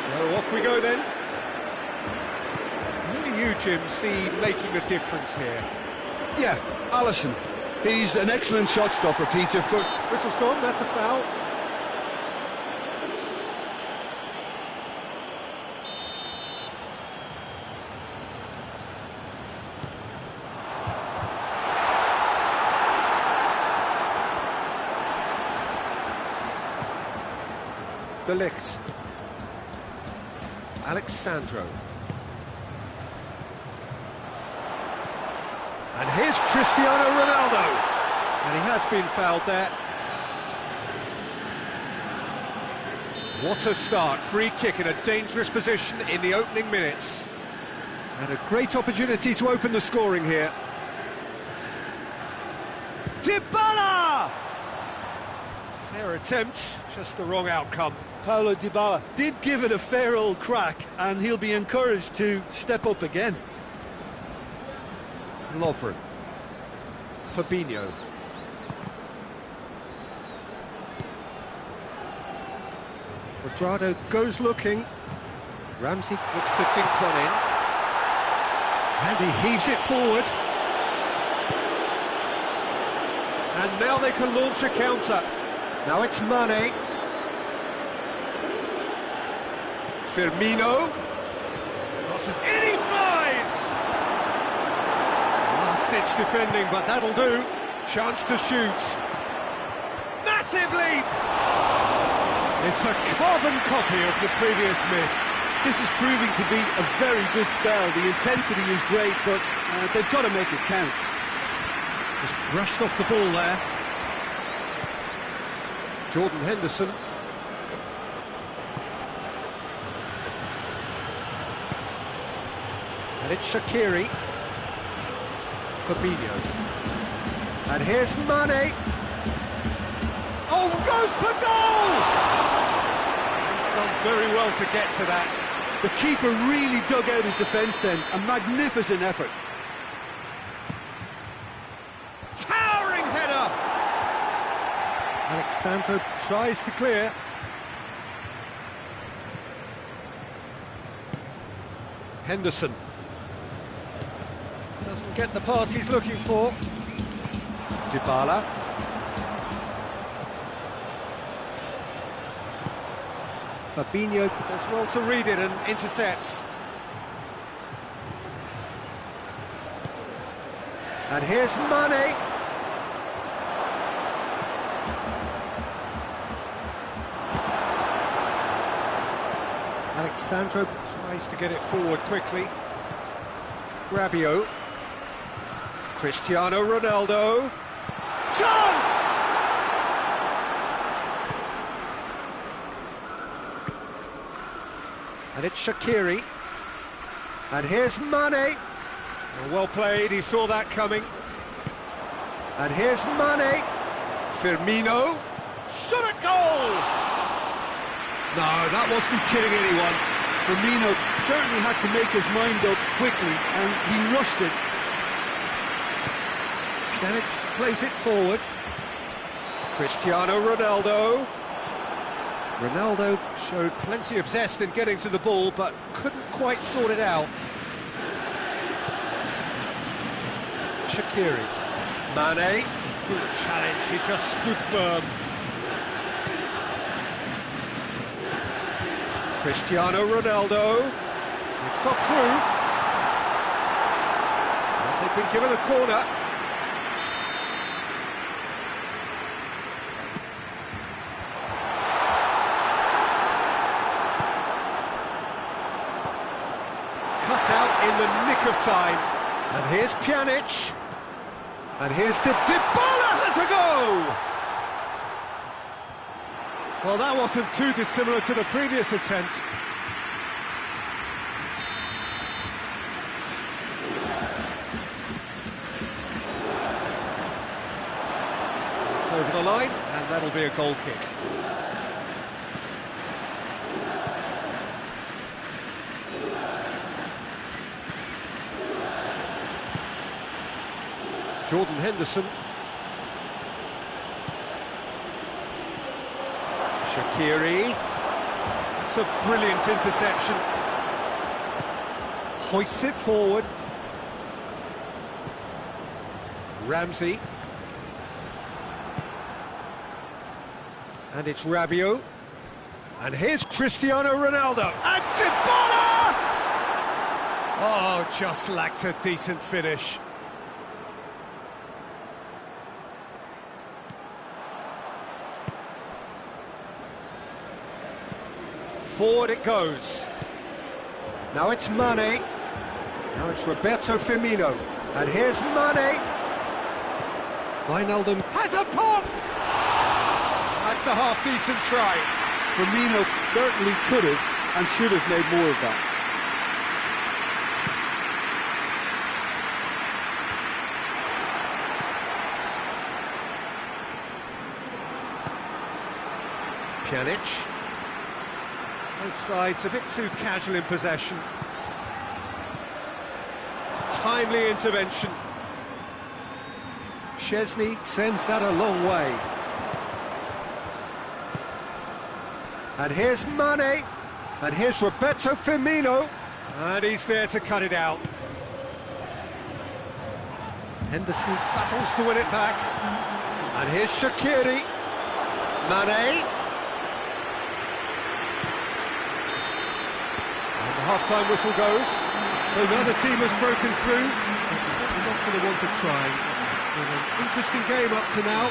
So off we go then. Who do you, Jim, see making a difference here? Yeah, Alisson. He's an excellent shot stopper, Peter. Whistle's gone, that's a foul. De Ligt. Alexandro. And here's Cristiano Ronaldo. And he has been fouled there. What a start. Free kick in a dangerous position in the opening minutes. And a great opportunity to open the scoring here. Dybala! Fair attempt, just the wrong outcome. Paulo Dybala did give it a fair old crack, and he'll be encouraged to step up again. Lovren. Fabinho. Quadrado goes looking. Ramsey looks to dink one in. And he heaves it forward. And now they can launch a counter. Now it's Mane. Firmino. Crosses in, he flies! Last-ditch defending, but that'll do. Chance to shoot. Massive leap! It's a carbon copy of the previous miss. This is proving to be a very good spell. The intensity is great, but they've got to make it count. Just brushed off the ball there. Jordan Henderson. And it's Shaqiri. Fabinho. And here's Mane. Oh, goes for goal! He's done very well to get to that. The keeper really dug out his defence then. A magnificent effort. Towering header! Alexandro tries to clear. Henderson. Doesn't get the pass he's looking for. Dybala. Fabinho does well to read it and intercepts. And here's Mane. Alexandro tries to get it forward quickly. Rabiot. Cristiano Ronaldo. Chance! And it's Shaqiri. And here's Mane. Oh, well played, he saw that coming. And here's Mane. Firmino. Shot at goal! No, that wasn't kidding anyone. Firmino certainly had to make his mind up quickly, and he rushed it. Pjanic plays it forward. Cristiano Ronaldo. Ronaldo showed plenty of zest in getting to the ball, but couldn't quite sort it out. Shaqiri. Mane. Good challenge, he just stood firm. Cristiano Ronaldo. It's got through. And they've been given a corner. Cut out in the nick of time. And here's Pjanic. And here's Dybala has a go! Well, that wasn't too dissimilar to the previous attempt. It's over the line, and that'll be a goal kick. Jordan Henderson. Shaqiri. It's a brilliant interception. Hoists it forward. Ramsey. And it's Rabiot. And here's Cristiano Ronaldo. And Dybala! Oh, just lacked a decent finish. Forward it goes. Now it's Mane. Now it's Roberto Firmino. And here's Mane. Wijnaldum has a pop! That's a half-decent try. Firmino certainly could have and should have made more of that. Pjanic. Both sides a bit too casual in possession. Timely intervention. Szczesny sends that a long way. And here's Mane. And here's Roberto Firmino. And he's there to cut it out. Henderson battles to win it back. And here's Shaqiri. Mane. And the half-time whistle goes. So now the team has broken through. It's not going to want to try. It's been an interesting game up to now,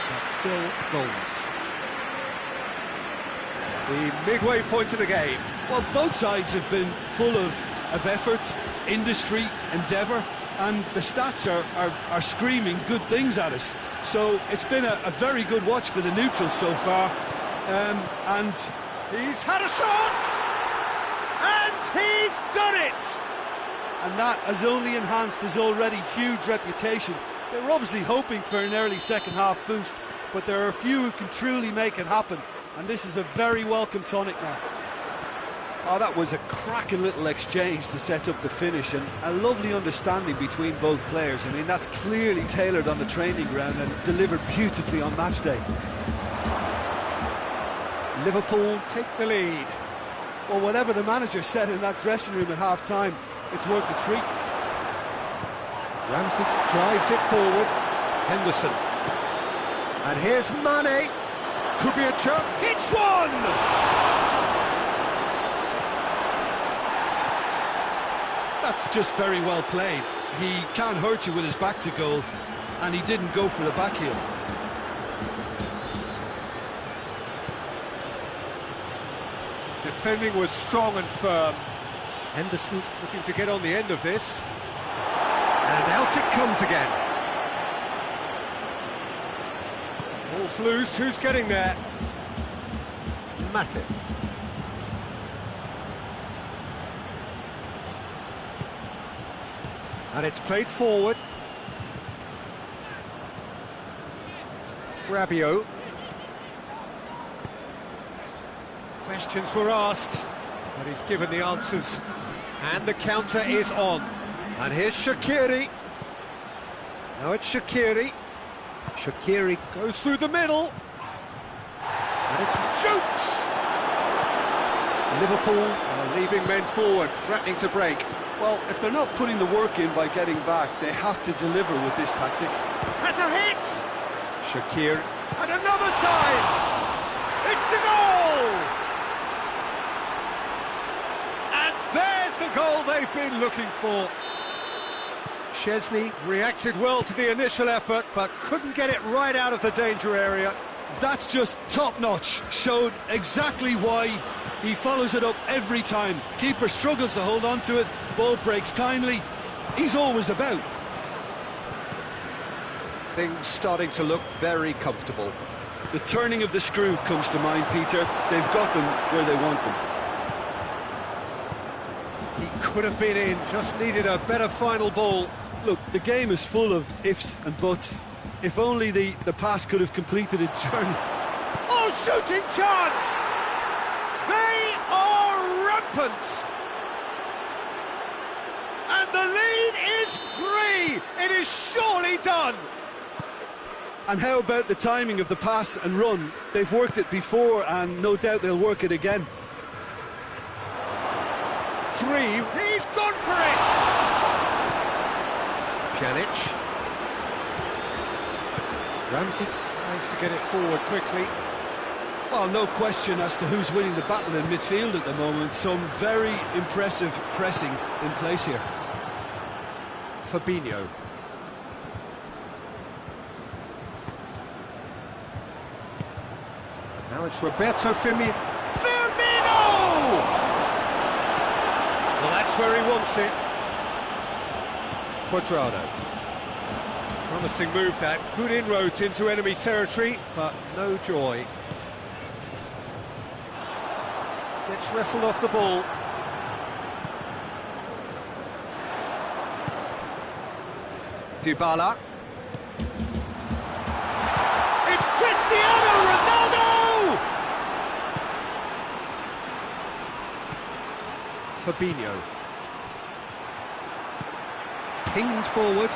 but still goals. The midway point of the game. Well, both sides have been full of effort, industry, endeavour, and the stats are screaming good things at us. So it's been a very good watch for the neutrals so far. And he's had a shot! And he's done it! And that has only enhanced his already huge reputation. They were obviously hoping for an early second-half boost, but there are a few who can truly make it happen, and this is a very welcome tonic now. Oh, that was a cracking little exchange to set up the finish, and a lovely understanding between both players. I mean, that's clearly tailored on the training ground and delivered beautifully on match day. Liverpool take the lead. Well, whatever the manager said in that dressing room at half-time, it's worth the treat. Ramsey drives it forward. Henderson. And here's Mane. Could be a chance. Hits one! that's just very well played. He can't hurt you with his back to goal, and he didn't go for the back heel. Defending was strong and firm. Henderson looking to get on the end of this. And out it comes again. Ball's loose, who's getting there? Matip. And it's played forward. Rabiot. Questions were asked, but he's given the answers. And the counter is on. And here's Shaqiri. Now it's Shaqiri. Shaqiri goes through the middle. And it's shoots! Liverpool are leaving men forward, threatening to break. Well, if they're not putting the work in by getting back, they have to deliver with this tactic. Has a hit! Shaqiri. And another time! It's a goal! And there's the goal they've been looking for. Szczesny reacted well to the initial effort, but couldn't get it right out of the danger area. That's just top-notch. Showed exactly why he follows it up every time. Keeper struggles to hold on to it, ball breaks kindly. He's always about. Things starting to look very comfortable. The turning of the screw comes to mind, Peter. They've got them where they want them. He could have been in, just needed a better final ball. Look, the game is full of ifs and buts. If only the pass could have completed its journey. Oh, shooting chance! They are rampant! And the lead is 3! It is surely done! And how about the timing of the pass and run? They've worked it before, and no doubt they'll work it again. 3, he's gone for it! Pjanic. Ramsey tries to get it forward quickly. Well, no question as to who's winning the battle in midfield at the moment. Some very impressive pressing in place here. Fabinho. Now it's Roberto Firmino. Firmino! That's where he wants it. Cuadrado. Promising move that. Good inroads into enemy territory, but no joy. Gets wrestled off the ball. Dybala. It's Cristiano Ronaldo! Fabinho. Pinged forward.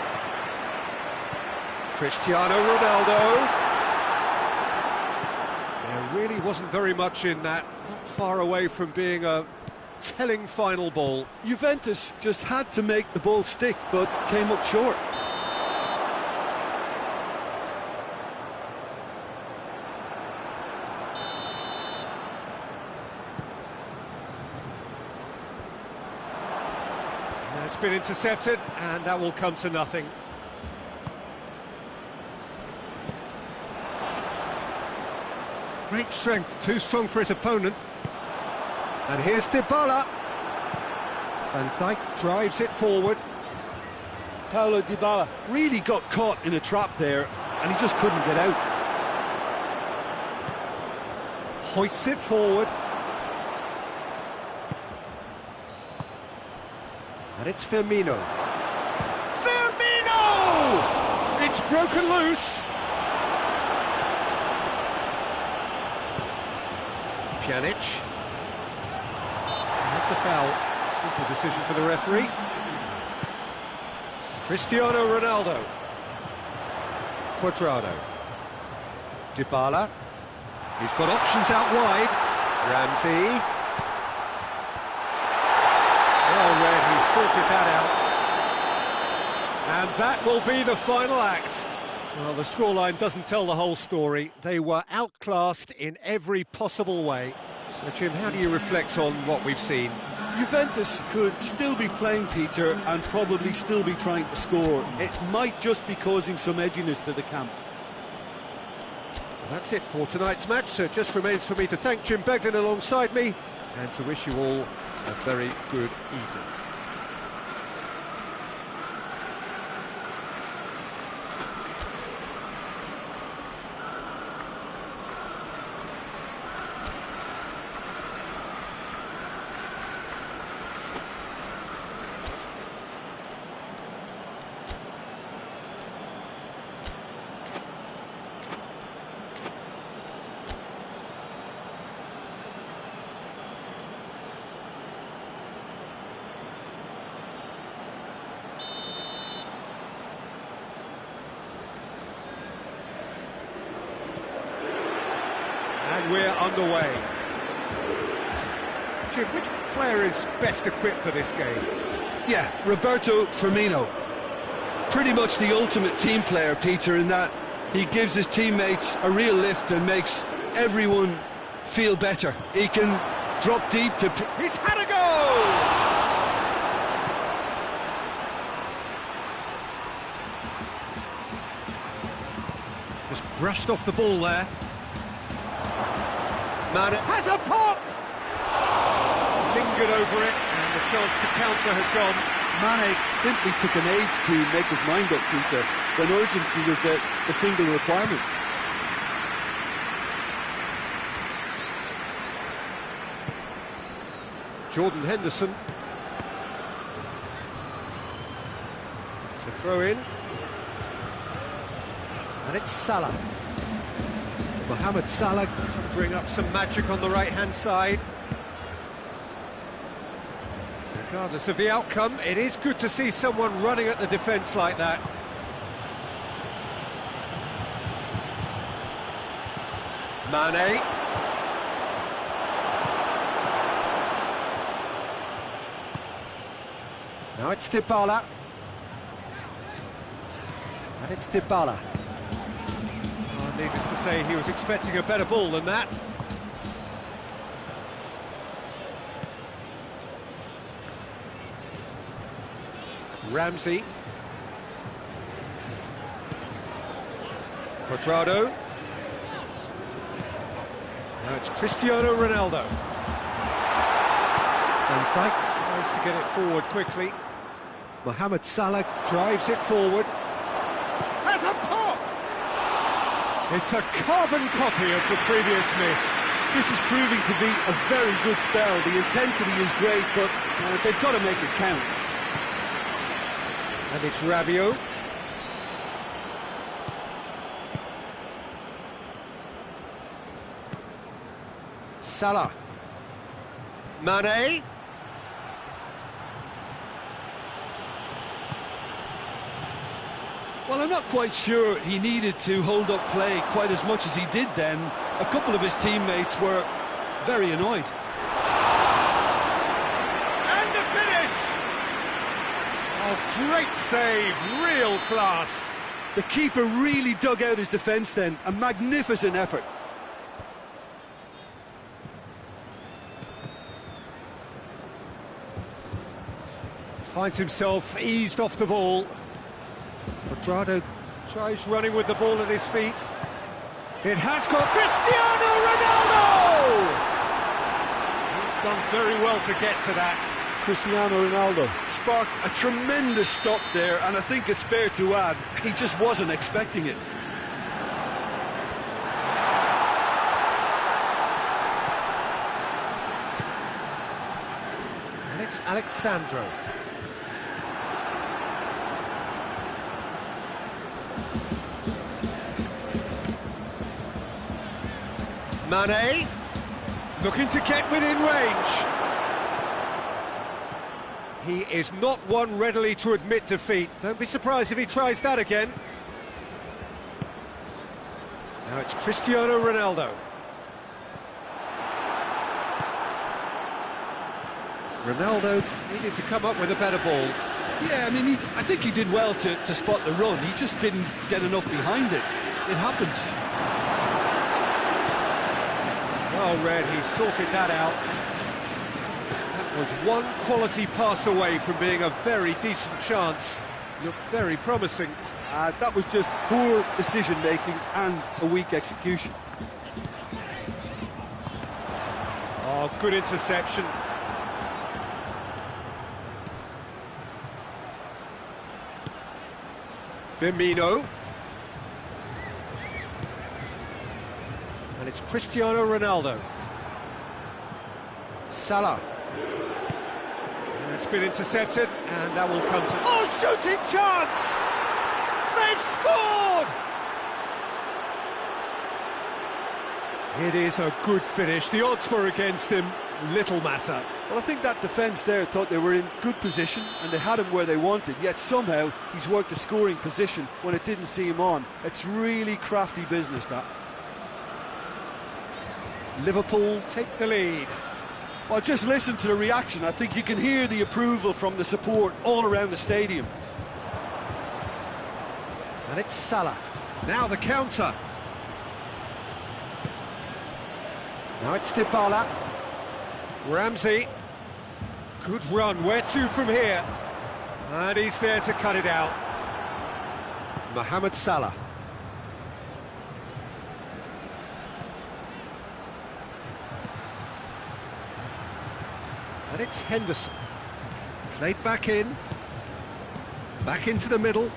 Cristiano Ronaldo. There really wasn't very much in that. Not far away from being a telling final ball. Juventus just had to make the ball stick, but came up short. It's been intercepted, and that will come to nothing. Great strength, too strong for his opponent. And here's Dybala. Van Dijk drives it forward. Paulo Dybala really got caught in a trap there, and he just couldn't get out. Hoists it forward. And it's Firmino. Firmino! It's broken loose. Pjanic. And that's a foul. Simple decision for the referee. Cristiano Ronaldo. Cuadrado. Dybala. He's got options out wide. Ramsey. Well read, he sorted that out. And that will be the final act. Well, the scoreline doesn't tell the whole story. They were outclassed in every possible way. So, Jim, how do you reflect on what we've seen? Juventus could still be playing, Peter, and probably still be trying to score. It might just be causing some edginess to the camp. Well, that's it for tonight's match, so it just remains for me to thank Jim Beglin alongside me and to wish you all a very good evening. And we're underway. Jim, which player is best equipped for this game? Yeah, Roberto Firmino. Pretty much the ultimate team player, Peter, in that he gives his teammates a real lift and makes everyone feel better. He can drop deep to... He's had a goal! Just brushed off the ball there. Mane has a pop! Lingered over it, and the chance to counter had gone. Mane simply took an age to make his mind up, Peter, when urgency was the single requirement. Jordan Henderson. It's a throw in. And it's Salah. Mohamed Salah conjuring up some magic on the right-hand side. Regardless of the outcome, it is good to see someone running at the defence like that. Mane. Now it's Dybala. And it's Dybala. Needless to say, he was expecting a better ball than that. Ramsey. Cuadrado. Now it's Cristiano Ronaldo. Van Van Dijk tries to get it forward quickly. Mohamed Salah drives it forward. Has a pop! It's a carbon copy of the previous miss. This is proving to be a very good spell. The intensity is great, but they've got to make it count. And it's Rabiot. Salah. Mane. Well, I'm not quite sure he needed to hold up play quite as much as he did then. A couple of his teammates were very annoyed. And the finish! Oh, great save, real class. The keeper really dug out his defence then. A magnificent effort. Finds himself eased off the ball. Quadrado tries running with the ball at his feet. It has got Cristiano Ronaldo! He's done very well to get to that. Cristiano Ronaldo sparked a tremendous stop there, and I think it's fair to add, he just wasn't expecting it. And it's Alexandro. Mane, looking to get within range. He is not one readily to admit defeat. Don't be surprised if he tries that again. Now it's Cristiano Ronaldo. Ronaldo needed to come up with a better ball. Yeah, I mean, I think he did well to spot the run. He just didn't get enough behind it. It happens. Well read, he sorted that out. That was one quality pass away from being a very decent chance. Looked very promising. That was just poor decision-making and a weak execution. Oh, good interception. Firmino. And it's Cristiano Ronaldo. Salah. And it's been intercepted, and that will come to... Oh, shooting chance! They've scored! It is a good finish. The odds were against him. Little matter. Well, I think that defence there thought they were in good position and they had him where they wanted, yet somehow he's worked a scoring position when it didn't see him on. It's really crafty business, that. Liverpool take the lead. Well, just listen to the reaction. I think you can hear the approval from the support all around the stadium. And it's Salah. Now the counter. Now it's Dybala. Ramsey. Good run. Where to from here? And he's there to cut it out. Mohamed Salah. And it's Henderson. Played back in. Back into the middle.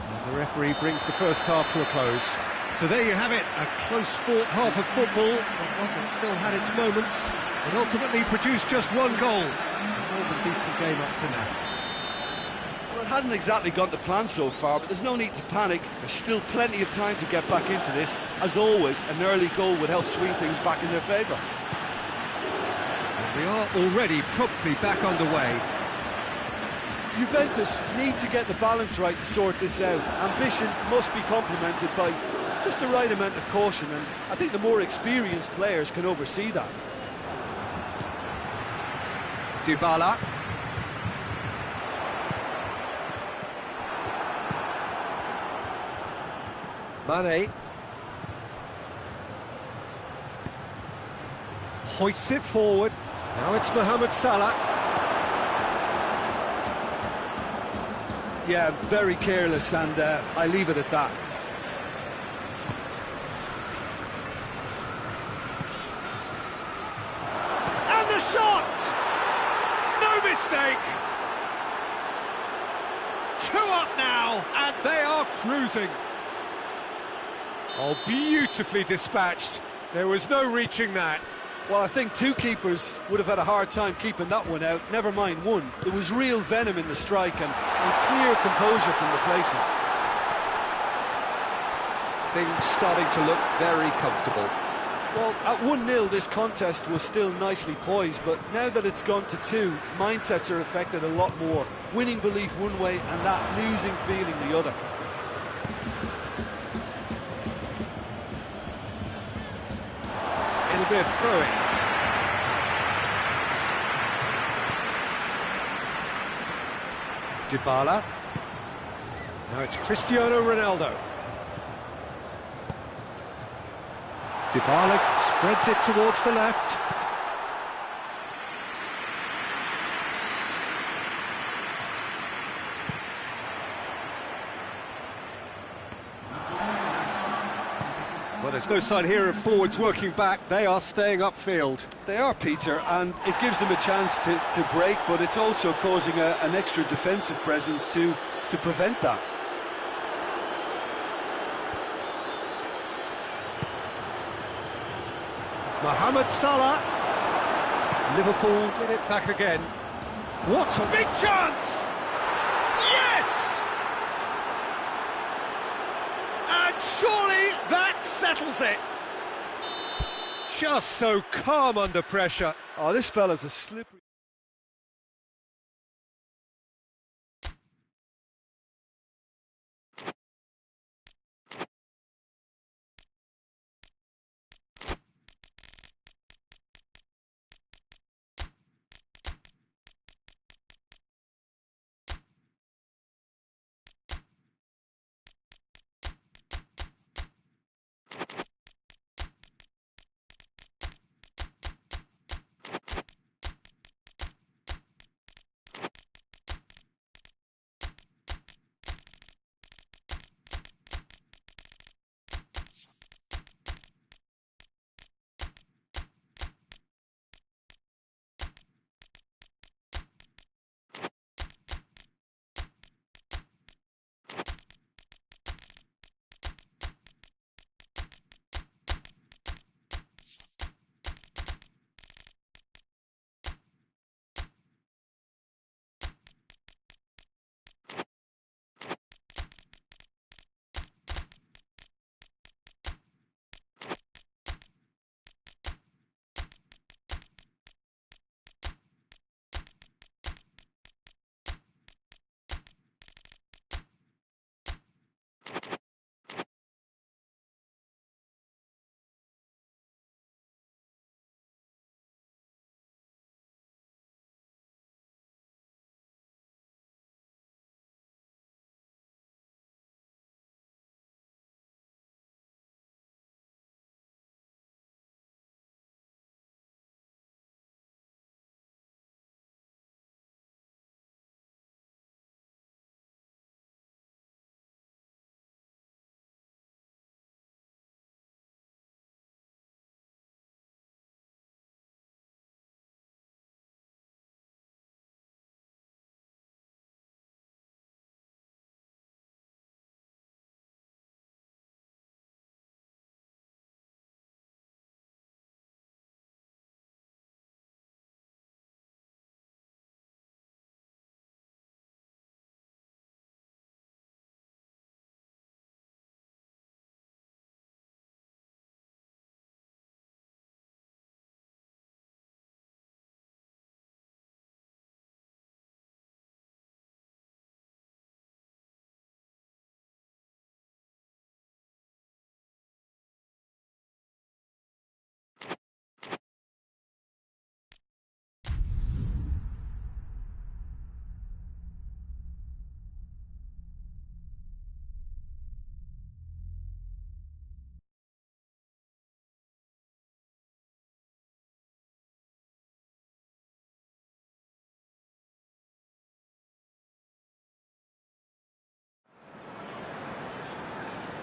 And the referee brings the first half to a close. So there you have it, a close-fought half of football, but one that still had its moments, and ultimately produced just one goal. A more than decent game up to now. Well, it hasn't exactly gone to plan so far, but there's no need to panic. There's still plenty of time to get back into this. As always, an early goal would help swing things back in their favour. And we are already promptly back underway. Juventus need to get the balance right to sort this out. Ambition must be complemented by just the right amount of caution, and I think the more experienced players can oversee that. Dybala. Mane. Hoists it forward. Now it's Mohamed Salah. Yeah, very careless, and I leave it at that. mistake. 2 up now, and they are cruising. Oh, beautifully dispatched. There was no reaching that. Well, I think 2 keepers would have had a hard time keeping that one out, never mind 1. There was real venom in the strike and clear composure from the placement. Things starting to look very comfortable. Well, at 1-0 this contest was still nicely poised, but now that it's gone to 2, mindsets are affected a lot more. Winning belief one way and that losing feeling the other. It'll be a throw-in. Dybala. Now it's Cristiano Ronaldo. Dybala spreads it towards the left. Well, there's no sign here of forwards working back. They are staying upfield. They are, Peter, and it gives them a chance to break, but it's also causing an extra defensive presence to prevent that. Mohamed Salah. Liverpool get it back again. What a big chance! Yes! And surely that settles it. Just so calm under pressure. Oh, this fella's a slippery...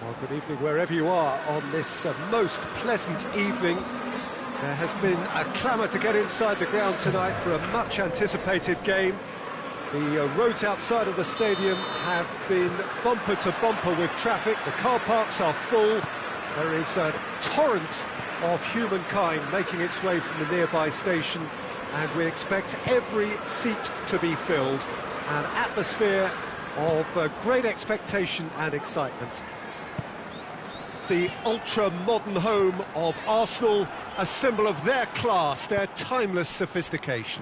Well, good evening wherever you are on this most pleasant evening. There has been a clamour to get inside the ground tonight for a much-anticipated game. The roads outside of the stadium have been bumper to bumper with traffic. The car parks are full. There is a torrent of humankind making its way from the nearby station, and we expect every seat to be filled. An atmosphere of great expectation and excitement. The ultra-modern home of Arsenal, a symbol of their class, their timeless sophistication.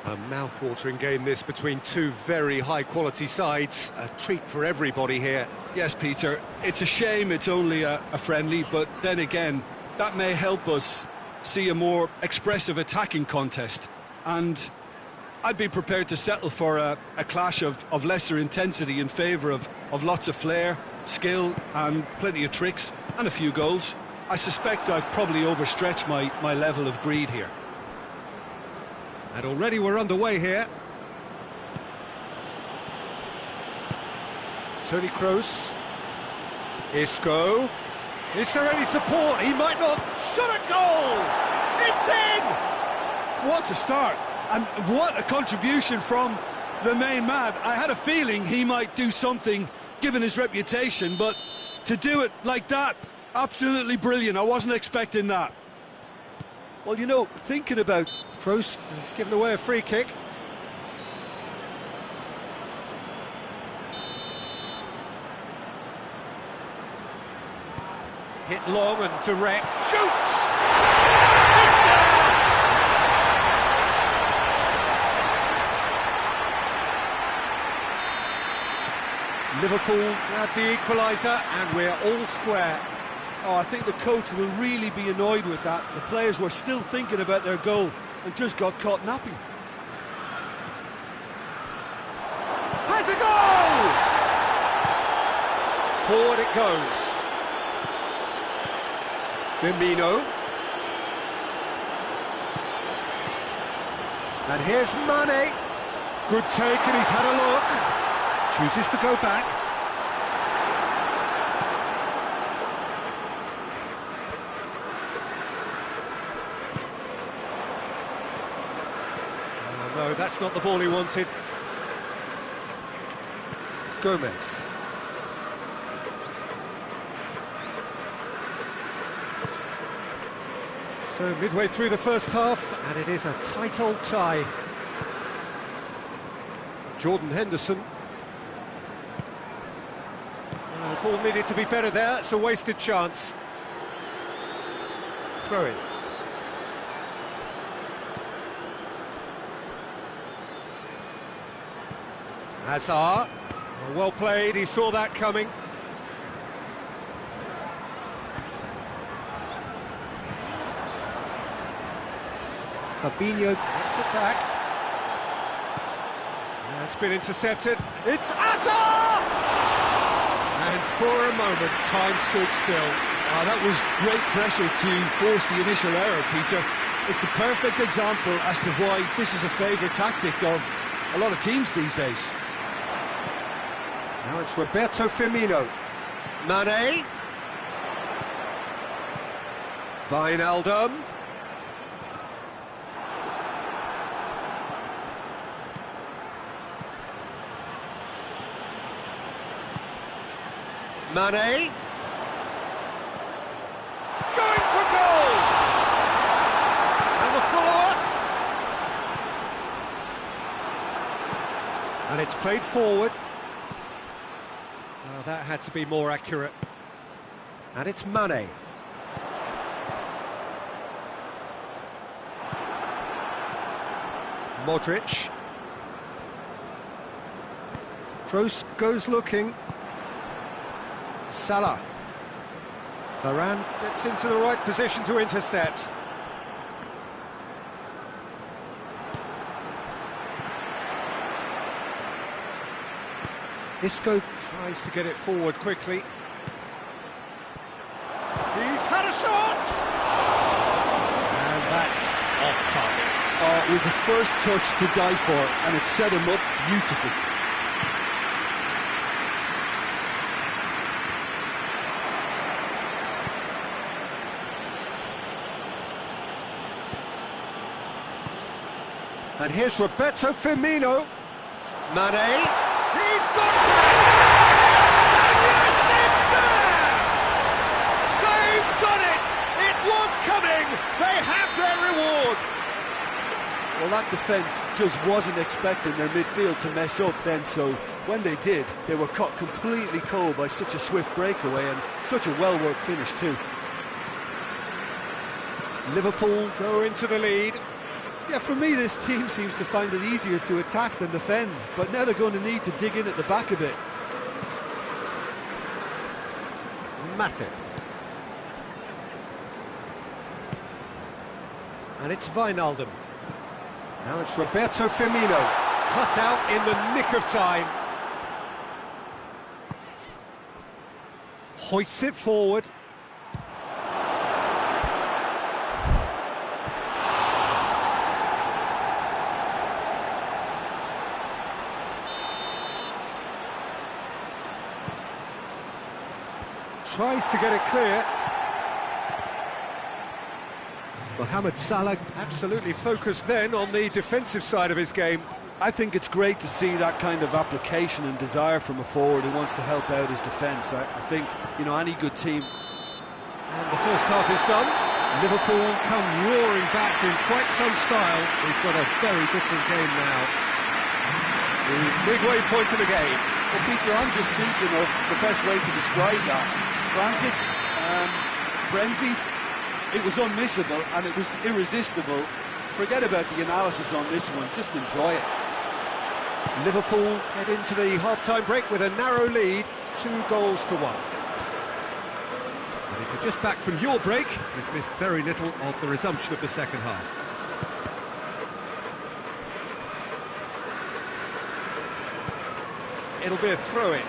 A mouth-watering game this between two very high-quality sides. A treat for everybody here. Yes, Peter, it's a shame it's only a friendly, but then again, that may help us see a more expressive attacking contest. And I'd be prepared to settle for a clash of lesser intensity in favour of lots of flair, skill and plenty of tricks and a few goals. I suspect I've probably overstretched my level of greed here. And already we're underway here. Tony Kroos. Isco. Is there any support? He might not. Shot a goal! It's in! What a start! And what a contribution from the main man. I had a feeling he might do something given his reputation, but to do it like that, absolutely brilliant. I wasn't expecting that. Well, you know, thinking about... Kroos has given away a free kick. Hit long and direct. Shoots! It's there! Liverpool had the equaliser, and we're all square. Oh, I think the coach will really be annoyed with that. The players were still thinking about their goal and just got caught napping. Has a goal! Forward it goes. Firmino. And here's Mane. Good take, and he's had a look. Chooses to go back. Oh, no, that's not the ball he wanted. Gomez. So midway through the first half, and it is a tight old tie. Jordan Henderson. The ball needed to be better there. It's a wasted chance. Throw in. Hazard. Well played, he saw that coming. Fabinho gets it back. It's been intercepted. It's Hazard! And for a moment, time stood still. That was great pressure to force the initial error, Peter. It's the perfect example as to why this is a favourite tactic of a lot of teams these days. Now it's Roberto Firmino. Mane. Wijnaldum. Mane. Going for goal! And the follow-up. And it's played forward. Well, that had to be more accurate. And it's Mane. Modric. Kroos goes looking. Salah. Varane gets into the right position to intercept. Isco tries to get it forward quickly. He's had a shot! And that's off target. Oh, it was a first touch to die for, and it set him up beautifully. And here's Roberto Firmino. Mane. He's got it! And yes, it's there! They've done it! It was coming! They have their reward! Well, that defence just wasn't expecting their midfield to mess up then, so when they did, they were caught completely cold by such a swift breakaway and such a well-worked finish too. Liverpool go into the lead. Yeah, for me, this team seems to find it easier to attack than defend, but now they're going to need to dig in at the back a bit. Matip. And it's Wijnaldum. Now it's Roberto Firmino. Cut out in the nick of time. Hoists it forward. Tries to get it clear. Mohamed Salah absolutely focused then on the defensive side of his game. I think it's great to see that kind of application and desire from a forward who wants to help out his defence. I think, you know, any good team. And the first half is done. Liverpool come roaring back in quite some style. We've got a very different game now. The midway point of the game. Well, Peter, I'm just thinking of the best way to describe that. Frantic, frenzied. It was unmissable and it was irresistible. Forget about the analysis on this one, just enjoy it. Liverpool head into the half-time break with a narrow lead, 2-1. And if you're just back from your break, you've missed very little of the resumption of the second half. It'll be a throw-in.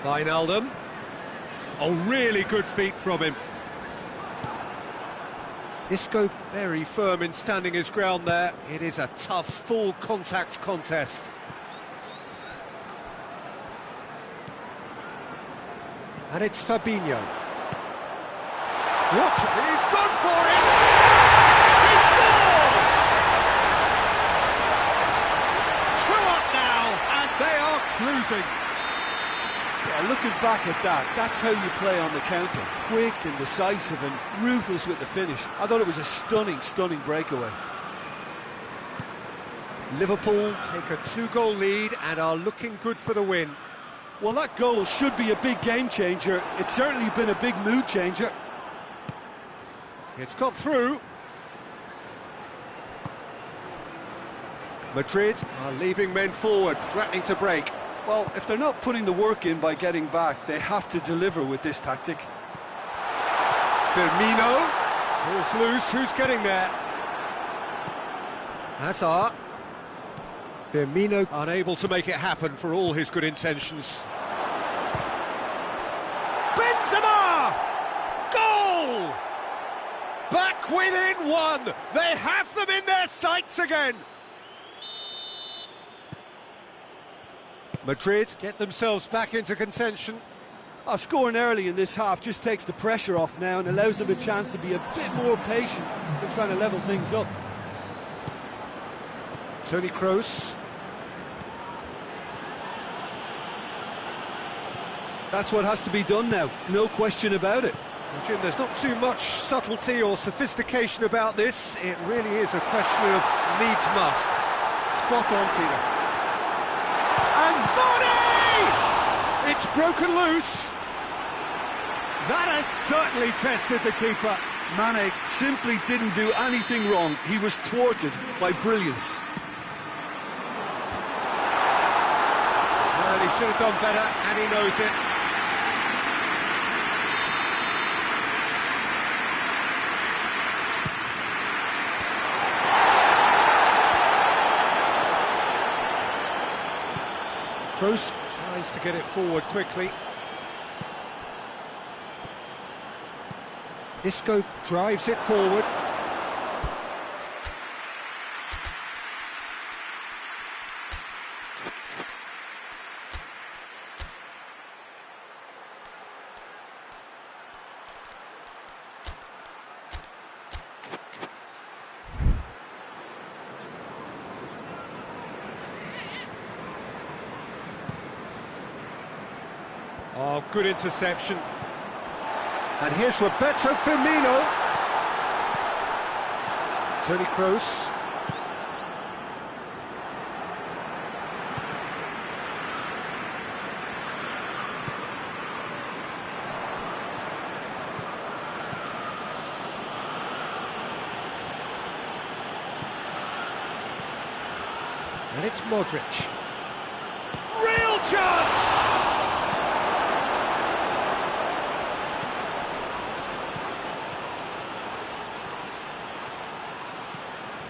Wijnaldum. Oh, really good feet from him. Isco very firm in standing his ground there. It is a tough, full-contact contest. And it's Fabinho. What? He's gone for it! He scores! 2 up now, and they are cruising. Yeah, looking back at that, that's how you play on the counter. Quick and decisive and ruthless with the finish. I thought it was a stunning, stunning breakaway. Liverpool take a 2-goal lead and are looking good for the win. Well, that goal should be a big game changer. It's certainly been a big mood changer. It's got through. Madrid are leaving men forward, threatening to break. Well, if they're not putting the work in by getting back, they have to deliver with this tactic. Firmino pulls loose. Who's getting there? Hazard. Firmino unable to make it happen for all his good intentions. Benzema! Goal! Back within 1. They have them in their sights again. Madrid get themselves back into contention. Scoring early in this half just takes the pressure off now and allows them a chance to be a bit more patient in trying to level things up. Toni Kroos. That's what has to be done now, no question about it. Well, Jim, there's not too much subtlety or sophistication about this. It really is a question of needs must. Spot on, Peter. And Mane! It's broken loose. That has certainly tested the keeper. Mane simply didn't do anything wrong. He was thwarted by brilliance. Well, he should have done better, and he knows it. Kroos tries to get it forward quickly. Isco drives it forward. Oh, good interception. And here's Roberto Firmino. Toni Kroos. And it's Modric. Real chance!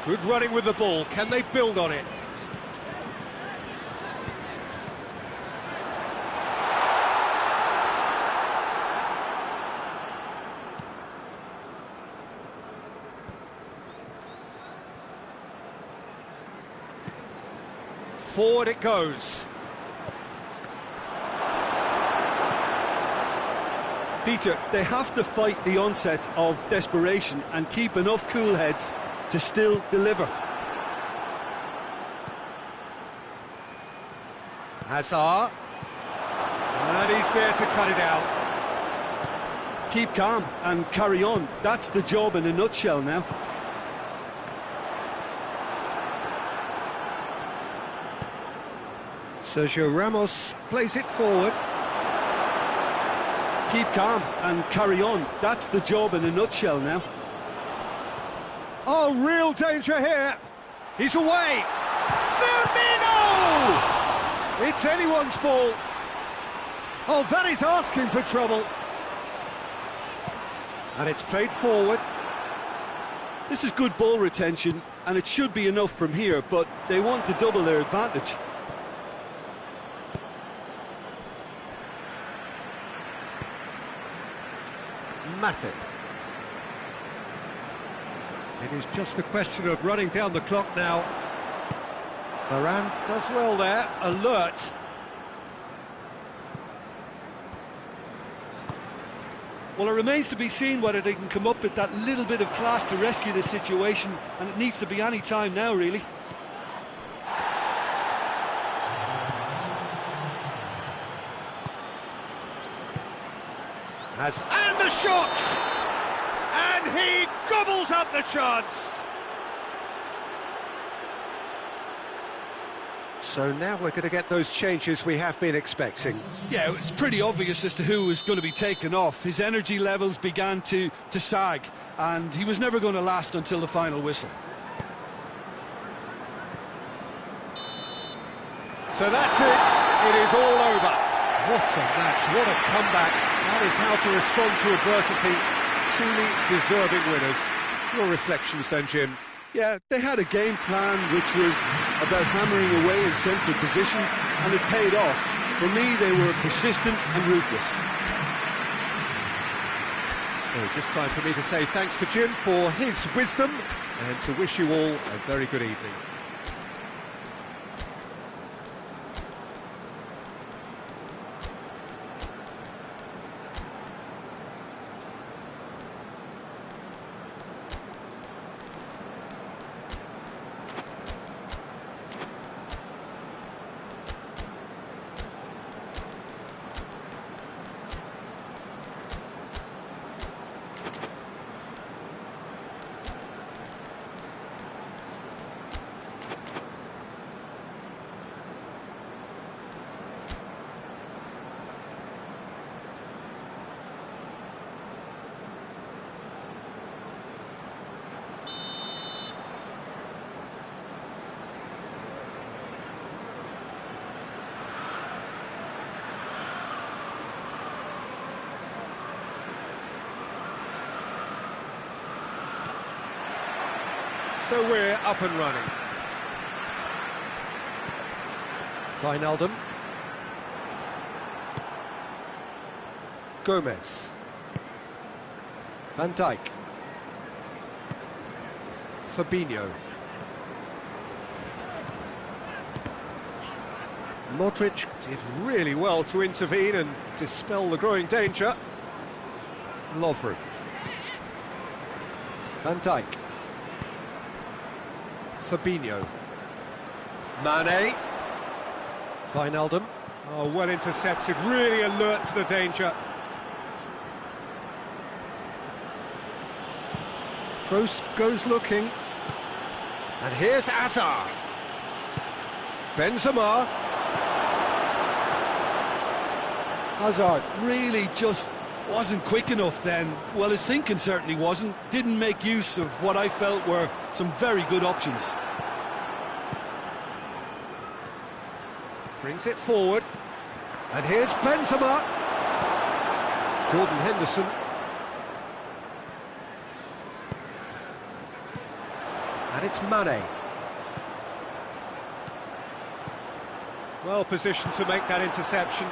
Good running with the ball. Can they build on it? Forward it goes. Peter, they have to fight the onset of desperation and keep enough cool heads to still deliver. Hazard. And he's there to cut it out. Keep calm and carry on. That's the job in a nutshell now. Sergio Ramos plays it forward. Keep calm and carry on. That's the job in a nutshell now. Oh, real danger here. He's away. Firmino! It's anyone's ball. Oh, that is asking for trouble. And it's played forward. This is good ball retention, and it should be enough from here, but they want to double their advantage. Matip. It is just a question of running down the clock now. Varane does well there, alert. Well, it remains to be seen whether they can come up with that little bit of class to rescue this situation, and it needs to be any time now, really. And the shot! And he gobbles up the chance! So now we're going to get those changes we have been expecting. Yeah, it's pretty obvious as to who was going to be taken off. His energy levels began to sag, and he was never going to last until the final whistle. So that's it. It is all over. What a match, what a comeback. That is how to respond to adversity. Truly deserving winners. Your reflections then, Jim? Yeah, they had a game plan which was about hammering away in central positions, and it paid off. For me, they were persistent and ruthless. So just time for me to say thanks to Jim for his wisdom and to wish you all a very good evening. So we're up and running. Wijnaldum. Gomez. Van Dijk. Fabinho. Modric did really well to intervene and dispel the growing danger. Lovren. Van Dijk. Fabinho. Mane. Wijnaldum. Oh, well intercepted, really alert to the danger. Kroos goes looking. And here's Azar. Benzema. Hazard really just wasn't quick enough then. Well, his thinking certainly wasn't. Didn't make use of what I felt were some very good options. Brings it forward. And here's Benzema. Jordan Henderson. And it's Mane. Well positioned to make that interception.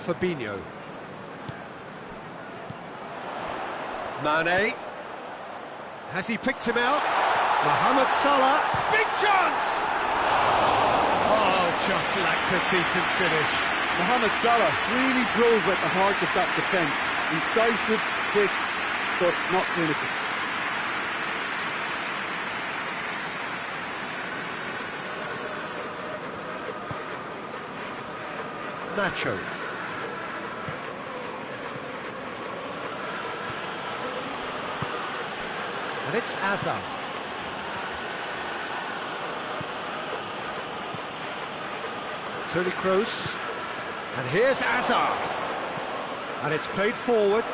Fabinho. Mane. Has he picked him out? Mohamed Salah. Big chance! Oh, just lacked a decent finish. Mohamed Salah really drove at the heart of that defence. Incisive, quick, but not clinical. Nacho. And it's Azar. Toni Kroos. And here's Azar. And it's played forward.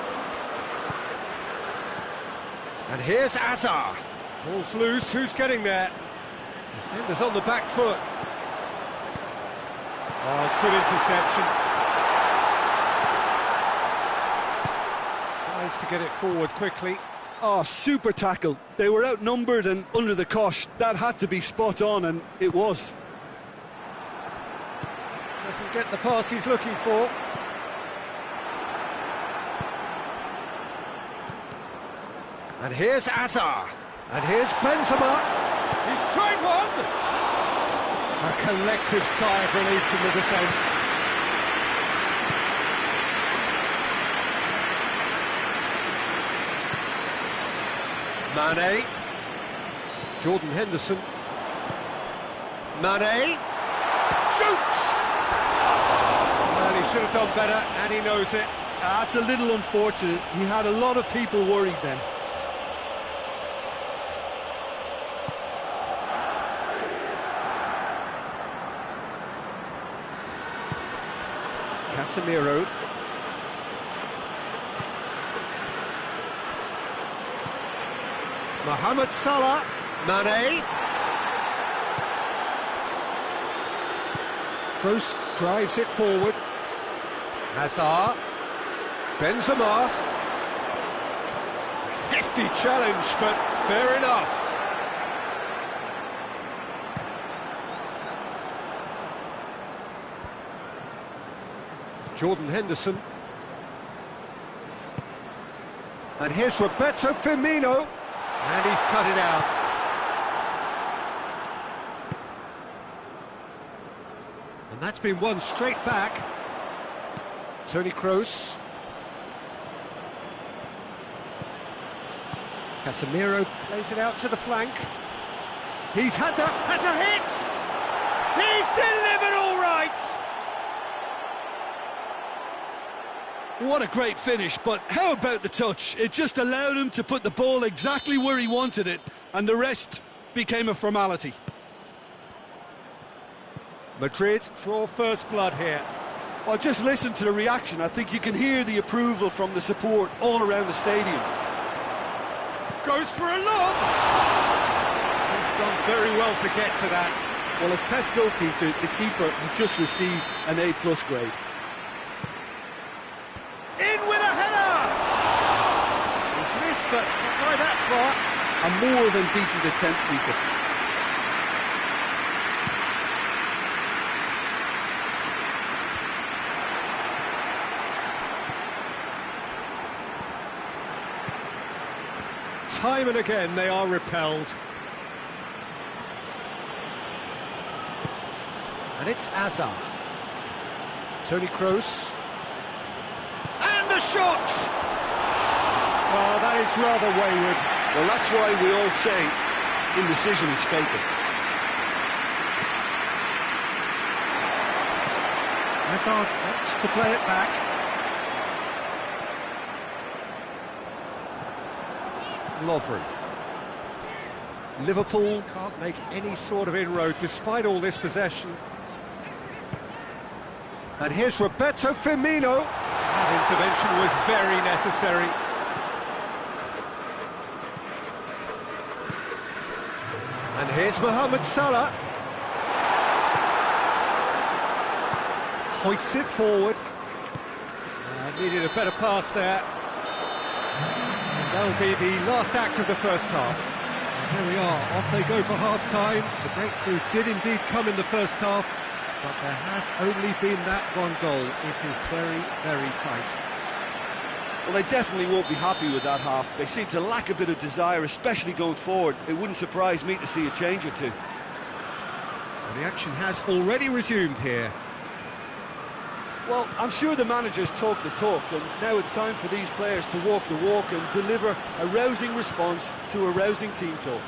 And here's Azar. Ball's loose, who's getting there? Defender's on the back foot. Oh, good interception. Tries to get it forward quickly. Oh, super tackle. They were outnumbered and under the cosh. That had to be spot on, and it was. Doesn't get the pass he's looking for. And here's Azar. And here's Benzema. He's tried one! A collective sigh of relief from the defence. Mane. Jordan Henderson. Mane. Shoots! Well, he should have done better, and he knows it. That's a little unfortunate. He had a lot of people worried then. Casemiro. Mohamed Salah. Mane. Kroos drives it forward. Hazard. Benzema. Hefty challenge, but fair enough. Jordan Henderson. And here's Roberto Firmino. And he's cut it out. And that's been won straight back. Toni Kroos. Casemiro plays it out to the flank. He's had that, has a hit! He's delivered all right! What a great finish, but how about the touch? It just allowed him to put the ball exactly where he wanted it, and the rest became a formality. Madrid draw first blood here. Well, just listen to the reaction. I think you can hear the approval from the support all around the stadium. Goes for a lob! He's done very well to get to that. Well, as test goalkeeper, the keeper has just received an A+ grade. In with a header! He's missed, but not by that far. A more than decent attempt, Peter. Time and again they are repelled. And it's Azar. Toni Kroos. And a shot! Oh, that is rather wayward. Well, that's why we all say indecision is fatal. Hazard wants to play it back. Lovren. Liverpool can't make any sort of inroad despite all this possession. And here's Roberto Firmino. That intervention was very necessary. And here's Mohamed Salah. Hoists it forward. Needed a better pass there. And that'll be the last act of the first half. And there we are, off they go for half-time. The breakthrough did indeed come in the first half, but there has only been that one goal. It is very, very tight. Well, they definitely won't be happy with that half. They seem to lack a bit of desire, especially going forward. It wouldn't surprise me to see a change or two. Well, the action has already resumed here. Well, I'm sure the managers talk the talk, and now it's time for these players to walk the walk and deliver a rousing response to a rousing team talk.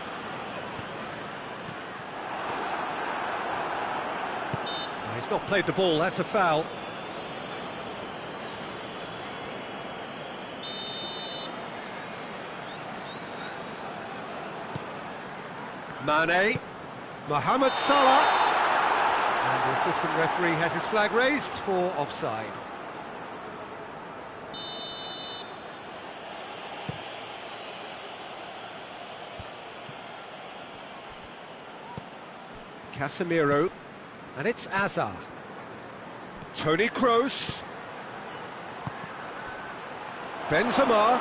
He's not played the ball, that's a foul. Mane, Mohamed Salah. And the assistant referee has his flag raised for offside. Casemiro, and it's Hazard. Toni Kroos. Benzema.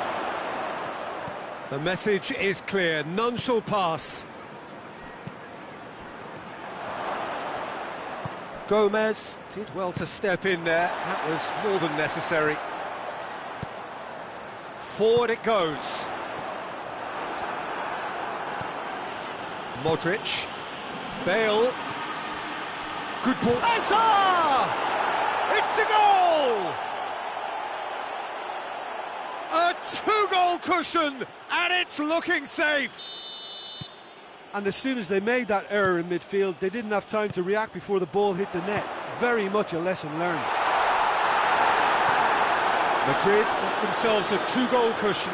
The message is clear, none shall pass. Gomez did well to step in there, that was more than necessary. Forward it goes. Modric. Bale. Good ball. Hazard! It's a goal! A two-goal cushion, and it's looking safe. And as soon as they made that error in midfield, they didn't have time to react before the ball hit the net. Very much a lesson learned. Madrid got themselves a two-goal cushion.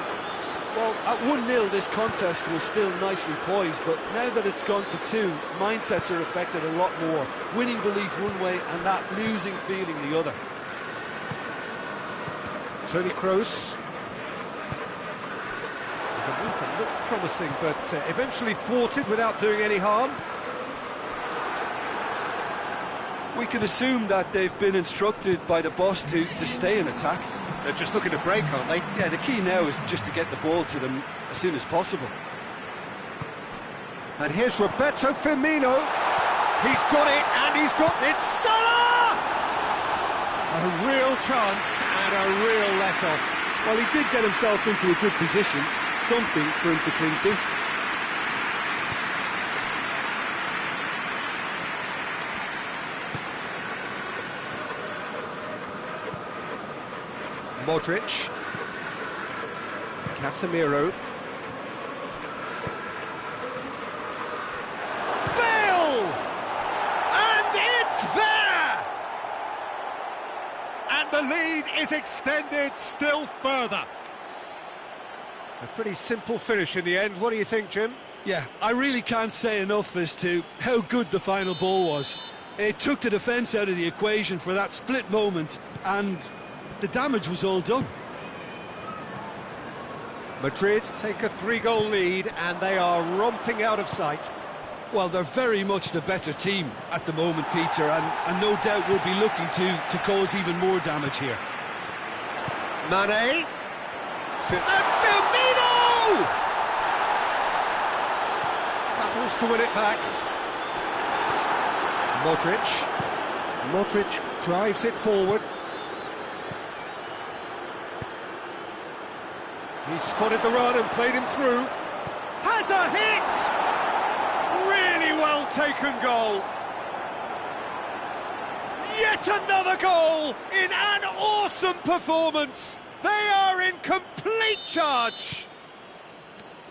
Well, at 1-0 this contest was still nicely poised, but now that it's gone to 2, mindsets are affected a lot more. Winning belief one way and that losing feeling the other. Toni Kroos. A move that looked promising, but eventually thwarted without doing any harm. We can assume that they've been instructed by the boss to stay in attack. They're just looking to break, aren't they? Yeah, the key now is just to get the ball to them as soon as possible. And here's Roberto Firmino. He's got it, and he's got it. Salah! A real chance and a real let-off. Well, he did get himself into a good position. Something for him to cling to. Modric. Casemiro. Bale! And it's there! And the lead is extended still further. A pretty simple finish in the end. What do you think, Jim? Yeah, I really can't say enough as to how good the final ball was. It took the defence out of the equation for that split moment, and the damage was all done. Madrid take a 3-goal lead, and they are romping out of sight. Well, they're very much the better team at the moment, Peter, and no doubt will be looking to cause even more damage here. Mane. And Firmino! Battles to win it back. Modric drives it forward. He spotted the run and played him through. Has a hit! Really well taken goal. Yet another goal in an awesome performance. They are in complete charge.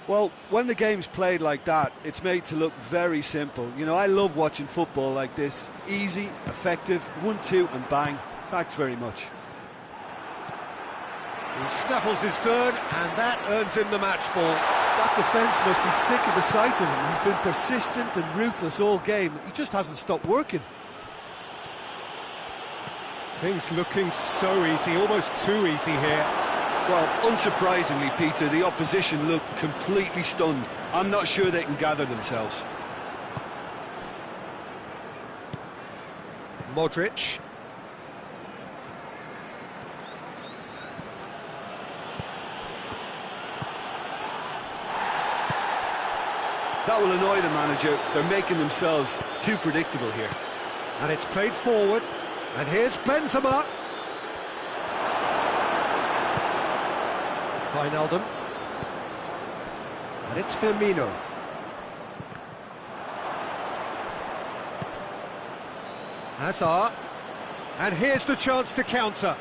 Well, when the game's played like that, it's made to look very simple. You know, I love watching football like this. Easy, effective, 1-2 and bang. Thanks very much. He snaffles his third, and that earns him the match ball. That defence must be sick of the sight of him. He's been persistent and ruthless all game. He just hasn't stopped working. Things looking so easy, almost too easy here. Well, unsurprisingly, Peter, the opposition look completely stunned. I'm not sure they can gather themselves. Modric. That will annoy the manager. They're making themselves too predictable here. And it's played forward. And here's Benzema. Wijnaldum. And it's Firmino. Hazard. And here's the chance to counter.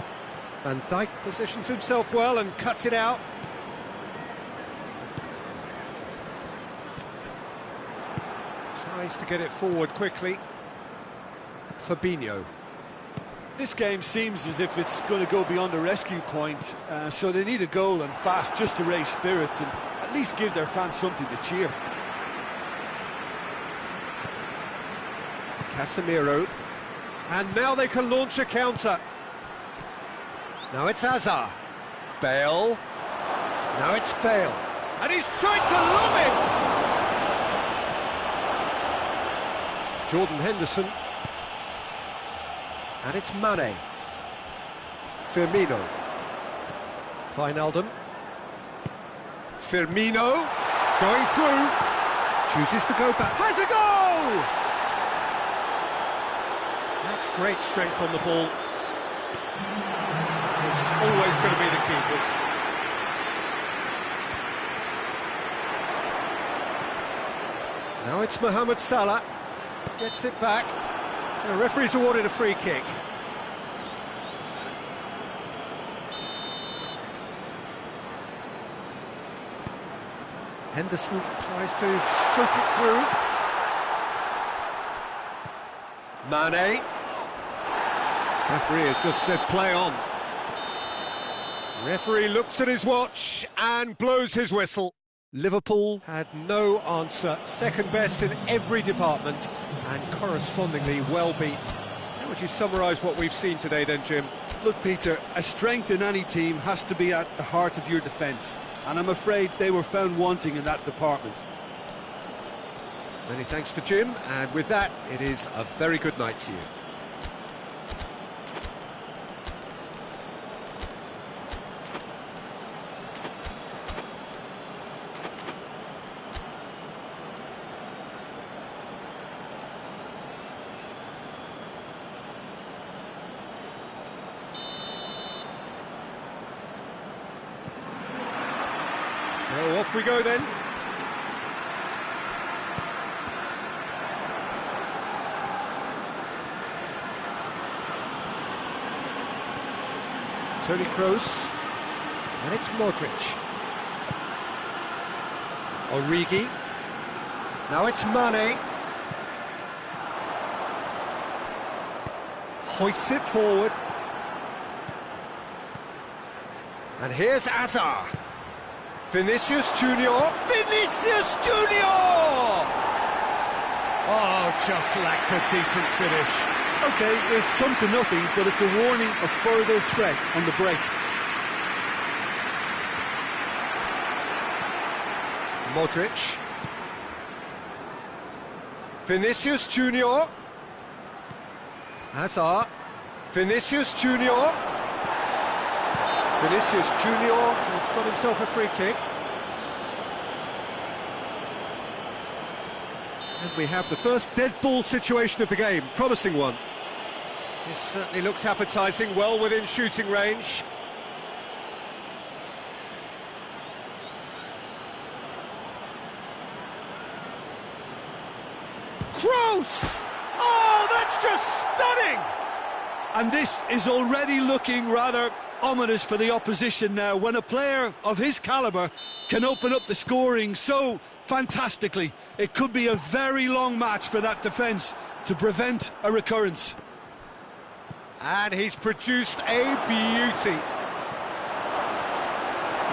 Van Dijk positions himself well and cuts it out. Tries to get it forward quickly. Fabinho. This game seems as if it's going to go beyond the rescue point, so they need a goal and fast just to raise spirits and at least give their fans something to cheer. Casemiro. And now they can launch a counter. Now it's Hazard. Bale. Now it's Bale. And he's trying to lob it! Jordan Henderson. And it's Mane. Firmino. Wijnaldum. Firmino. Going through. Chooses to go back. Has a goal! That's great strength on the ball. It's always going to be the keepers. Now it's Mohamed Salah. Gets it back. The referee's awarded a free kick. Henderson tries to stroke it through. Mane. Referee has just said play on. Referee looks at his watch and blows his whistle. Liverpool had no answer, second best in every department and correspondingly well beat. How would you summarise what we've seen today then, Jim? Look, Peter, a strength in any team has to be at the heart of your defence, and I'm afraid they were found wanting in that department. Many thanks to Jim, and with that, it is a very good night to you. So off we go then. Toni Kroos, and it's Modric. Origi. Now it's Mane. Hoists it forward. And here's Hazard. Vinicius Junior. Vinicius Junior! Oh, just lacked a decent finish. OK, it's come to nothing, but it's a warning of further threat on the break. Modric. Vinicius Junior. Hazard. Vinicius Junior. Vinicius Junior has got himself a free kick. And we have the first dead ball situation of the game, promising one. This certainly looks appetising, well within shooting range. Kroos! Oh, that's just stunning! And this is already looking rather ominous for the opposition now when a player of his calibre can open up the scoring so fantastically. It could be a very long match for that defence to prevent a recurrence. And he's produced a beauty.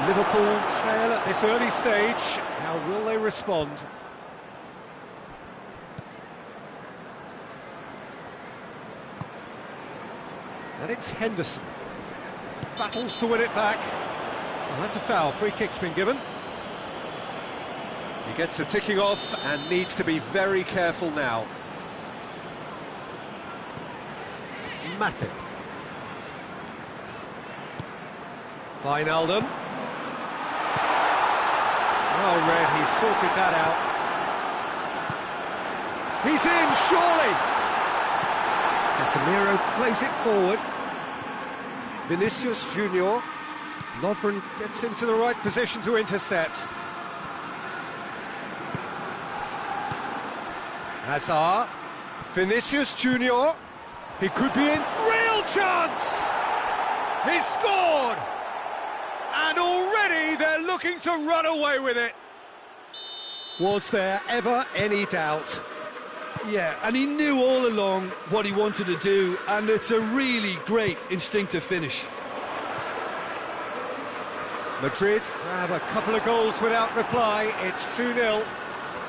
Liverpool trail at this early stage. How will they respond? And it's Henderson. Battles to win it back. Well, that's a foul. Free kick's been given. He gets the ticking off and needs to be very careful now. Matip. Wijnaldum. Oh, Red, he's sorted that out. He's in, surely! Casemiro plays it forward. Vinicius Junior. Lovren gets into the right position to intercept. Hazard. Vinicius Junior. He could be in. Real chance! He's scored! And already they're looking to run away with it. Was there ever any doubt? Yeah, and he knew all along what he wanted to do, and it's a really great instinctive finish. Madrid grab a couple of goals without reply. It's 2-0.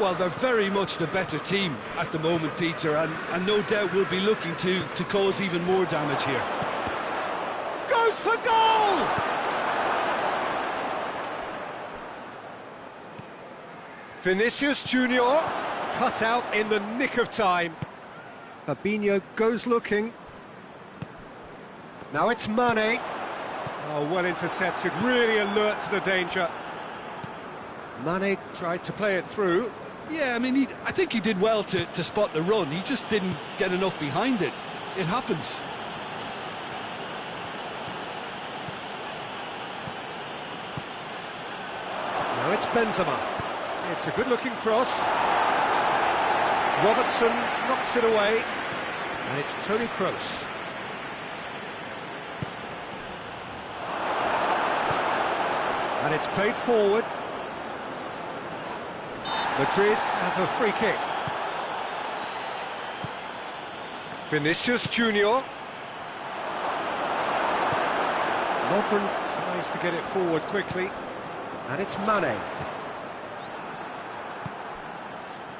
Well, they're very much the better team at the moment, Peter, and no doubt will be looking to cause even more damage here. Goes for goal! Vinicius Junior cut out in the nick of time. Fabinho goes looking. Now it's Mane. Oh, well intercepted, really alert to the danger. Mane tried to play it through. Yeah, I mean, I think he did well to spot the run. He just didn't get enough behind it. It happens. Now it's Benzema. It's a good-looking cross. Robertson knocks it away. And it's Toni Kroos. And it's played forward. Madrid have a free kick. Vinicius Junior. Lovren tries to get it forward quickly. And it's Mane.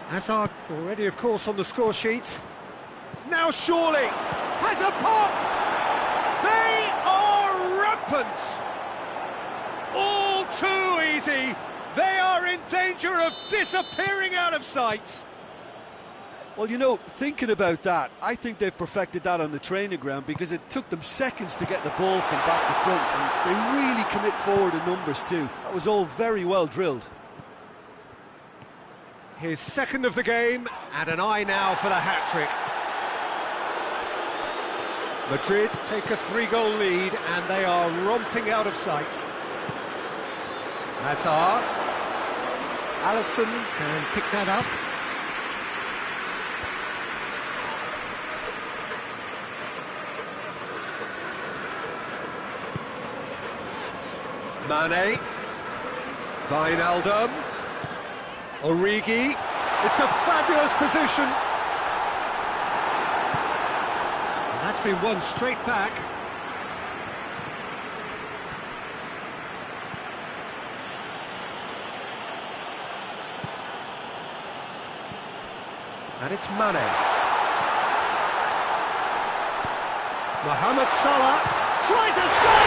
Hazard already, of course, on the score sheet. Now surely has a pop! They are rampant! All too easy! They are in danger of disappearing out of sight! Well, you know, thinking about that, I think they've perfected that on the training ground because it took them seconds to get the ball from back to front, and they really commit forward in numbers too. That was all very well drilled. His second of the game, and an eye now for the hat-trick. Madrid take a 3-goal lead, and they are romping out of sight. Hazard. Alisson can pick that up. Mane. Wijnaldum. Origi. It's a fabulous position. And that's been won straight back. And it's Mane. Mohamed Salah tries a shot!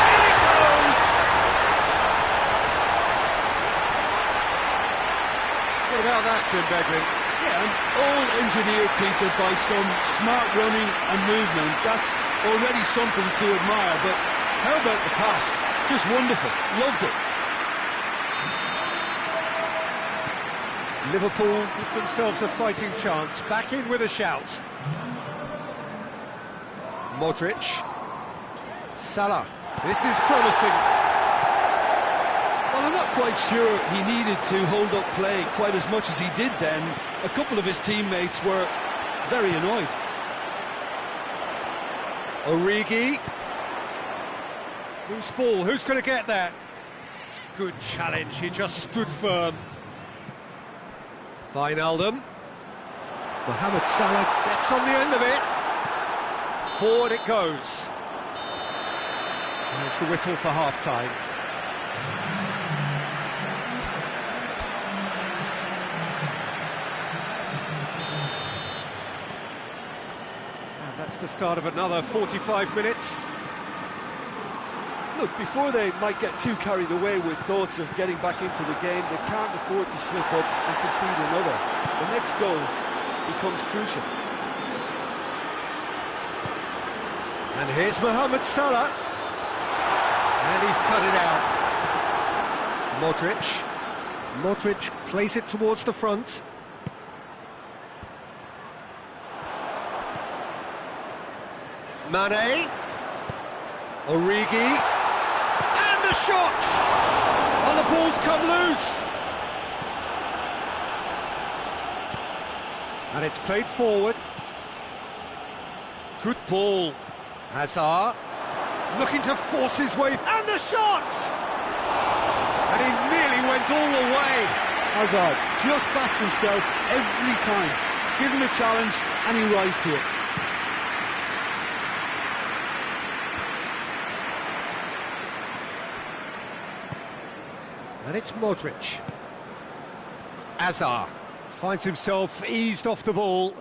In it goes! What about that, Jim Begley? Yeah, and all engineered, Peter, by some smart running and movement. That's already something to admire, but how about the pass? Just wonderful. Loved it. Liverpool give themselves a fighting chance. Back in with a shout. Modric. Salah. This is promising. Well, I'm not quite sure he needed to hold up play quite as much as he did then. A couple of his teammates were very annoyed. Origi. Loose ball, who's going to get that? Good challenge, he just stood firm. Wijnaldum. Mohamed Salah gets on the end of it. Forward it goes. There's the whistle for half-time. And that's the start of another 45 minutes. Look, before they might get too carried away with thoughts of getting back into the game, they can't afford to slip up and concede another. The next goal becomes crucial. And here's Mohamed Salah. And he's cut it out. Modric plays it towards the front. Mane. Origi. The shot! Oh, the ball's come loose! And it's played forward. Good ball. Hazard looking to force his way, and the shot! And he nearly went all the way. Hazard just backs himself every time. Give him a challenge and he rises to it. And it's Modric. Hazard finds himself eased off the ball.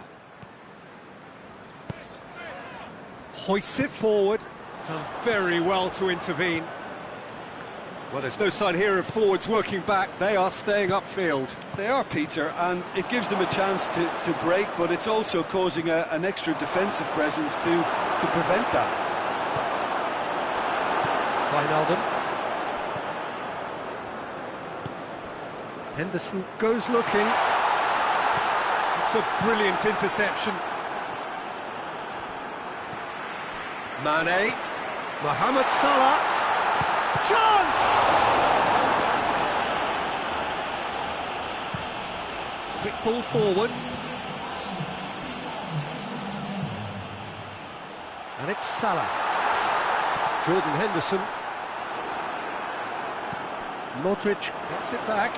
Hoists it forward. Done very well to intervene. Well, there's no sign here of forwards working back. They are staying upfield. They are, Peter, and it gives them a chance to break, but it's also causing an extra defensive presence to prevent that. Wijnaldum. Henderson goes looking. It's a brilliant interception. Mane. Mohamed Salah. Chance! Quick ball forward. And it's Salah. Jordan Henderson. Modric gets it back.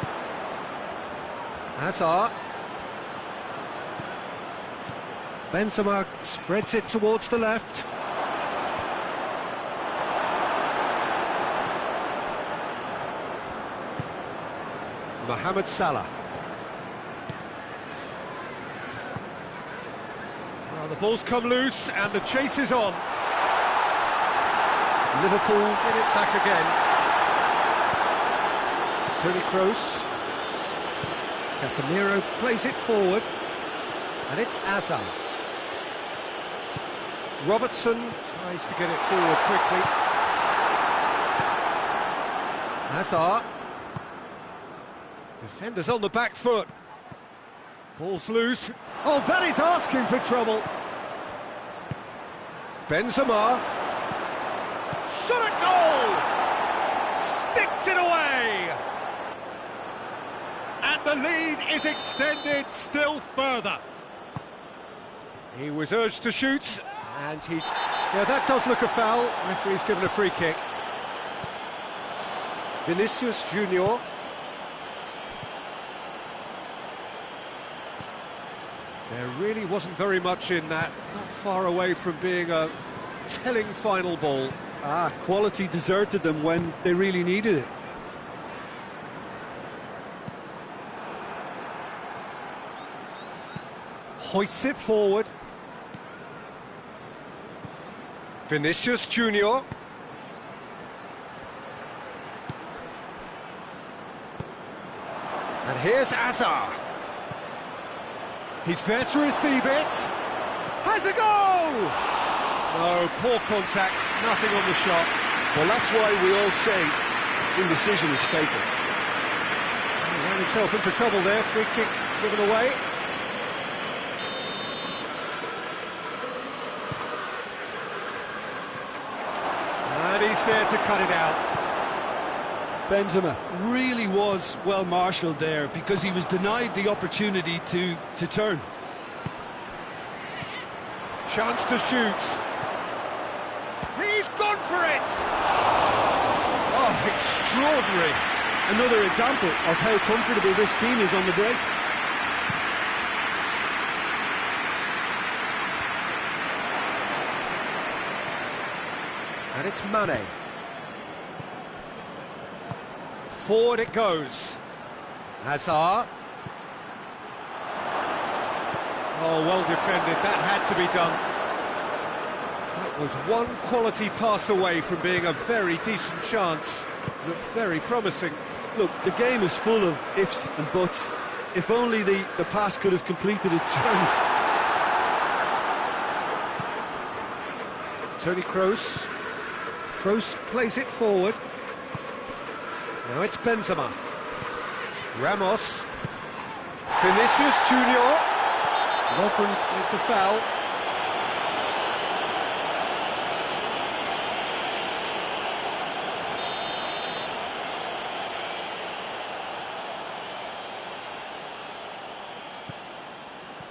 Hazard. Benzema spreads it towards the left. Mohamed Salah. Well, the ball's come loose and the chase is on. Liverpool get it back again. Toni Kroos. Casemiro plays it forward, and it's Hazard. Robertson tries to get it forward quickly. Hazard. Defenders on the back foot. Ball's loose. Oh, that is asking for trouble. Benzema. Shot at goal! Sticks it away! And the lead is extended still further. He was urged to shoot, and yeah, that does look a foul. Referee's given a free kick. Vinicius Junior. There really wasn't very much in that, not far away from being a telling final ball. Quality deserted them when they really needed it. Hoists it forward. Vinicius Junior. And here's Hazard. He's there to receive it. Has a go! No, poor contact, nothing on the shot. Well, that's why we all say indecision is fatal. He ran himself into trouble there, free kick given away. And he's there to cut it out. Benzema really was well marshalled there because he was denied the opportunity to turn. Chance to shoot. He's gone for it! Extraordinary. Another example of how comfortable this team is on the break. And it's Mane. Forward it goes. Hazard. Oh, well defended. That had to be done. That was one quality pass away from being a very decent chance. Looked very promising. Look, the game is full of ifs and buts. If only the pass could have completed its journey. Toni Kroos. Kroos plays it forward. Now it's Benzema. Ramos. Vinicius Junior. Lovren with the foul.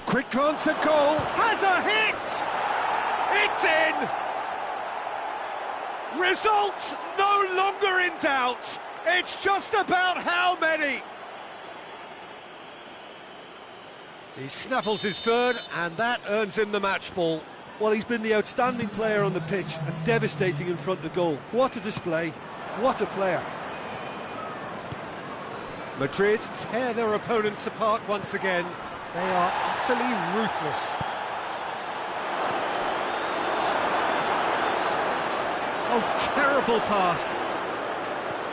Quick glance at goal. Has a hit! It's in! Results no longer in doubt. It's just about how many. He snaffles his third, and that earns him the match ball. Well, he's been the outstanding player on the pitch and devastating in front of goal. What a display. What a player. Madrid tear their opponents apart once again. They are utterly ruthless. Oh, terrible pass.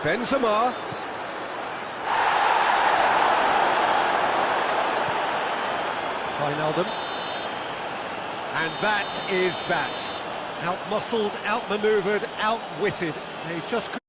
Benzema. Wijnaldum. And that is that. Out-muscled, out-manoeuvred, outwitted. They just couldn't.